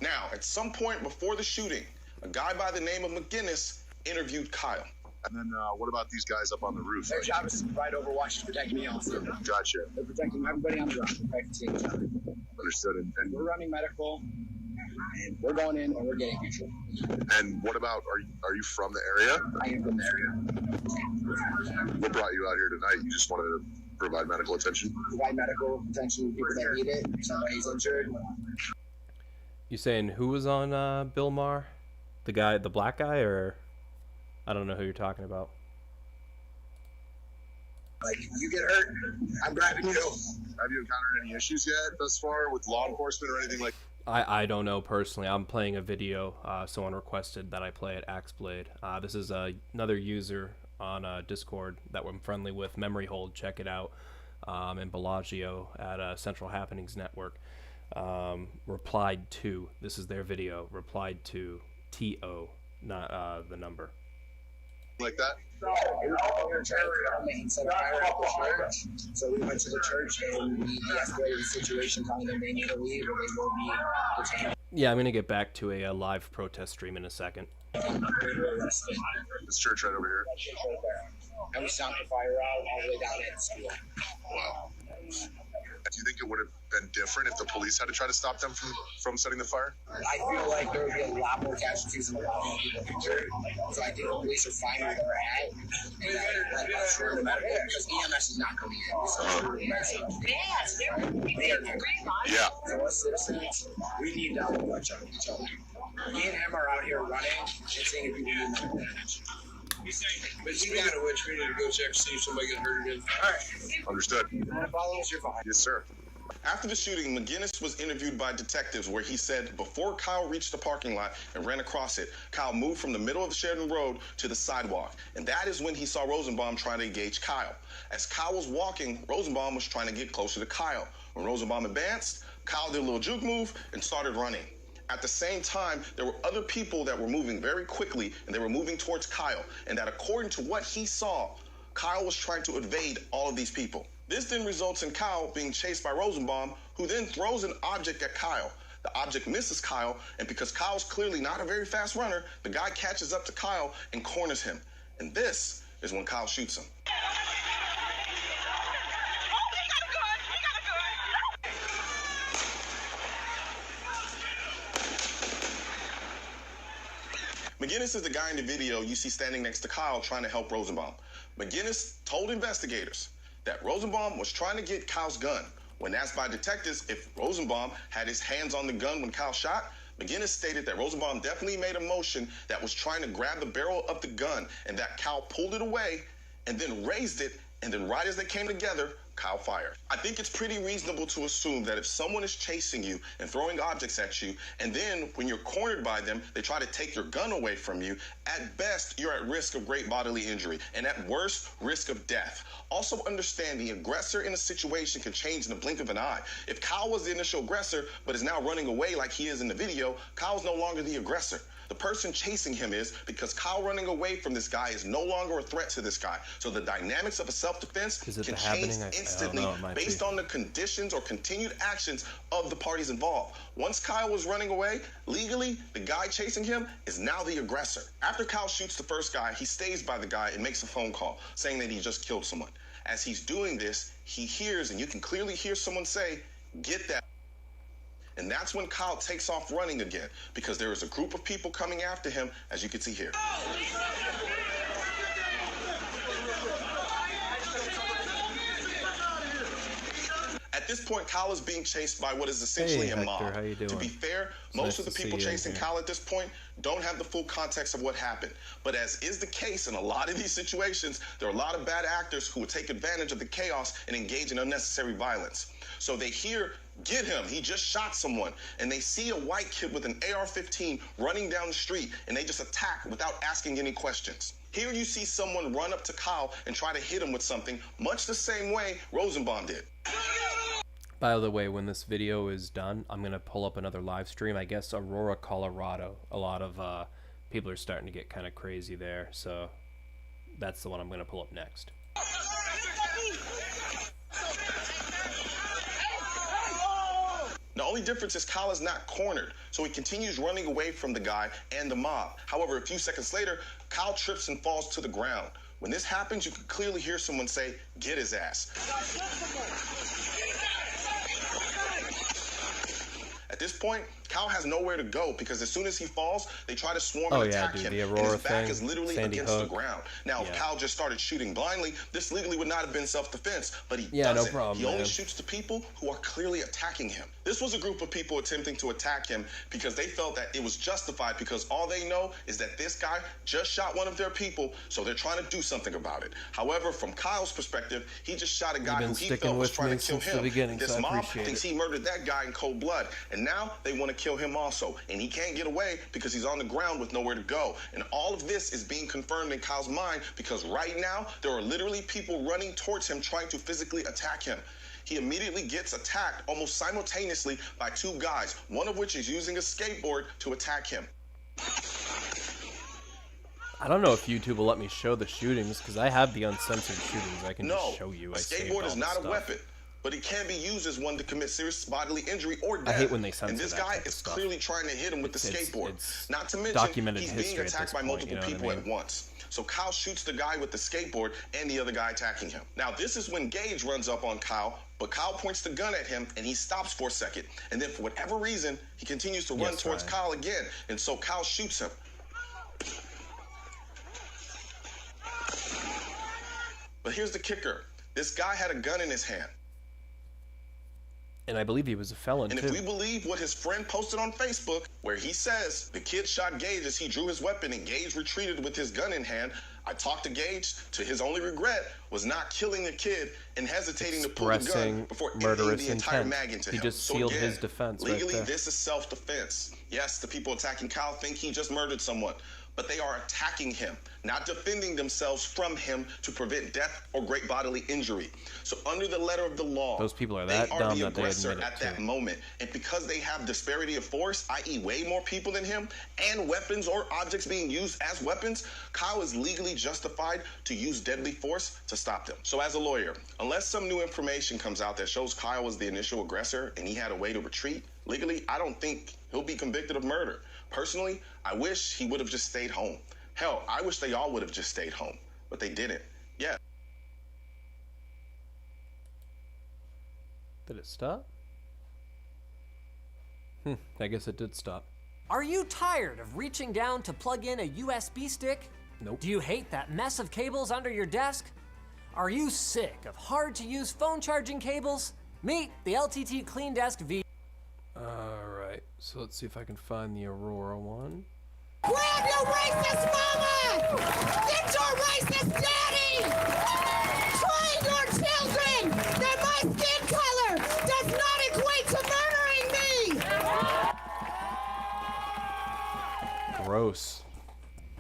Now, at some point before the shooting, a guy by the name of McGinnis interviewed Kyle. And then what about these guys up on the roof? Their job is to provide overwatch to protect me also. Gotcha. They're protecting everybody on the ground. They're protecting each other. Understood. And We're running medical, and we're going in, and we're getting people. And what about, are you from the area? I am from the area. What brought you out here tonight? You just wanted to provide medical attention? Provide medical attention to people that need it. If somebody's injured. You saying who was on Bill Maher? The guy, the black guy, or I don't know who you're talking about. Like, you get hurt, I'm grabbing you. Have you encountered any issues yet thus far with law enforcement or anything like that? I don't know personally. I'm playing a video. Someone requested that I play at Axeblade. This is another user on Discord that I'm friendly with, Memory Hold. Check it out. And Bellagio at Central Happenings Network. Replied to, this is their video, replied to TO, not the number. Like that? We were trying to come and set a fire at the church. So we went to the church and we de-escalated the situation, telling them they need to leave or they will be detained. Yeah, I'm going to get back to a live protest stream in a second. This church right over here. And we stopped the fire out all the way down at school. Wow. Do you think it would have been different if the police had to try to stop them from setting the fire? I feel like there would be a lot more casualties and a lot more people injured. So I think the police are fine where they're at. And I'm sure the medical, because EMS is not coming in. So they are not coming in. Yeah. So us citizens, we need to watch out each other. Me and him are out here running and seeing if people need medical attention. But speaking of which, we need to go check to see if somebody got hurt again. All right. Understood. You want to follow us? You're fine. Yes, sir. After the shooting, McGinnis was interviewed by detectives where he said before Kyle reached the parking lot and ran across it, Kyle moved from the middle of Sheridan Road to the sidewalk. And that is when he saw Rosenbaum trying to engage Kyle. As Kyle was walking, Rosenbaum was trying to get closer to Kyle. When Rosenbaum advanced, Kyle did a little juke move and started running. At the same time, there were other people that were moving very quickly, and they were moving towards Kyle. And that according to what he saw, Kyle was trying to evade all of these people. This then results in Kyle being chased by Rosenbaum, who then throws an object at Kyle. The object misses Kyle, and because Kyle's clearly not a very fast runner, the guy catches up to Kyle and corners him. And this is when Kyle shoots him. McGinnis is the guy in the video you see standing next to Kyle trying to help Rosenbaum. McGinnis told investigators that Rosenbaum was trying to get Kyle's gun. When asked by detectives if Rosenbaum had his hands on the gun when Kyle shot, McGinnis stated that Rosenbaum definitely made a motion that was trying to grab the barrel of the gun and that Kyle pulled it away and then raised it, and then right as they came together, Kyle fired. I think it's pretty reasonable to assume that if someone is chasing you and throwing objects at you, and then when you're cornered by them, they try to take your gun away from you, at best, you're at risk of great bodily injury, and at worst, risk of death. Also understand the aggressor in a situation can change in the blink of an eye. If Kyle was the initial aggressor, but is now running away like he is in the video, Kyle's no longer the aggressor. The person chasing him is, because Kyle running away from this guy is no longer a threat to this guy. So the dynamics of a self-defense can change instantly based on the conditions or continued actions of the parties involved. Once Kyle was running away, legally, the guy chasing him is now the aggressor. After Kyle shoots the first guy, he stays by the guy and makes a phone call saying that he just killed someone. As he's doing this, he hears, and you can clearly hear someone say, "Get that." And that's when Kyle takes off running again, because there is a group of people coming after him, as you can see here. At this point, Kyle is being chased by what is essentially Hey, a Hector, mob. how you To doing? be fair, It's most nice of the to people see you chasing here. Kyle at this point don't have the full context of what happened. But as is the case in a lot of these situations, there are a lot of bad actors who would take advantage of the chaos and engage in unnecessary violence. So they hear, "Get him, he just shot someone," and they see a white kid with an AR-15 running down the street, and they just attack without asking any questions. Here you see someone run up to Kyle and try to hit him with something, much the same way Rosenbaum did. By the way, when this video is done, I'm going to pull up another live stream. I guess Aurora, Colorado. A lot of people are starting to get kind of crazy there, so that's the one I'm going to pull up next. The only difference is Kyle is not cornered, so he continues running away from the guy and the mob. However, a few seconds later, Kyle trips and falls to the ground. When this happens, you can clearly hear someone say, "Get his ass." At this point, Kyle has nowhere to go because as soon as he falls, they try to swarm and attack him. the And Aurora his back thing, is literally Sandy against Hook. the ground. Now, if Yeah. Kyle just started shooting blindly, this legally would not have been self-defense, but he Yeah, no doesn't. problem, He only man. shoots the people who are clearly attacking him. This was a group of people attempting to attack him because they felt that it was justified because all they know is that this guy just shot one of their people, so they're trying to do something about it. However, from Kyle's perspective, he just shot a guy been who he sticking felt was with trying me to kill since the him. beginning, This so I mob appreciate thinks it. he murdered that guy in cold blood, and now they want to kill him also. And he can't get away because he's on the ground with nowhere to go. And all of this is being confirmed in Kyle's mind because right now there are literally people running towards him trying to physically attack him. He immediately gets attacked almost simultaneously by two guys, one of which is using a skateboard to attack him. I don't know if YouTube will let me show the shootings because I have the uncensored shootings. I can No, just show you. a I saved skateboard all is the not a stuff. weapon, but it can be used as one to commit serious bodily injury or death. I hate when they censor And this that guy type of is stuff. clearly trying to hit him with the skateboard. Not to mention, documented he's being history at attacked this by point, multiple you know what I people mean? at once. So Kyle shoots the guy with the skateboard and the other guy attacking him. Now, this is when Gage runs up on Kyle, but Kyle points the gun at him and he stops for a second. And then for whatever reason, he continues to run Yes, towards Ryan. Kyle again. And so Kyle shoots him. But here's the kicker. This guy had a gun in his hand. And I believe he was a felon, And too. if we believe what his friend posted on Facebook, where he says the kid shot Gage as he drew his weapon and Gage retreated with his gun in hand, I talked to Gage, to his only regret was not killing the kid and hesitating to pull the gun Expressing before emptying murderous the entire intent. mag into He him. just So sealed again, his defense right legally, there. this is self-defense. Yes, the people attacking Kyle think he just murdered someone, but they are attacking him, not defending themselves from him to prevent death or great bodily injury. So under the letter of the law, Those people are they that are dumb the that they aggressor admit it, at that too. moment. And because they have disparity of force, i.e. way more people than him, and weapons or objects being used as weapons, Kyle is legally justified to use deadly force to stop them. So as a lawyer, unless some new information comes out that shows Kyle was the initial aggressor and he had a way to retreat, legally, I don't think he'll be convicted of murder. Personally, I wish he would have just stayed home. Hell, I wish they all would have just stayed home, but they didn't. Yeah. Did it stop? I guess it did stop. Are you tired of reaching down to plug in a USB stick? Nope. Do you hate that mess of cables under your desk? Are you sick of hard-to-use phone charging cables? Meet the LTT Clean Desk V. Alright, so let's see if I can find the Aurora one. Grab your racist mama! Get your racist daddy! Train your children that my skin color does not equate to murdering me! Gross.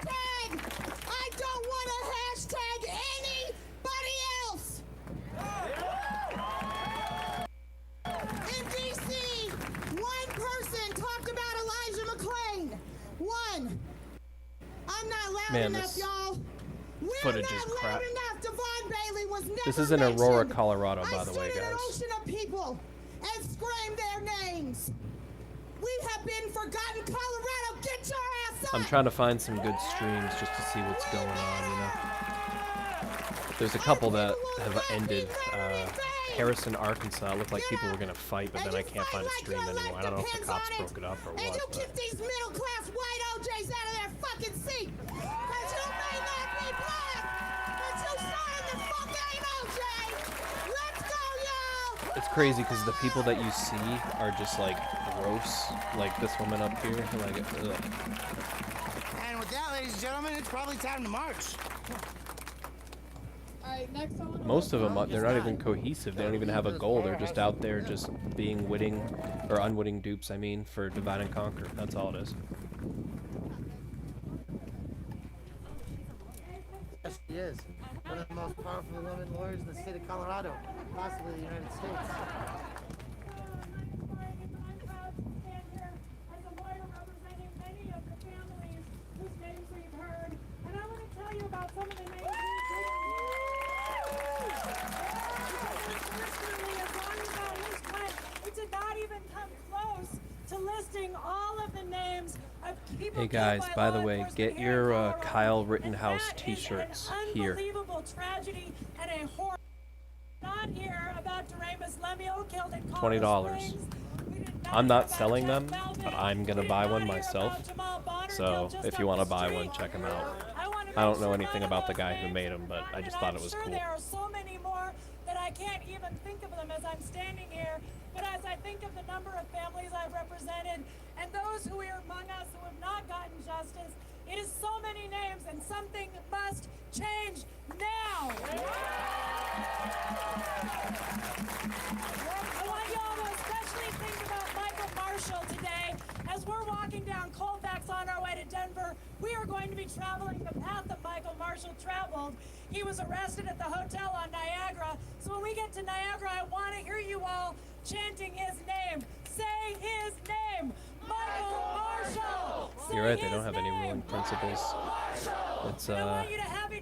Tag! I don't want to hashtag anybody else! In DC, one person talked about Elijah McClain. One. I'm not loud Man, enough, this y'all. We're footage not is loud crap. enough. Devon Bailey was never This is in Aurora, mentioned. Colorado, by the way, I stood in an guys. ocean of people and screamed their names. We have been forgotten. Colorado, get your ass up! I'm trying to find some good streams just to see what's going on, you know. There's a couple that have ended. Harrison, Arkansas, looked like people were going to fight, but then I can't find a stream anymore. I don't know if the cops broke it up or And you what. keep these middle-class white OJs out of their fucking seat. Cause you may not be black, but you sure the fuck ain't OJ. Let's go, y'all. It's crazy because the people that you see are just like gross, like this woman up here, like. Ugh. And with that, ladies and gentlemen, it's probably time to march. Alright, next on. Most of them, they're not even cohesive. They don't even have a goal. They're just out there just being witting, or unwitting dupes, I mean, for divide and conquer. That's all it is. Yes, she is. One of the most powerful women lawyers in the state of Colorado, possibly the United States. About some of the names we did not even come close to listing all of the names of people. Hey guys, by the way, get your Kyle Rittenhouse t-shirts here. Unbelievable tragedy and a horror. Not here about Doremus Lemuel killed in $20. I'm not selling them, but I'm gonna buy one myself. So if you want to buy one, check them out. I don't know anything about the guy who made them, but I just thought it was cool. There are so many more that I can't even think of them as I'm standing here. But as I think of the number of families I've represented and those who are among us who have not gotten justice, it is so many names, and something must change now. I want you all to especially think about Michael Marshall today. As we're walking down Colfax on our way to Denver, we are going to be traveling the path that Michael Marshall traveled. He was arrested at the hotel on Niagara. So when we get to Niagara, I want to hear you all chanting his name. Say his name, Michael Marshall. You're right, they don't have any ruling principles. It's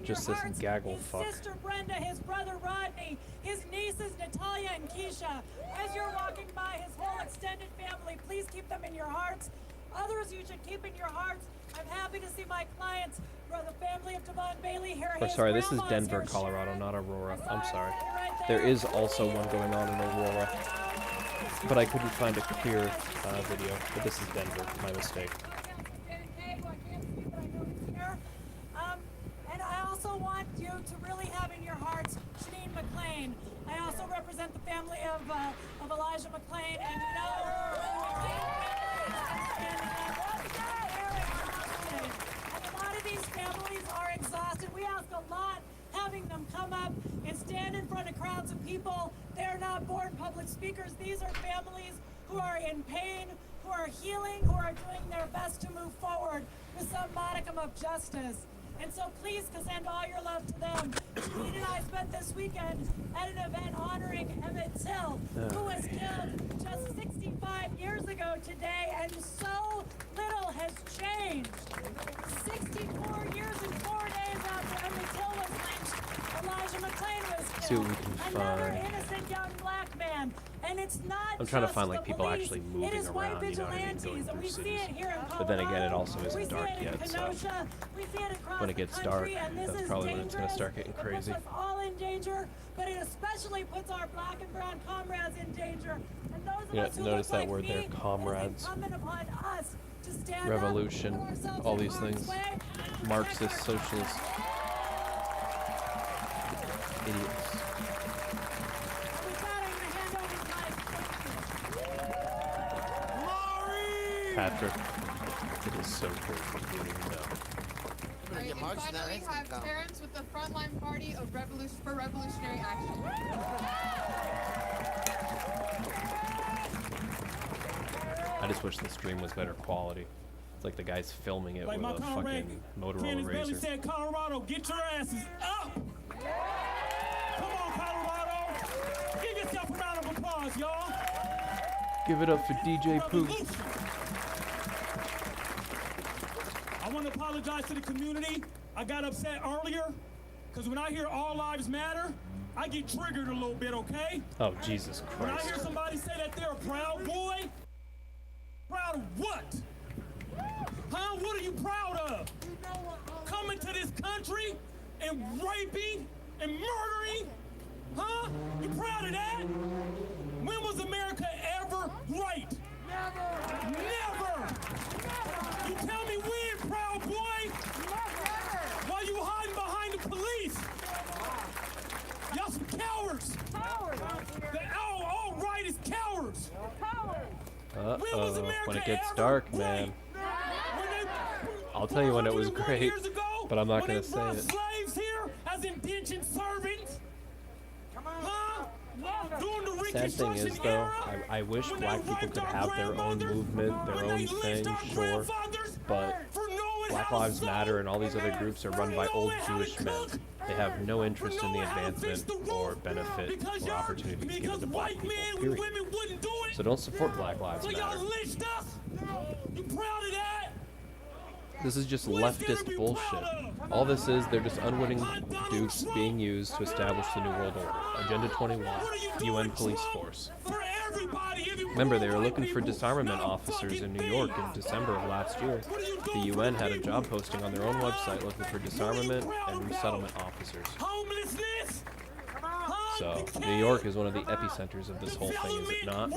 just this gaggle fuck. His sister Brenda, his brother Rodney, his nieces Natalia and Keisha. As you're walking by his whole extended family, please keep them in your hearts. Others you should keep in your hearts. I'm happy to see my clients, the family of Devon Bailey here. Oh, sorry, this is Denver, Colorado, not Aurora. I'm sorry. There is also one going on in Aurora, but I couldn't find a clear video. But this is Denver, my mistake. And I also want you to really have in your hearts Janine McClain. I also represent the family of Elijah McClain, and a lot of these families are exhausted. We ask a lot having them come up and stand in front of crowds of people. They are not born public speakers. These are families who are in pain, who are healing, who are doing their best to move forward with some modicum of justice. And so please send all your love to them. Janine and I spent this weekend at an event honoring Emmett Till, who was killed just 65 years ago today, and so little has changed. 64 years and 4 days after Emmett Till was lynched, Elijah McClain was killed. See what we can Another find. innocent young black man. And it's not I'm trying to just find like the people police. actually It moving is white around, you know what I mean, vigilantes, going and through we see cities. it here in But then again, it also we isn't see dark it in yet, so Kenosha. We see it across when it gets the dark, country, and this that's is probably when it's going to dangerous. start getting crazy. It puts us all in danger, but it especially puts our black and brown comrades in danger. And those of Yeah, us who notice look that like word me, there, it is comrades. incumbent upon us to stand Revolution, up, put ourselves all in these harm's things. way, and Marxist, protect our socialist, idiots. Patrick, it is so cool for you to know. Alright, and finally we have Terrence with the Frontline Party of Revolutionary Action. I just wish the stream was better quality. It's like the guy's filming it Like with my a comrade fucking Motorola Candace Bailey Razor. said, Colorado, get your asses up! Come on, Colorado! Give yourself a round of applause, y'all! Give it up for DJ Pooh. I want to apologize to the community. I got upset earlier, because when I hear all lives matter, I get triggered a little bit, okay? Oh, Jesus When I Christ. hear somebody say that they're a proud boy, proud of what? Huh? What are you proud of? Coming to this country and raping and murdering? Huh? You proud of that? When was America ever right? Never! Never! You tell me when, proud boy? Why you hiding behind the police? Y'all some cowards! Cowards! Oh, Uh-oh, when it gets dark, man. I'll tell you when it was great, but I'm not going to say it. Slaves here as indentured servants. Huh? Sad thing is, though, I wish black people could have their own movement, their own thing, sure, but Black Lives Matter and all these other groups are run by old Jewish men. They have no interest in the advancement or benefit or opportunities given to black people, period. So don't support Black Lives Matter. You proud of that? This is just leftist bullshit. All this is, they're just unwitting dupes being used to establish the New World Order. Agenda 21, UN Police Force. Remember, they were looking for disarmament officers in New York in December of last year. The UN had a job posting on their own website looking for disarmament and resettlement officers. So, New York is one of the epicenters of this whole thing, is it not?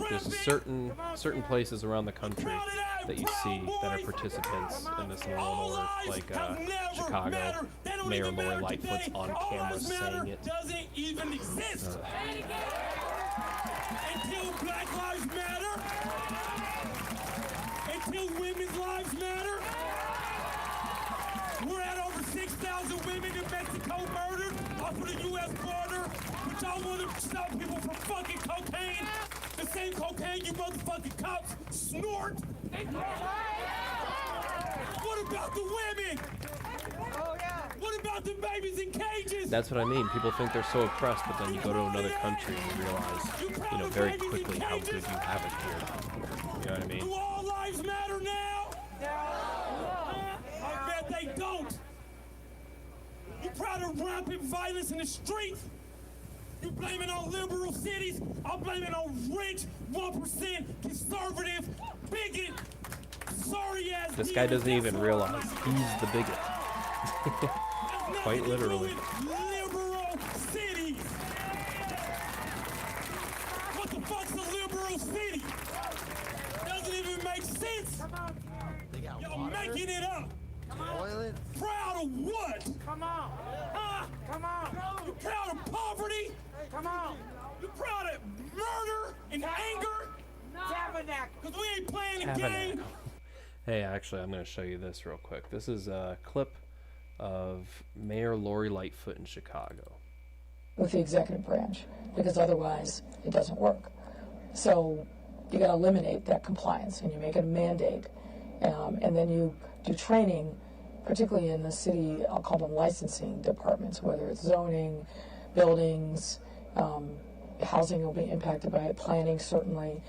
There's certain places around the country that you see that are participants in this New World Order, like Chicago. Mayor Lori Lightfoot's on camera saying it. Until Black Lives Matter, until women's lives matter, we're at over 6,000 women in Mexico murdered off of the U.S. border, but y'all want to stop people from fucking cocaine, the same cocaine you motherfucking cops snort. What about the women? What about the babies in cages? That's what I mean. People think they're so oppressed, but then you go to another country and you realize, very quickly how good you have it here. You know what I mean? Do all lives matter now? I bet they don't. You proud of rampant violence in the streets? You blame it on liberal cities? I'll blame it on rich, 1% conservative, bigot, sorry-ass. This guy doesn't even realize he's the bigot. Quite literally. Liberal cities. What the fuck's a liberal city? Doesn't even make sense. Y'all making it up. Proud of what? Come on. Come on. You proud of poverty? Come on. You proud of murder and anger? Tabernacle. Because we ain't playing a game. Hey, actually, I'm going to show you this real quick. This is a clip of Mayor Lori Lightfoot in Chicago. With the executive branch, because otherwise it doesn't work. So you got to eliminate that compliance, and you make it a mandate, and then you do training, particularly in the city. I'll call them licensing departments, whether it's zoning, buildings, housing will be impacted by it, planning certainly.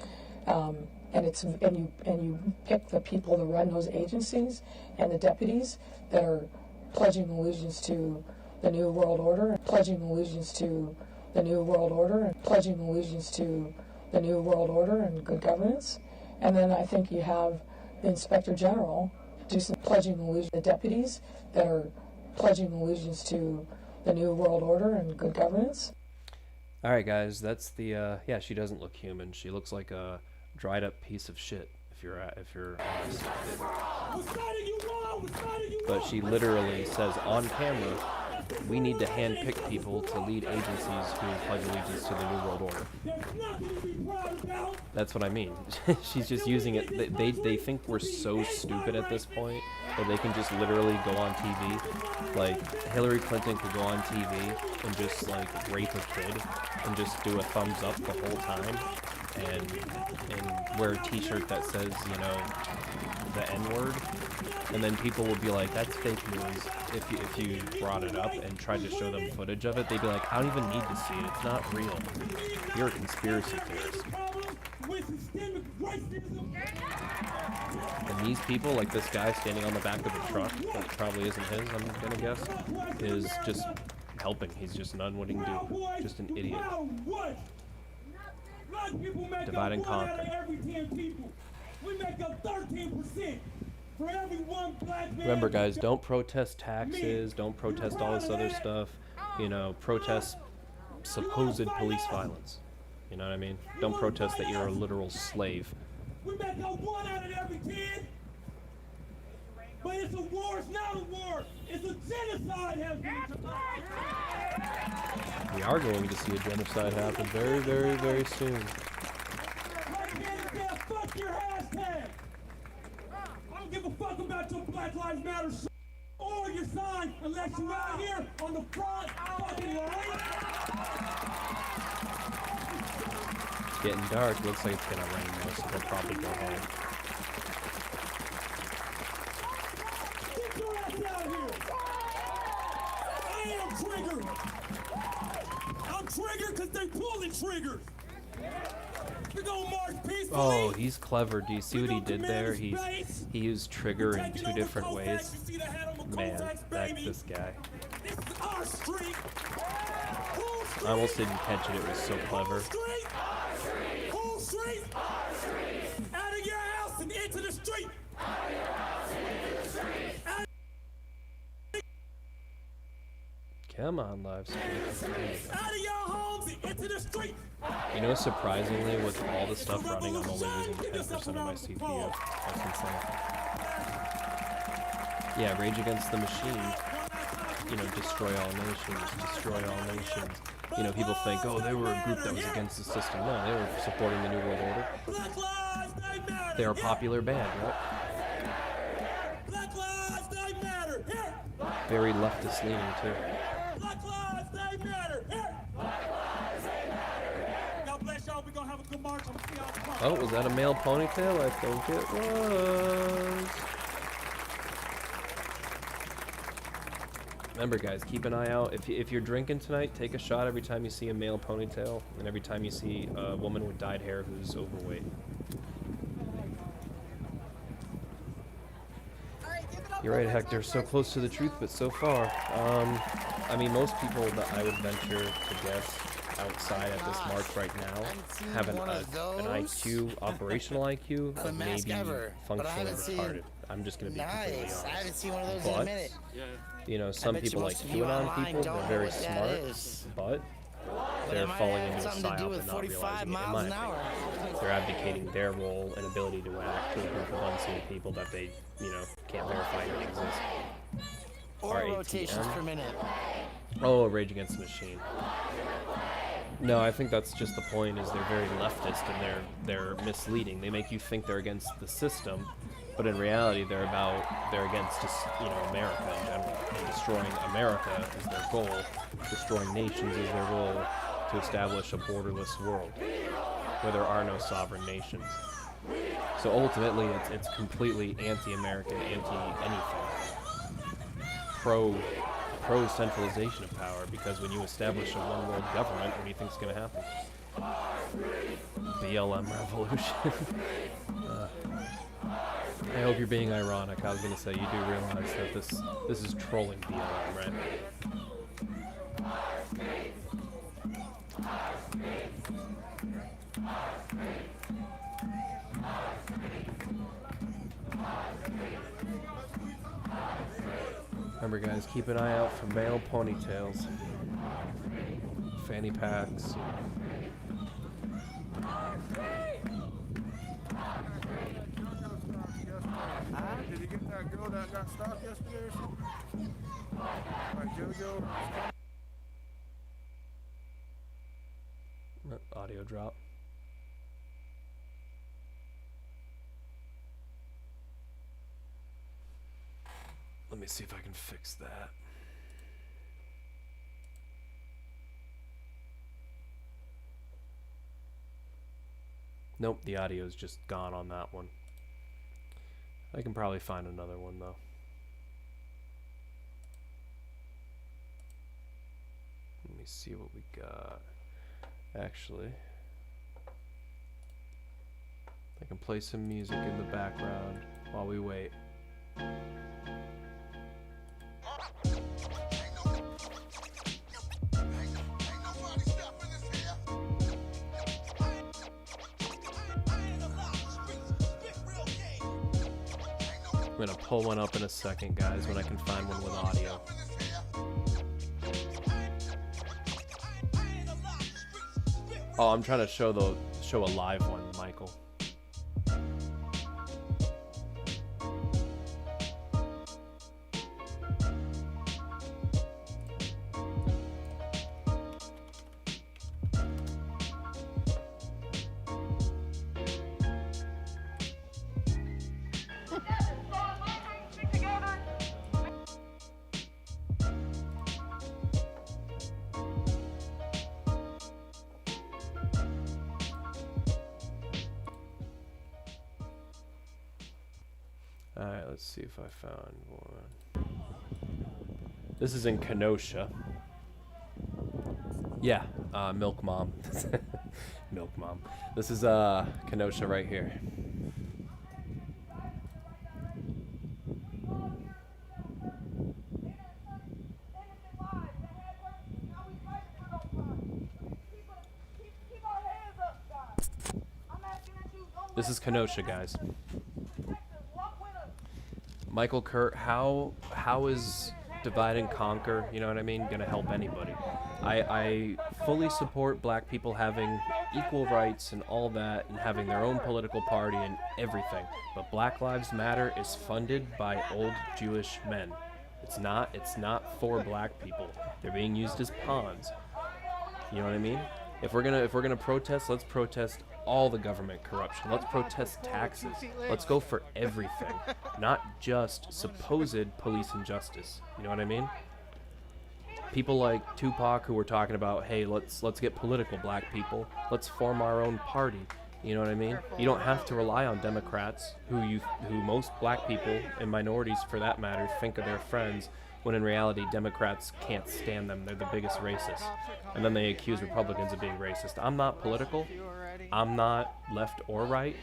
And you pick the people that run those agencies and the deputies that are pledging allegiance to the New World Order, pledging allegiance to the New World Order, and pledging allegiance to the New World Order and good governance. And then I think you have the Inspector General do some pledging allegiance to the deputies that are pledging allegiance to the New World Order and good governance. All right, guys, that's the yeah. She doesn't look human. She looks like a dried up piece of shit. If you're honest. But she literally says on camera, we need to handpick people to lead agencies who pledge allegiance to the New World Order. That's what I mean. She's just using it. They think we're so stupid at this point that they can just literally go on TV. Like Hillary Clinton could go on TV and just like rape a kid and just do a thumbs up the whole time and wear a t-shirt that says, the N-word. And then people will be like, that's fake news. If you brought it up and tried to show them footage of it, they'd be like, I don't even need to see it. It's not real. You're a conspiracy theorist. And these people, like this guy standing on the back of a truck, that probably isn't his, I'm gonna guess, is just helping. He's just an unwitting dude. Just an idiot. Divide and conquer. We make up 13%. For every one black man. Remember, guys, don't protest taxes, don't protest all this other stuff, protest supposed police violence. You know what I mean? Don't protest that you're a literal slave. We make up 1 out of every 10. But it's a war, it's not a war. It's a genocide. We are going to see a genocide happen very, very, very soon. Black man is death. Fuck your hashtag. I don't give a fuck about your Black Lives Matter shit or your sign unless you out here on the front fucking line. It's getting dark. Looks like it's gonna rain though, so they'll probably go home. Get your ass out of here. I am triggered. I'm triggered because they pulling triggers. We're gonna march peacefully. Oh, he's clever. Do you see what he did there? He used trigger in 2 different ways. Man, that's this guy. This is our street. I almost didn't catch it. It was so clever. Whole street. Out of your house and into the street. Come on, live stream. Out of your homes and into the street. You know, surprisingly, with all the stuff running, I'm only using 10% of my CPU. That's insane. Yeah, Rage Against the Machine. You know, destroy all nations, destroy all nations. You know, people think, oh, they were a group that was against the system. No, they were supporting the New World Order. They're a popular band, right? Black lives, they matter. Here. Very leftist leaning, too. Black lives, they matter. Here. God bless y'all. We're gonna have a good march. I'm gonna see y'all tomorrow. Oh, was that a male ponytail? I think it was. Remember, guys, keep an eye out. If you're drinking tonight, take a shot every time you see a male ponytail and every time you see a woman with dyed hair who's overweight. You're right, Hector. So close to the truth, but so far. I mean, most people that I would venture to guess outside at this march right now have an IQ, operational IQ, of maybe functionally retarded. I'm just going to be completely honest. I haven't seen one of those in a minute. You know, some people like QAnon people, they're very smart, but they're falling into a psyop and not realizing it, in my opinion. They're abdicating their role and ability to act to a group of unseen people that they, you know, can't verify even exist. Or rotations per minute. Oh, Rage Against the Machine. No, I think that's just the point, is they're very leftist and they're misleading. They make you think they're against the system, but in reality they're against just, you know, America in general. And destroying America is their goal. Destroying nations is their goal, to establish a borderless world where there are no sovereign nations. So ultimately it's completely anti-American, anti-anything. Pro-centralization of power, because when you establish a one-world government, what do you think's going to happen? BLM revolution. I hope you're being ironic. I was going to say, you do realize that this is trolling BLM, right? Remember, guys, keep an eye out for male ponytails, fanny packs. Did you get that girl that got stopped yesterday or something? Like JoJo? Audio drop. Let me see if I can fix that. Nope, the audio's just gone on that one. I can probably find another one though. Let me see what we got. Actually, I can play some music in the background while we wait. I'm gonna pull one up in a second, guys, when I can find one with audio. Oh, I'm trying to show a live one, Michael. Alright, let's see if I found one. This is in Kenosha. Yeah, Milk Mom. Milk Mom. This is Kenosha right here. This is Kenosha, guys. Michael Kurt, how is divide and conquer, you know what I mean, gonna help anybody? I fully support black people having equal rights and all that, and having their own political party and everything. But Black Lives Matter is funded by old Jewish men. It's not for black people. They're being used as pawns. You know what I mean? If we're gonna protest, let's protest all the government corruption. Let's protest taxes. Let's go for everything, not just supposed police injustice. You know what I mean? People like Tupac who were talking about, hey, let's get political, black people. Let's form our own party. You know what I mean? You don't have to rely on Democrats, who most black people and minorities, for that matter, think are their friends, when in reality Democrats can't stand them. They're the biggest racists. And then they accuse Republicans of being racist. I'm not political. I'm not left or right.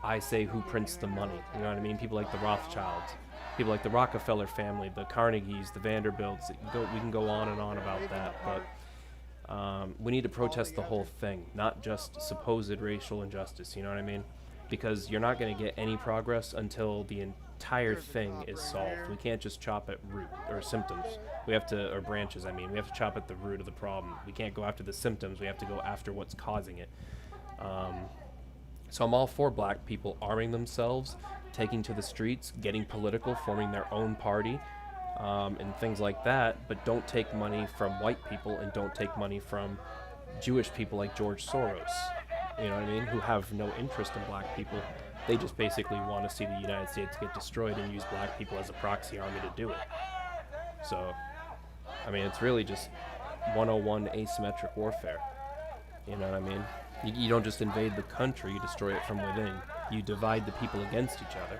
I say who prints the money. You know what I mean? People like the Rothschilds, people like the Rockefeller family, the Carnegies, the Vanderbilts. We can go on and on about that, but we need to protest the whole thing, not just supposed racial injustice. You know what I mean? Because you're not going to get any progress until the entire thing is solved. We can't just chop at root or symptoms. We have to, or branches, I mean. We have to chop at the root of the problem. We can't go after the symptoms. We have to go after what's causing it. So I'm all for black people arming themselves, taking to the streets, getting political, forming their own party, and things like that. But don't take money from white people, and don't take money from Jewish people like George Soros. You know what I mean? Who have no interest in black people. They just basically want to see the United States get destroyed and use black people as a proxy army to do it. So, I mean, it's really just 101 asymmetric warfare. You know what I mean? You don't just invade the country, you destroy it from within. You divide the people against each other.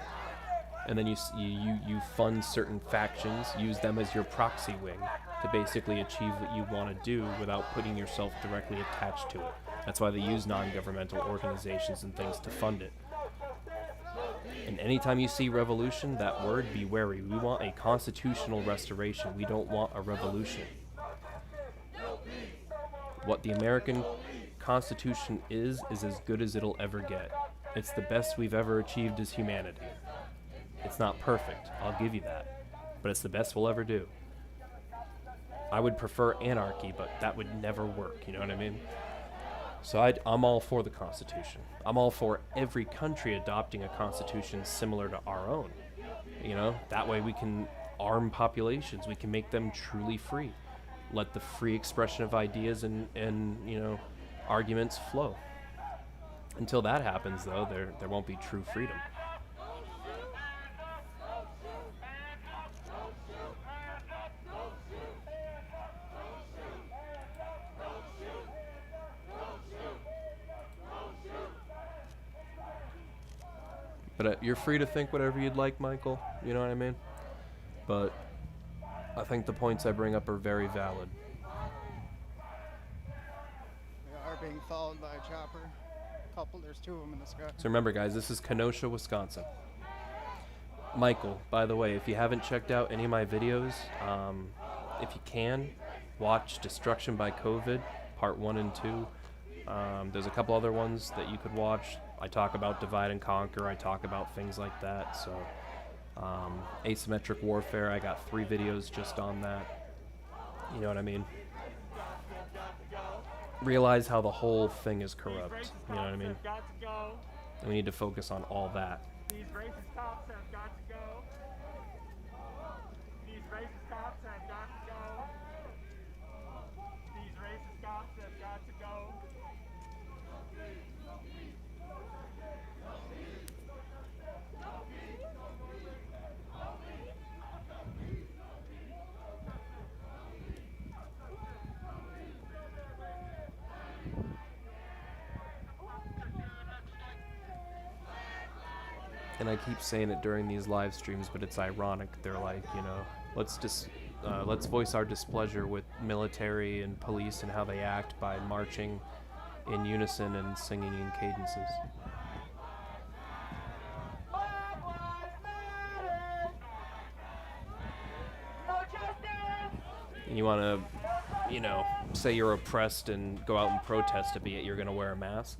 And then you fund certain factions, use them as your proxy wing to basically achieve what you want to do without putting yourself directly attached to it. That's why they use non-governmental organizations and things to fund it. And anytime you see revolution, that word, be wary. We want a constitutional restoration. We don't want a revolution. What the American Constitution is as good as it'll ever get. It's the best we've ever achieved as humanity. It's not perfect, I'll give you that. But it's the best we'll ever do. I would prefer anarchy, but that would never work, you know what I mean? So I'm all for the Constitution. I'm all for every country adopting a constitution similar to our own. You know, that way we can arm populations. We can make them truly free. Let the free expression of ideas and you know, arguments flow. Until that happens, though, there won't be true freedom. But you're free to think whatever you'd like, Michael. You know what I mean? But I think the points I bring up are very valid. They are being followed by a chopper. There's two of them in the sky. So remember, guys, this is Kenosha, Wisconsin. Michael, by the way, if you haven't checked out any of my videos, if you can, watch Destruction by COVID, Part 1 and 2. There's a couple other ones that you could watch. I talk about divide and conquer. I talk about things like that. So, asymmetric warfare, I got 3 videos just on that. You know what I mean? Realize how the whole thing is corrupt. You know what I mean? And we need to focus on all that. These racist cops have got to go. These racist cops have got to go. These racist cops have got to go. And I keep saying it during these live streams, but it's ironic. They're like, you know, let's voice our displeasure with military and police and how they act by marching in unison and singing in cadences. And you want to, you know, say you're oppressed and go out and protest to be it, you're going to wear a mask?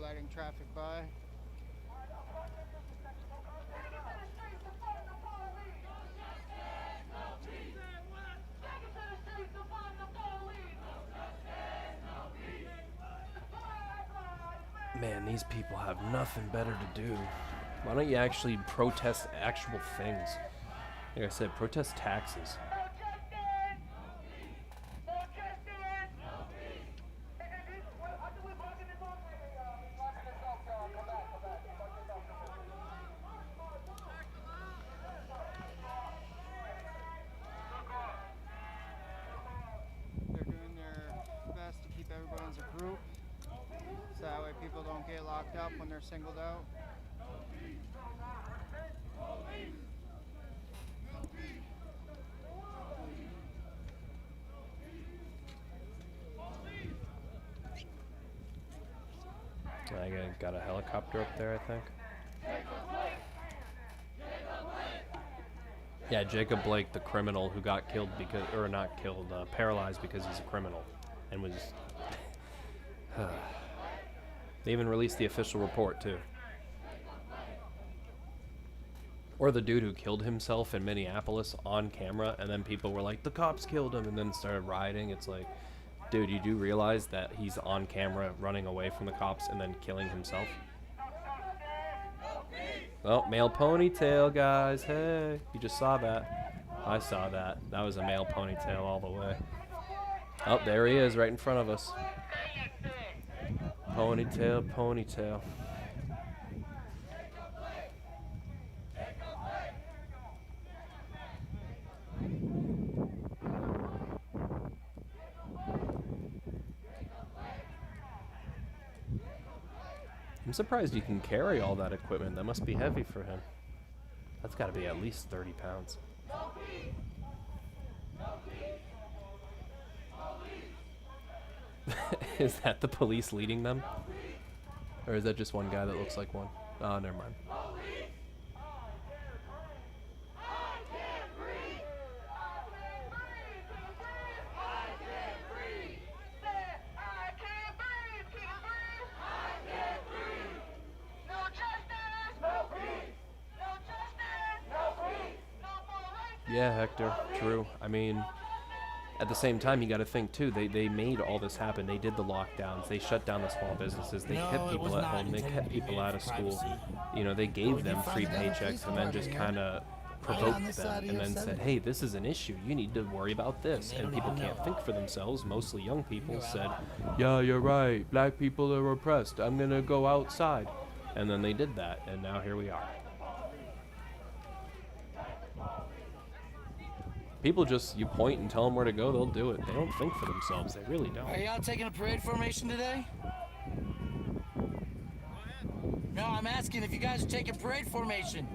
Letting traffic by. Man, these people have nothing better to do. Why don't you actually protest actual things? Like I said, protest taxes. They're doing their best to keep everyone as a group, so that way people don't get locked up when they're singled out. I got a helicopter up there, I think. Yeah, Jacob Blake, the criminal who got killed because, or not killed, paralyzed because he's a criminal, and was. They even released the official report too. Or the dude who killed himself in Minneapolis on camera, and then people were like, "The cops killed him," and then started rioting. It's like, dude, you do realize that he's on camera running away from the cops and then killing himself? Oh, male ponytail, guys. Hey, you just saw that. I saw that. That was a male ponytail all the way. Oh, there he is right in front of us. Ponytail, ponytail. I'm surprised you can carry all that equipment. That must be heavy for him. That's got to be at least 30 pounds. Is that the police leading them? Or is that just one guy that looks like one? Oh, never mind. Yeah, Hector, true. I mean, at the same time, you got to think, too, they made all this happen. They did the lockdowns. They shut down the small businesses. They kept people at home. They kept people out of school. You know, they gave them free paychecks and then just kind of provoked them and then said, hey, this is an issue. You need to worry about this. And people can't think for themselves. Mostly young people said, yeah, you're right. Black people are oppressed. I'm going to go outside. And then they did that. And now here we are. People just, you point and tell them where to go, they'll do it. They don't think for themselves. They really don't. Are y'all taking a parade formation today? No, I'm asking if you guys are taking parade formation.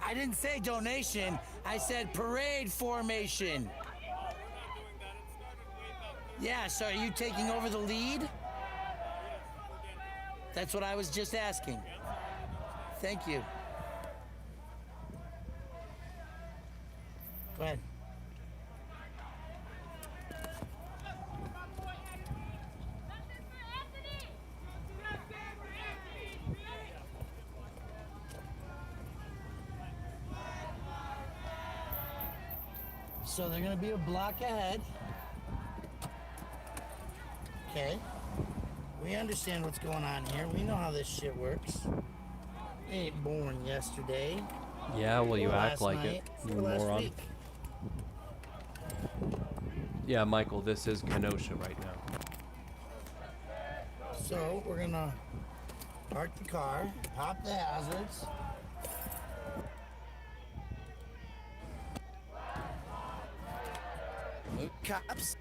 I didn't say donation. I said parade formation. Yeah, so are you taking over the lead? That's what I was just asking. Thank you. Go ahead. So they're gonna be a block ahead. Okay. We understand what's going on here. We know how this shit works. They ain't born yesterday. Yeah, well, you act like it, you moron. Yeah, Michael, this is Kenosha right now. So we're gonna park the car, pop the hazards. Move cops.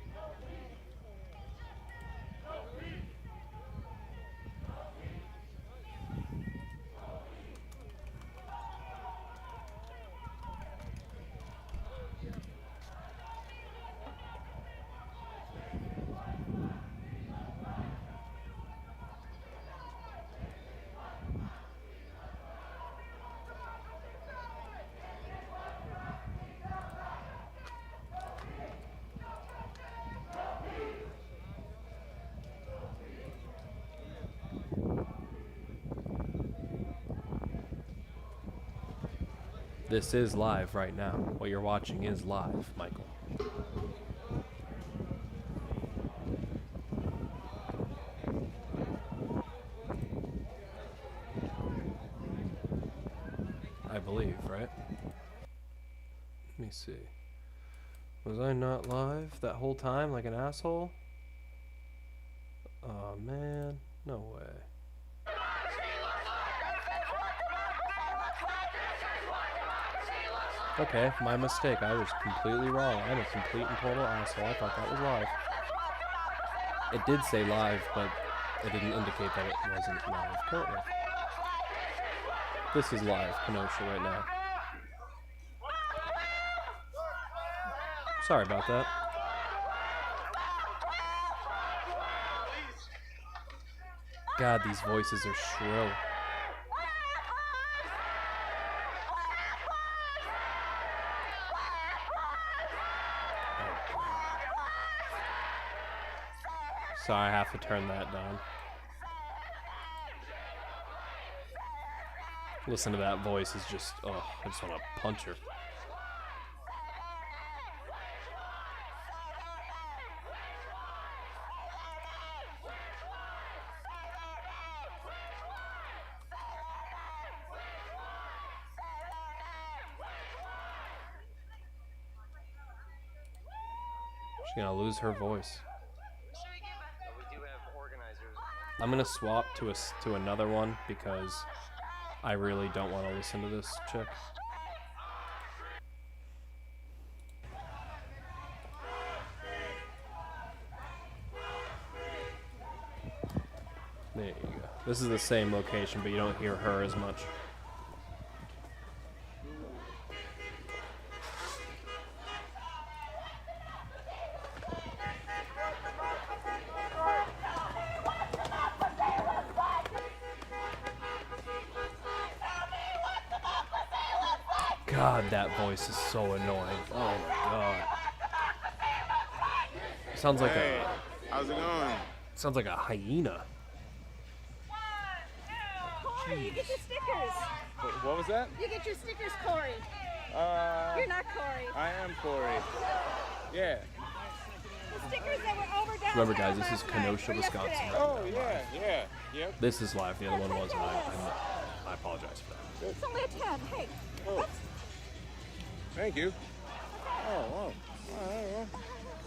This is live right now. What you're watching is live, Michael. I believe, right? Let me see. Was I not live that whole time like an asshole? Oh man, no way. Okay, my mistake. I was completely wrong. I'm a complete and total asshole. I thought that was live. It did say live, but it didn't indicate that it wasn't live currently. This is live, Kenosha, right now. Sorry about that. God, these voices are shrill. So I have to turn that down. Listen to that voice is just, oh, I just want to punch her. She's gonna lose her voice. I'm gonna swap to another one because I really don't want to listen to this chick. There you go. This is the same location, but you don't hear her as much. God, that voice is so annoying. Oh my god. Sounds like hey, how's it going? Sounds like a hyena. Corey, you get your stickers. What was that? You get your stickers, Corey. You're not Corey. I am Corey. Yeah. the stickers that were over down. Remember, guys, this is Kenosha, Wisconsin. Oh, yeah, yeah, yep. This is live. The other one wasn't. I apologize for that. It's only a 10. Hey. Oh. Thank you. Oh, wow. Oh,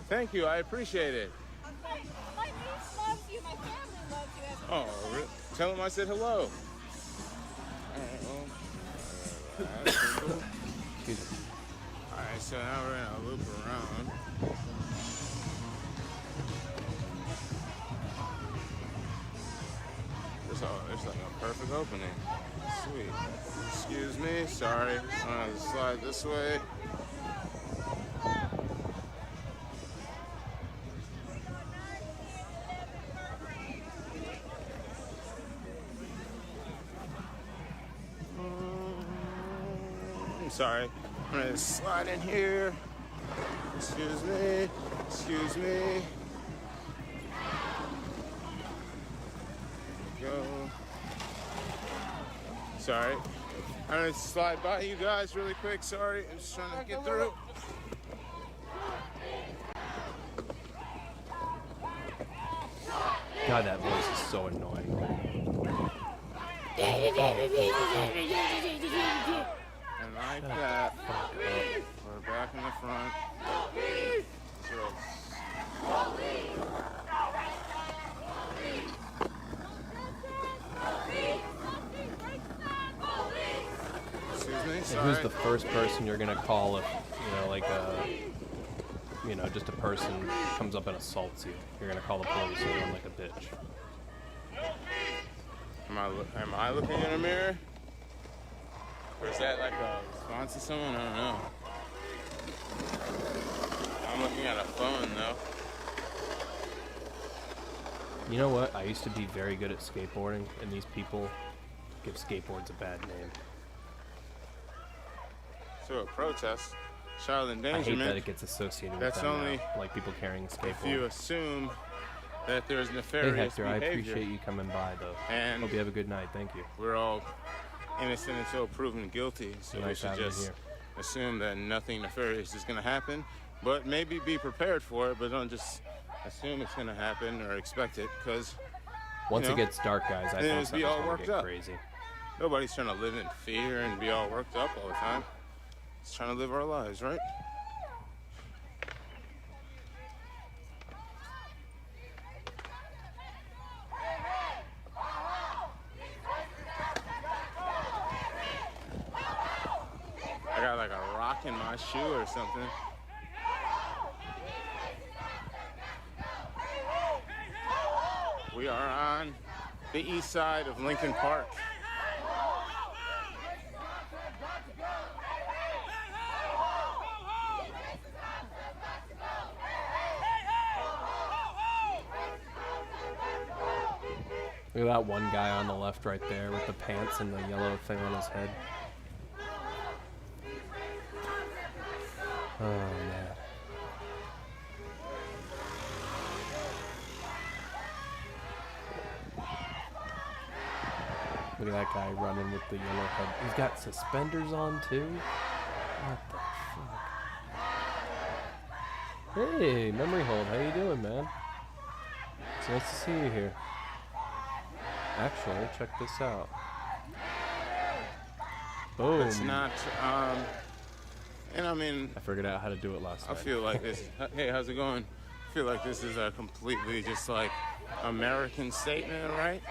thank you. I appreciate it. My niece loves you. My family loves you. Oh, really? Tell him I said hello. That's pretty cool. Alright, so now we're gonna loop around. There's like a perfect opening. Sweet. Excuse me, sorry. I'm gonna slide this way. Sorry, I'm gonna slide in here. Excuse me, excuse me. There we go. Sorry, I'm gonna slide by you guys really quick. Sorry, I'm just trying to get through. God, that voice is so annoying. And like that, we're back in the front. Excuse me, And sorry. who's the first person you're gonna call if, like just a person comes up and assaults you? You're gonna call the police and run like a bitch. Am I looking in a mirror? Or is that like a response to someone? I don't know. I'm looking at a phone though. You know what? I used to be very good at skateboarding, and these people give skateboards a bad name. So a protest, child I endangerment. hate that it gets associated with That's them only now, like people carrying a skateboard. if you assume that there's Hey nefarious Hector, I behavior. appreciate you coming by though. And hope you have a good night. Thank you. We're all innocent until proven guilty, so we Nice should having you just here. assume that nothing nefarious is going to happen, but maybe be prepared for it, but don't just assume it's going to happen or expect it, because Once it gets dark, guys, I think be something's all gonna worked get up. crazy. Nobody's trying to live in fear and be all worked up all the time. Just trying to live our lives, right? I got like a rock in my shoe or something. We are on the east side of Lincoln Park. Look at that one guy on the left right there with the pants and the yellow thing on his head. Oh, man. Look at that guy running with the yellow head. He's got suspenders on, too? What the fuck? Hey, Memory Hold. How you doing, man? It's nice to see you here. Actually, check this out. Boom. It's not, and I mean, I figured out how to do it last I night. feel like this, hey, how's it going? I feel like this is a completely just like American statement, right?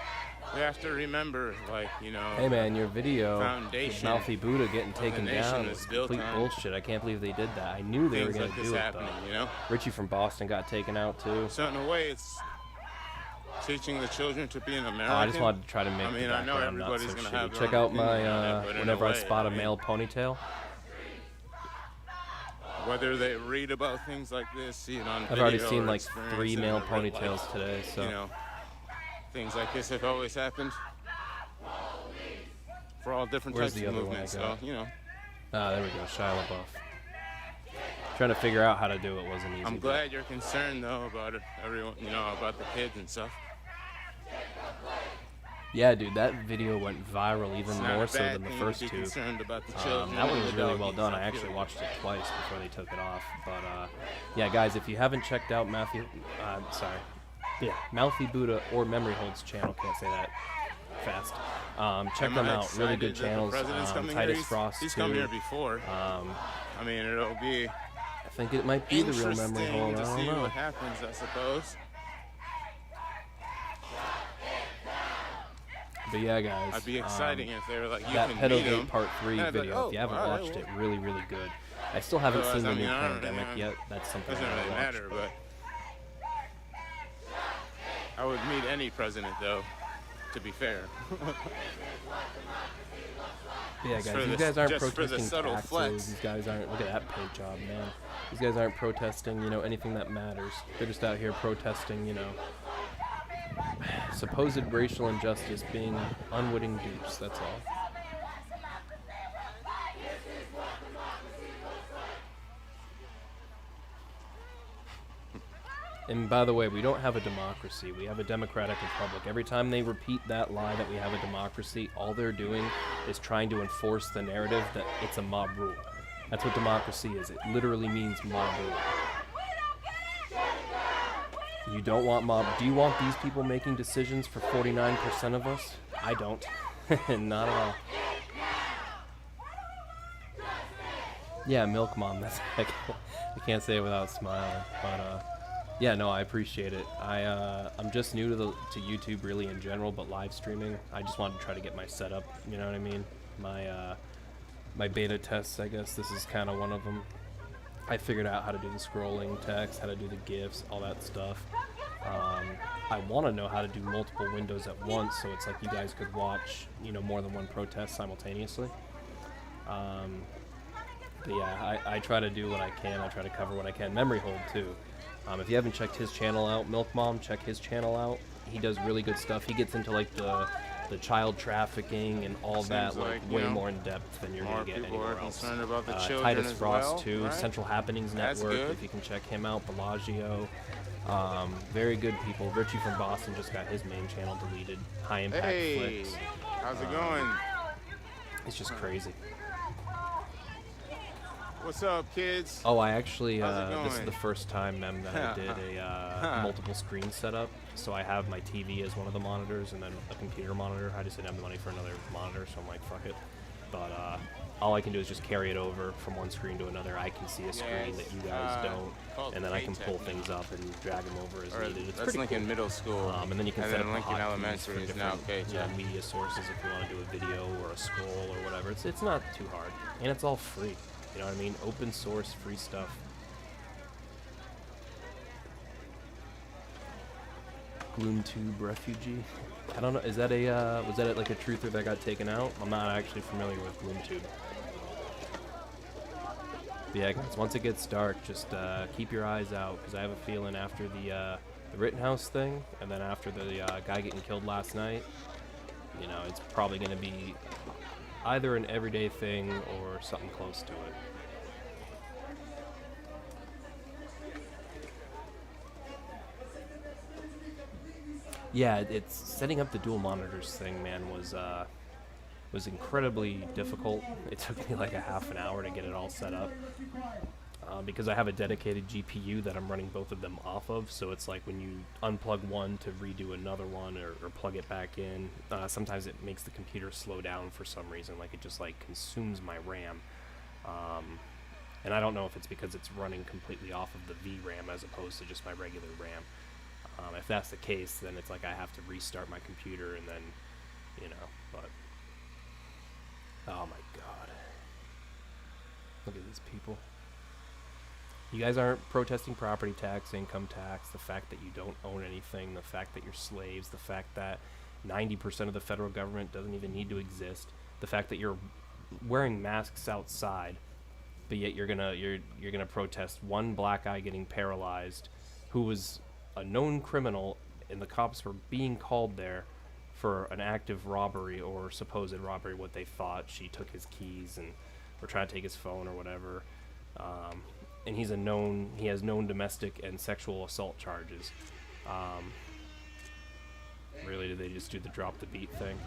We have to remember, like, Hey man, your video with foundation Mouthy Buddha getting of the taken nation down is was built complete on bullshit. I can't believe they did that. I knew they were things gonna like this do it happening, though. Richie from Boston got taken out too. So in a way, it's teaching the children to be an American. I just wanted to try to make I mean, the I know background not so everybody's gonna have shitty. their Check own out my opinion on it, but in a whenever I way, spot a I mean, male ponytail. Whether they read about things like this, see it on I've already video, seen or like experience 3 it in male real life, ponytails today, so things like this have always happened for all different Where's types the of other one I movements. So got? Ah, there we go, Shia LaBeouf. Trying to figure out how to do it wasn't easy. I'm but- glad you're concerned though about it, everyone, about the kids and stuff. Yeah, dude, that video went viral even It's not more a so bad than the thing to first be two. concerned about the children That one and was the really well doggies. done. I I actually feel watched it twice before they took it off. But yeah, guys, if you haven't checked out Mouthy Buddha or Memory Hold's channel, can't say that fast. Check I'm them out. Really good excited that the channels. president's coming Titus here. Frost He's too. come here before. I mean, it'll be. I think it might be the real Memory Hold. To I see don't know. what happens, I suppose. But yeah, guys. It'd be exciting if they were like, you that can meet Pedogate him. Part 3 And I'd be video, like, if you haven't all right, watched it, well. really, really good. I still haven't seen the Otherwise, new I don't Pandemic really, yet. That's something doesn't I really gotta watch. matter, but I would meet any president, though, to be fair. Yeah, guys, For these the- guys aren't just for the protesting subtle taxes. flex. These guys aren't. Look at that paint job, man. These guys aren't protesting, anything that matters. They're just out here protesting, supposed racial injustice, being unwitting dupes. That's all. And by the way, we don't have a democracy. We have a democratic republic. Every time they repeat that lie that we have a democracy, all they're doing is trying to enforce the narrative that it's a mob rule. That's what democracy is. It literally means mob rule. You don't want mob. Do you want these people making decisions for 49% of us? I don't. Not at all. Yeah, milk mom. That's I can't say it without smiling. But yeah, no, I appreciate it. I'm just new to YouTube really in general, but live streaming, I just wanted to try to get my setup. You know what I mean? My beta tests, I guess this is kind of one of them. I figured out how to do the scrolling text, how to do the GIFs, all that stuff. I want to know how to do multiple windows at once, so it's like you guys could watch, more than one protest simultaneously. But yeah, I try to do what I can. I try to cover what I can. Memory Hold too. If you haven't checked his channel out, Milk Mom, check his channel out. He does really good stuff. He gets into like the child trafficking and all that, like way more in depth than you're gonna get anywhere else. About the children Titus as Frost well, too, right? Central Happenings That's Network. good. If you can check him out, Bellagio. Very good people. Richie from Boston just got his main channel deleted. High Impact Hey, Flicks. how's it going? It's just crazy. What's up, kids? Oh, I actually, How's it this is going? the first time, Mem, that I did a multiple screen setup. So I have my TV as one of the monitors and then a computer monitor. I just didn't have the money for another monitor, so I'm like, fuck it. But all I can do is just carry it over from one screen to another. I can see a screen that you guys don't, and then I can pull things up and drag them over as needed. It's That's pretty Lincoln cool. Middle School. And then you can and set then up Lincoln hotkeys Elementary for is now different media sources if you want to do a video or a scroll or whatever. It's not too hard, and it's all free. You know what I mean? Open source, free stuff. GloomTube refugee. I don't know. Is that was that like a truther that got taken out? I'm not actually familiar with GloomTube. But yeah, guys. Once it gets dark, just keep your eyes out because I have a feeling after the Rittenhouse thing, and then after the guy getting killed last night, it's probably going to be either an everyday thing or something close to it. Yeah, it's setting up the dual monitors thing, man, was incredibly difficult. It took me like a half an hour to get it all set up because I have a dedicated GPU that I'm running both of them off of. So it's like when you unplug one to redo another one or plug it back in, sometimes it makes the computer slow down for some reason. Like it just like consumes my RAM. And I don't know if it's because it's running completely off of the VRAM as opposed to just my regular RAM. If that's the case, then it's like I have to restart my computer and then, but oh my god. Look at these people. You guys aren't protesting property tax, income tax, the fact that you don't own anything, the fact that you're slaves, the fact that 90% of the federal government doesn't even need to exist, the fact that you're wearing masks outside, but yet you're gonna protest one black guy getting paralyzed who was a known criminal, and the cops were being called there for an active robbery or supposed robbery, what they thought. She took his keys and were trying to take his phone or whatever. And he has known domestic and sexual assault charges. really, did they just do the drop the beat thing?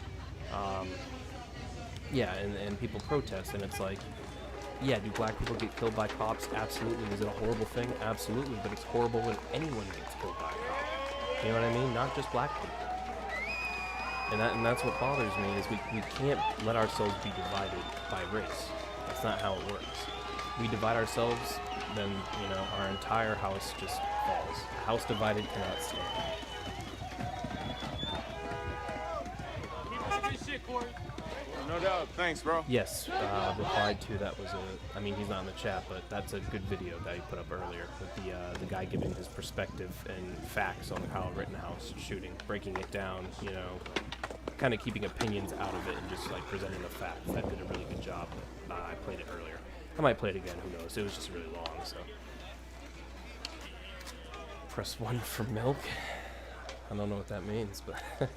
Yeah, and people protest, and it's like, yeah, do black people get killed by cops? Absolutely. Is it a horrible thing? Absolutely. But it's horrible when anyone gets killed by a cop. You know what I mean? Not just black people. And that's what bothers me, is we can't let ourselves be divided by race. That's not how it works. We divide ourselves, then, you know, our entire house just falls. A house divided cannot stand. No doubt. Thanks, bro. Yes, replied to that was I mean, he's not in the chat, but that's a good video that he put up earlier with the guy giving his perspective and facts on the Kyle Rittenhouse shooting, breaking it down, you know, kind of keeping opinions out of it and just like presenting the facts. That did a really good job. I played it earlier. I might play it again, who knows. It was just really long, so. Press 1 for milk. I don't know what that means, but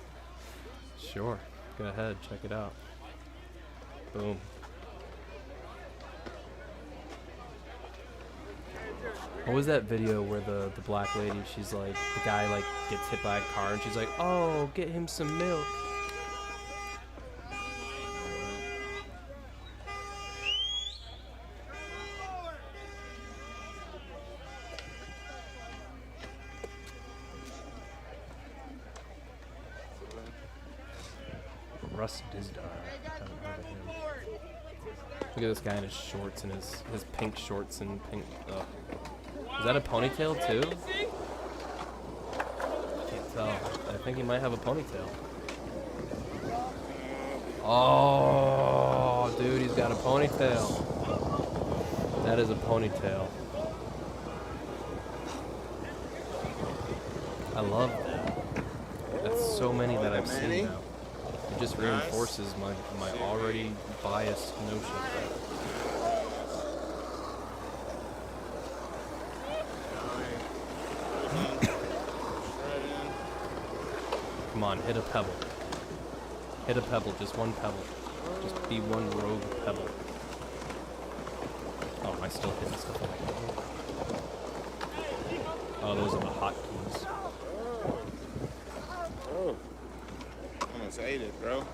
sure. Go ahead, check it out. Boom. What was that video where the black lady, she's like, the guy like gets hit by a car and she's like, oh, get him some milk. Russ Dizdar. Look at this guy in his shorts and his pink shorts and pink. Is that a ponytail too? Can't tell. I think he might have a ponytail. Oh, dude, he's got a ponytail. That is a ponytail. I love that. That's so many that I've seen now. It just reinforces my already biased notion. Come on, hit a pebble. Hit a pebble, just one pebble. Just be one rogue pebble. Oh, am I still hitting stuff like that? Oh, those are the hotkeys. Oh. Almost ate it, bro.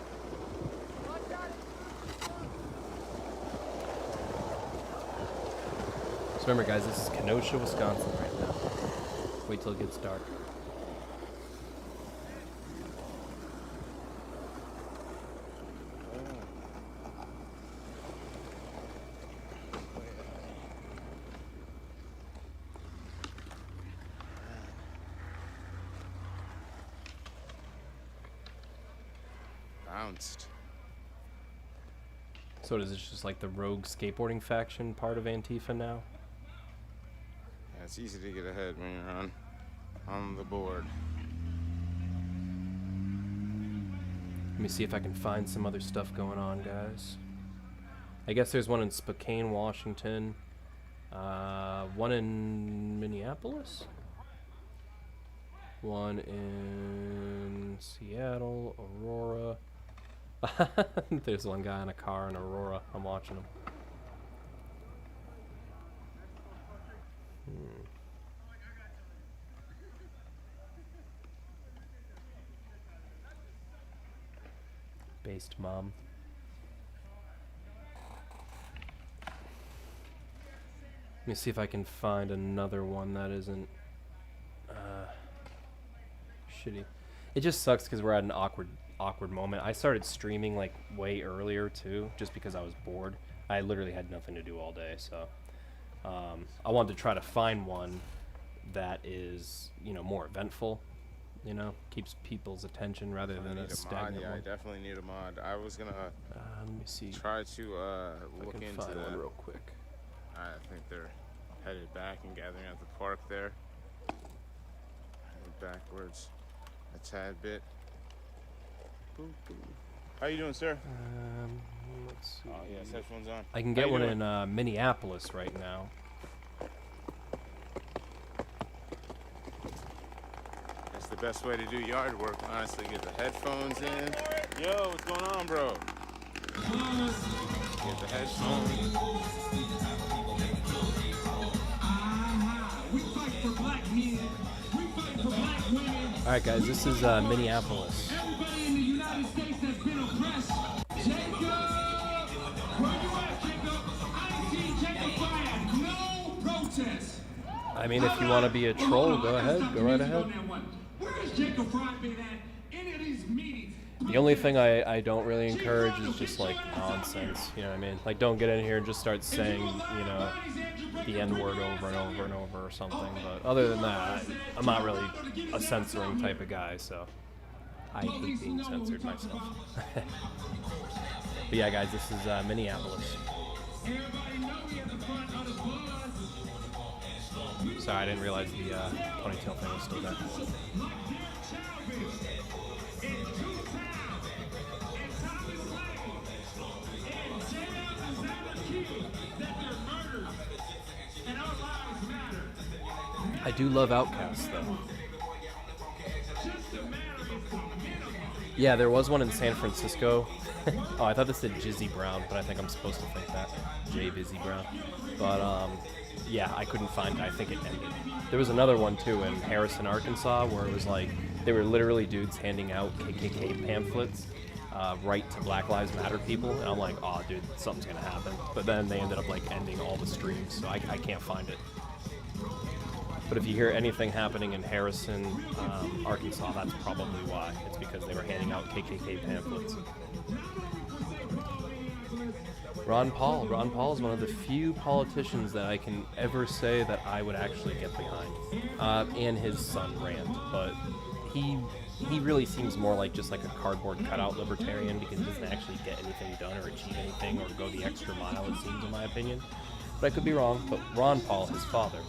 So remember, guys, this is Kenosha, Wisconsin right now. Wait till it gets dark. Bounced. So is this just like the rogue skateboarding faction part of Antifa now? Yeah, it's easy to get ahead when you're on the board. Let me see if I can find some other stuff going on, guys. I guess there's one in Spokane, Washington. One in Minneapolis. One in Seattle, Aurora. There's one guy in a car in Aurora. I'm watching him. Based mom. Let me see if I can find another one that isn't shitty. It just sucks because we're at an awkward moment. I started streaming like way earlier too, just because I was bored. I literally had nothing to do all day, so I wanted to try to find one that is, you know, more eventful. You know, keeps people's attention rather than a stagnant Yeah, one. I definitely need a mod. I was gonna let me see. Try to look into find that one real quick. I think they're headed back and gathering at the park there. Headed backwards a tad bit. Boop, boop. How you doing, sir? Let's see. Oh yes, headphones on. I can How get you one doing? in Minneapolis right now. That's the best way to do yard work, honestly. Get the headphones in. Yo, what's going on, bro? Get the headphones. We fight for black men. We fight for black women. Alright guys, this is Minneapolis. Everybody in the United States that's been oppressed. Jacob! Where you at, Jacob? I ain't seen Jacob Bryan. No protest. I mean, if you want to be a troll, go ahead. Go right ahead. Where is Jacob Bryan been at any of these meetings? The only thing I don't really encourage is just like nonsense, you know what I mean? Like don't get in here and just start saying, you know, the N-word over and over and over or something. But other than that, I'm not really a censoring type of guy, so I hate being censored myself. But yeah, guys, this is Minneapolis. Sorry, I didn't realize the ponytail thing was still there. I do love Outkast, though. Yeah, there was one in San Francisco. Oh, I thought this said Jizzy Brown, but I think I'm supposed to think that. J. Bizzy Brown. But, yeah, I couldn't find it. I think it ended. There was another one, too, in Harrison, Arkansas, where it was like, they were literally dudes handing out KKK pamphlets right to Black Lives Matter people. And I'm like, oh, dude, something's going to happen. But then they ended up, like, ending all the streams, so I can't find it. But if you hear anything happening in Harrison, Arkansas, that's probably why. It's because they were handing out KKK pamphlets. Ron Paul. Ron Paul is one of the few politicians that I can ever say that I would actually get behind. And his son, Rand. But he really seems more like just like a cardboard cutout libertarian because he doesn't actually get anything done or achieve anything or go the extra mile, it seems, in my opinion. But I could be wrong. But Ron Paul, his father,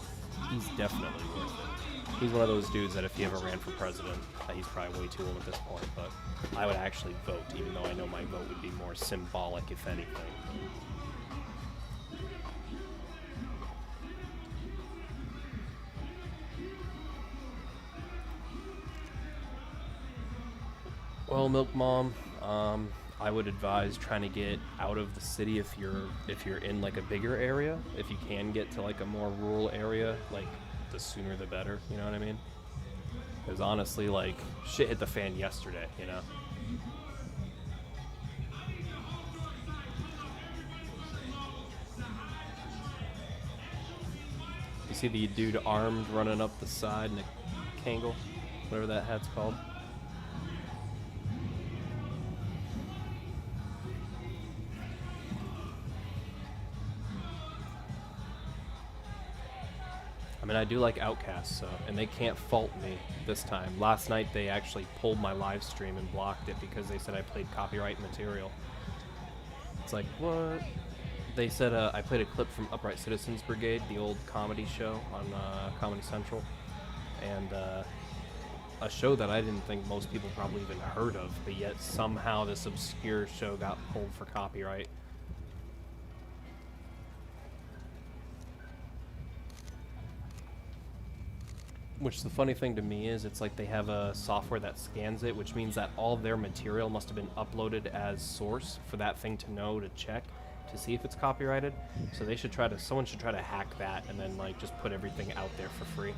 he's definitely worth it. He's one of those dudes that if he ever ran for president, he's probably way too old at this point, but I would actually vote, even though I know my vote would be more symbolic, if anything. Well, Milk Mom, I would advise trying to get out of the city if you're in like a bigger area. If you can get to like a more rural area, like the sooner the better, you know what I mean? Because honestly, like, shit hit the fan yesterday, you know? You see the dude armed running up the side in a Kangol, whatever that hat's called? I mean, I do like Outkast, so, and they can't fault me this time. Last night, they actually pulled my live stream and blocked it because they said I played copyright material. It's like, what? They said I played a clip from Upright Citizens Brigade, the old comedy show on Comedy Central, and a show that I didn't think most people probably even heard of, but yet somehow this obscure show got pulled for copyright. Which the funny thing to me is it's like they have a software that scans it, which means that all their material must have been uploaded as source for that thing to know to check to see if it's copyrighted. So they should someone should try to hack that and then like just put everything out there for free.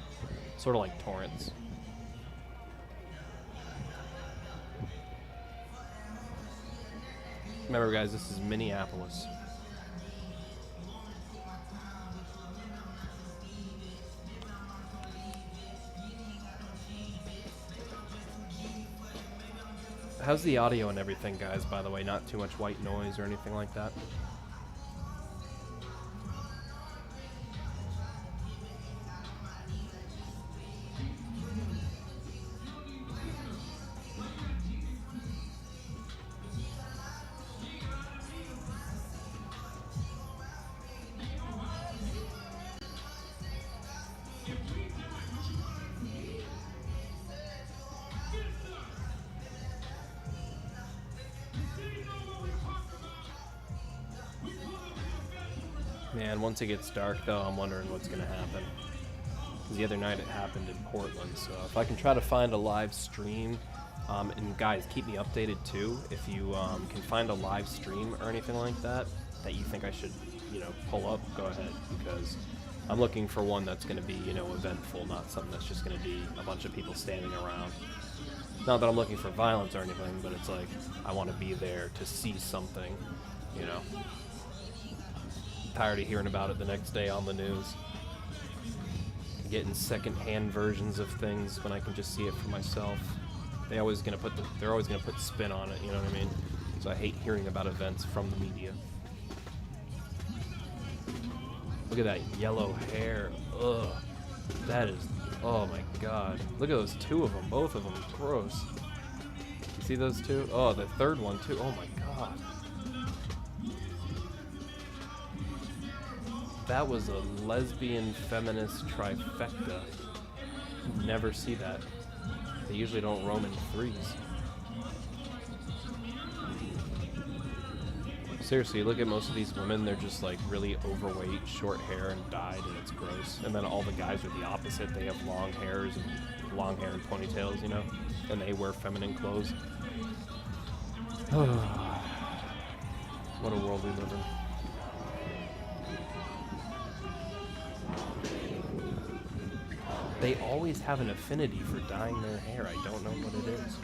Sort of like torrents. Remember guys, this is Minneapolis. How's the audio and everything, guys, by the way? Not too much white noise or anything like that? Man, once it gets dark, though, I'm wondering what's going to happen. Because the other night it happened in Portland, so if I can try to find a live stream, and guys, keep me updated too, if you can find a live stream or anything like that, that you think I should, you know, pull up, go ahead, because I'm looking for one that's going to be, you know, eventful, not something that's just going to be a bunch of people standing around. Not that I'm looking for violence or anything, but it's like, I want to be there to see something, you know. I'm tired of hearing about it the next day on the news. Getting second-hand versions of things when I can just see it for myself. They're always gonna put spin on it, you know what I mean? So I hate hearing about events from the media. Look at that yellow hair. Ugh. That is, oh my god. Look at those two of them, both of them. Gross. You see those two? Oh, the third one too. Oh my god. That was a lesbian feminist trifecta. You never see that. They usually don't roam in threes. Seriously, look at most of these women, they're just like really overweight, short hair and dyed, and it's gross. And then all the guys are the opposite. They have long hair and ponytails, you know? And they wear feminine clothes. What a world we live in. They always have an affinity for dyeing their hair. I don't know what it is.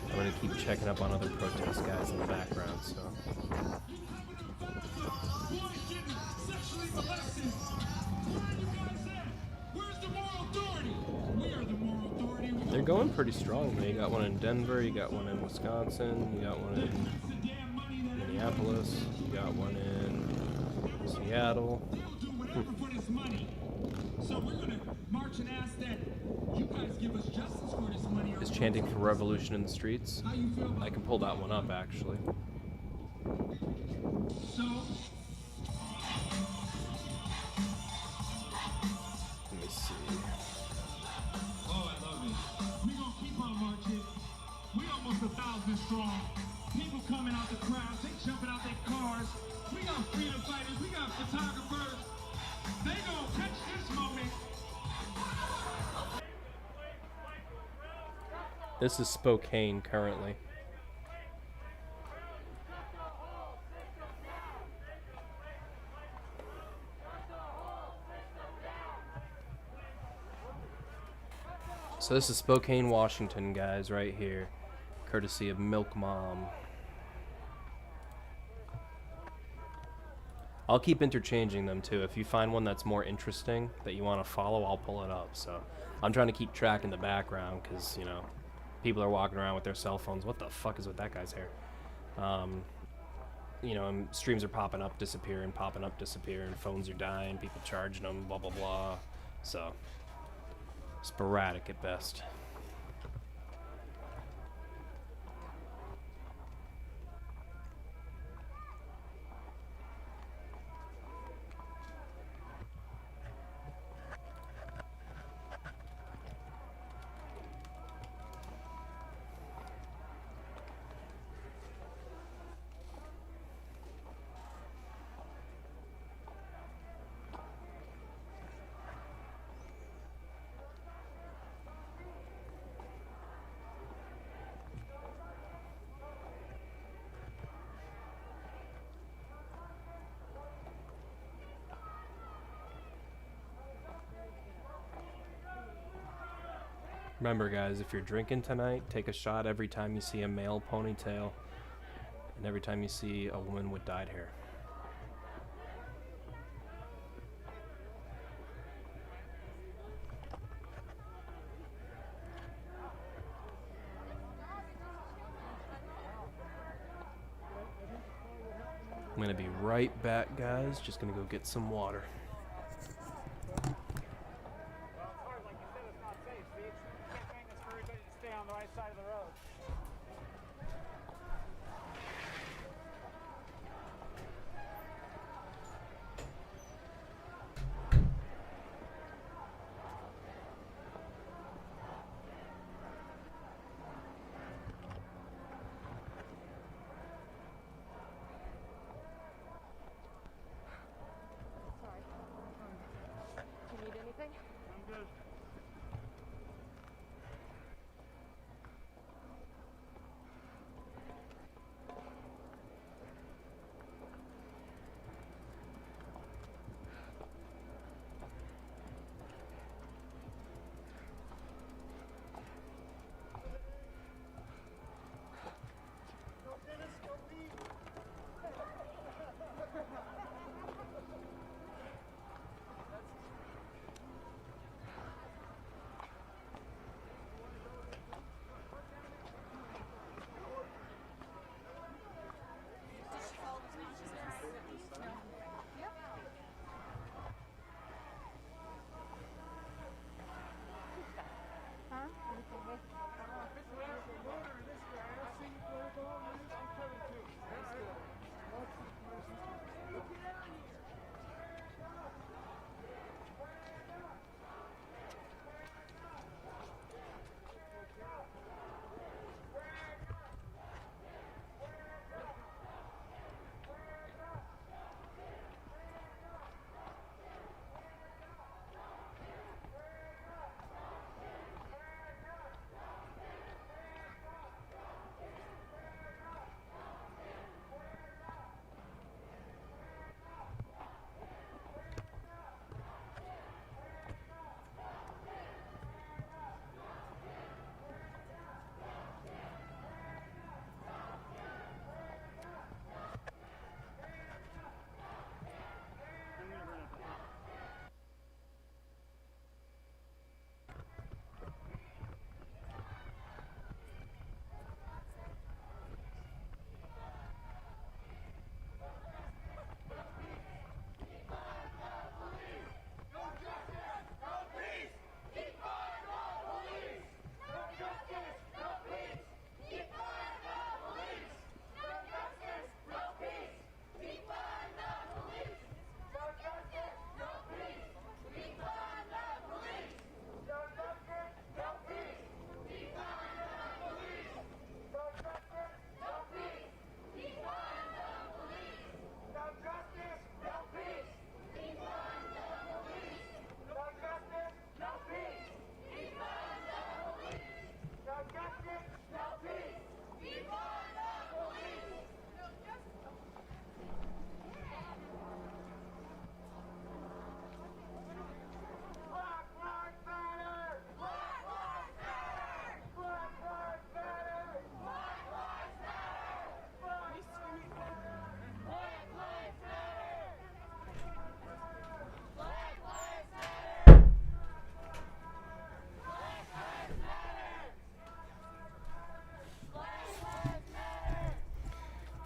I'm gonna keep checking up on other protest guys in the background, so. They're going pretty strong. You got one in Denver, you got one in Wisconsin, you got one in Minneapolis, you got one in Seattle. So we're gonna march and ask that you guys give us justice for this money. Is chanting for revolution in the streets? I can pull that one up actually. So let me see. Oh, I love it. We're gonna keep on marching. We almost 1,000 strong. People coming out the crowds, they jumping out their cars. We got freedom fighters, we got photographers. They gonna catch this moment. This is Spokane currently. So this is Spokane, Washington, guys, right here. Courtesy of Milk Mom. I'll keep interchanging them too. If you find one that's more interesting that you want to follow, I'll pull it up. So I'm trying to keep track in the background because, you know, people are walking around with their cell phones. What the fuck is with that guy's hair? You know, and streams are popping up, disappearing, phones are dying, people charging them, blah, blah, blah. So, sporadic at best. Remember, guys, if you're drinking tonight, take a shot every time you see a male ponytail and every time you see a woman with dyed hair. I'm gonna be right back, guys. Just gonna go get some water.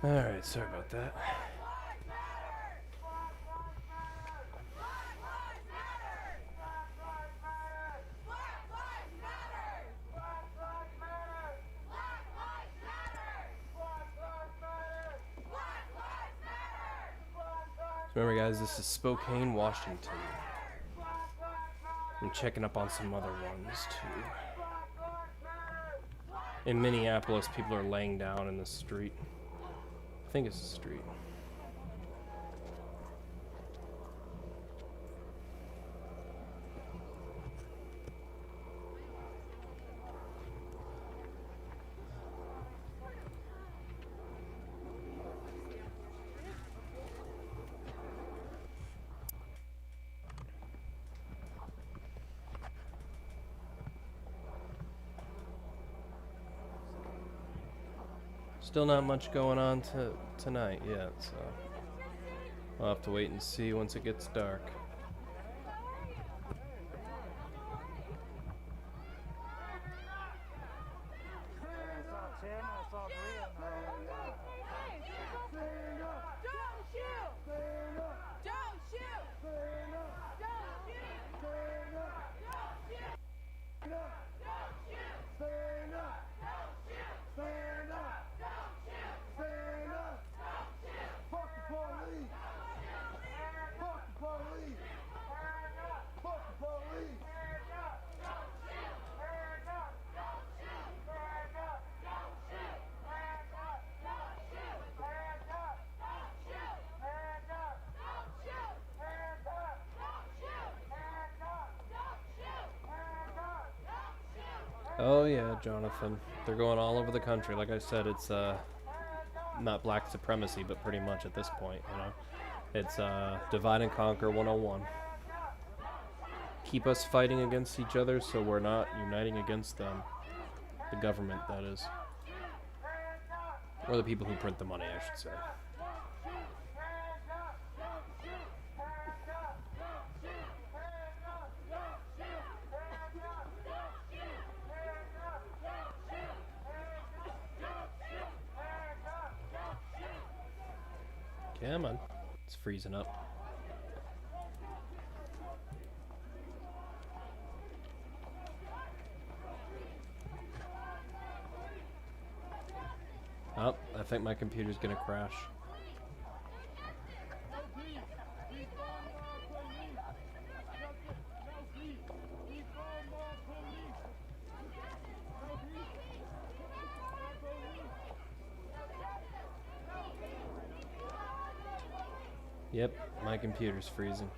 Alright, sorry about that. Remember, guys, this is Spokane, Washington. I'm checking up on some other ones, too. In Minneapolis, people are laying down in the street. I think it's the street. Still not much going on tonight yet, so we'll have to wait and see once it gets dark. Oh yeah, Jonathan. They're going all over the country. Like I said, it's not black supremacy, but pretty much at this point, you know. It's divide and conquer 101. Keep us fighting against each other so we're not uniting against them. The government, that is. Or the people who print the money, I should say. Come on. It's freezing up. Oh, I think my computer's gonna crash. Yep, my computer's freezing.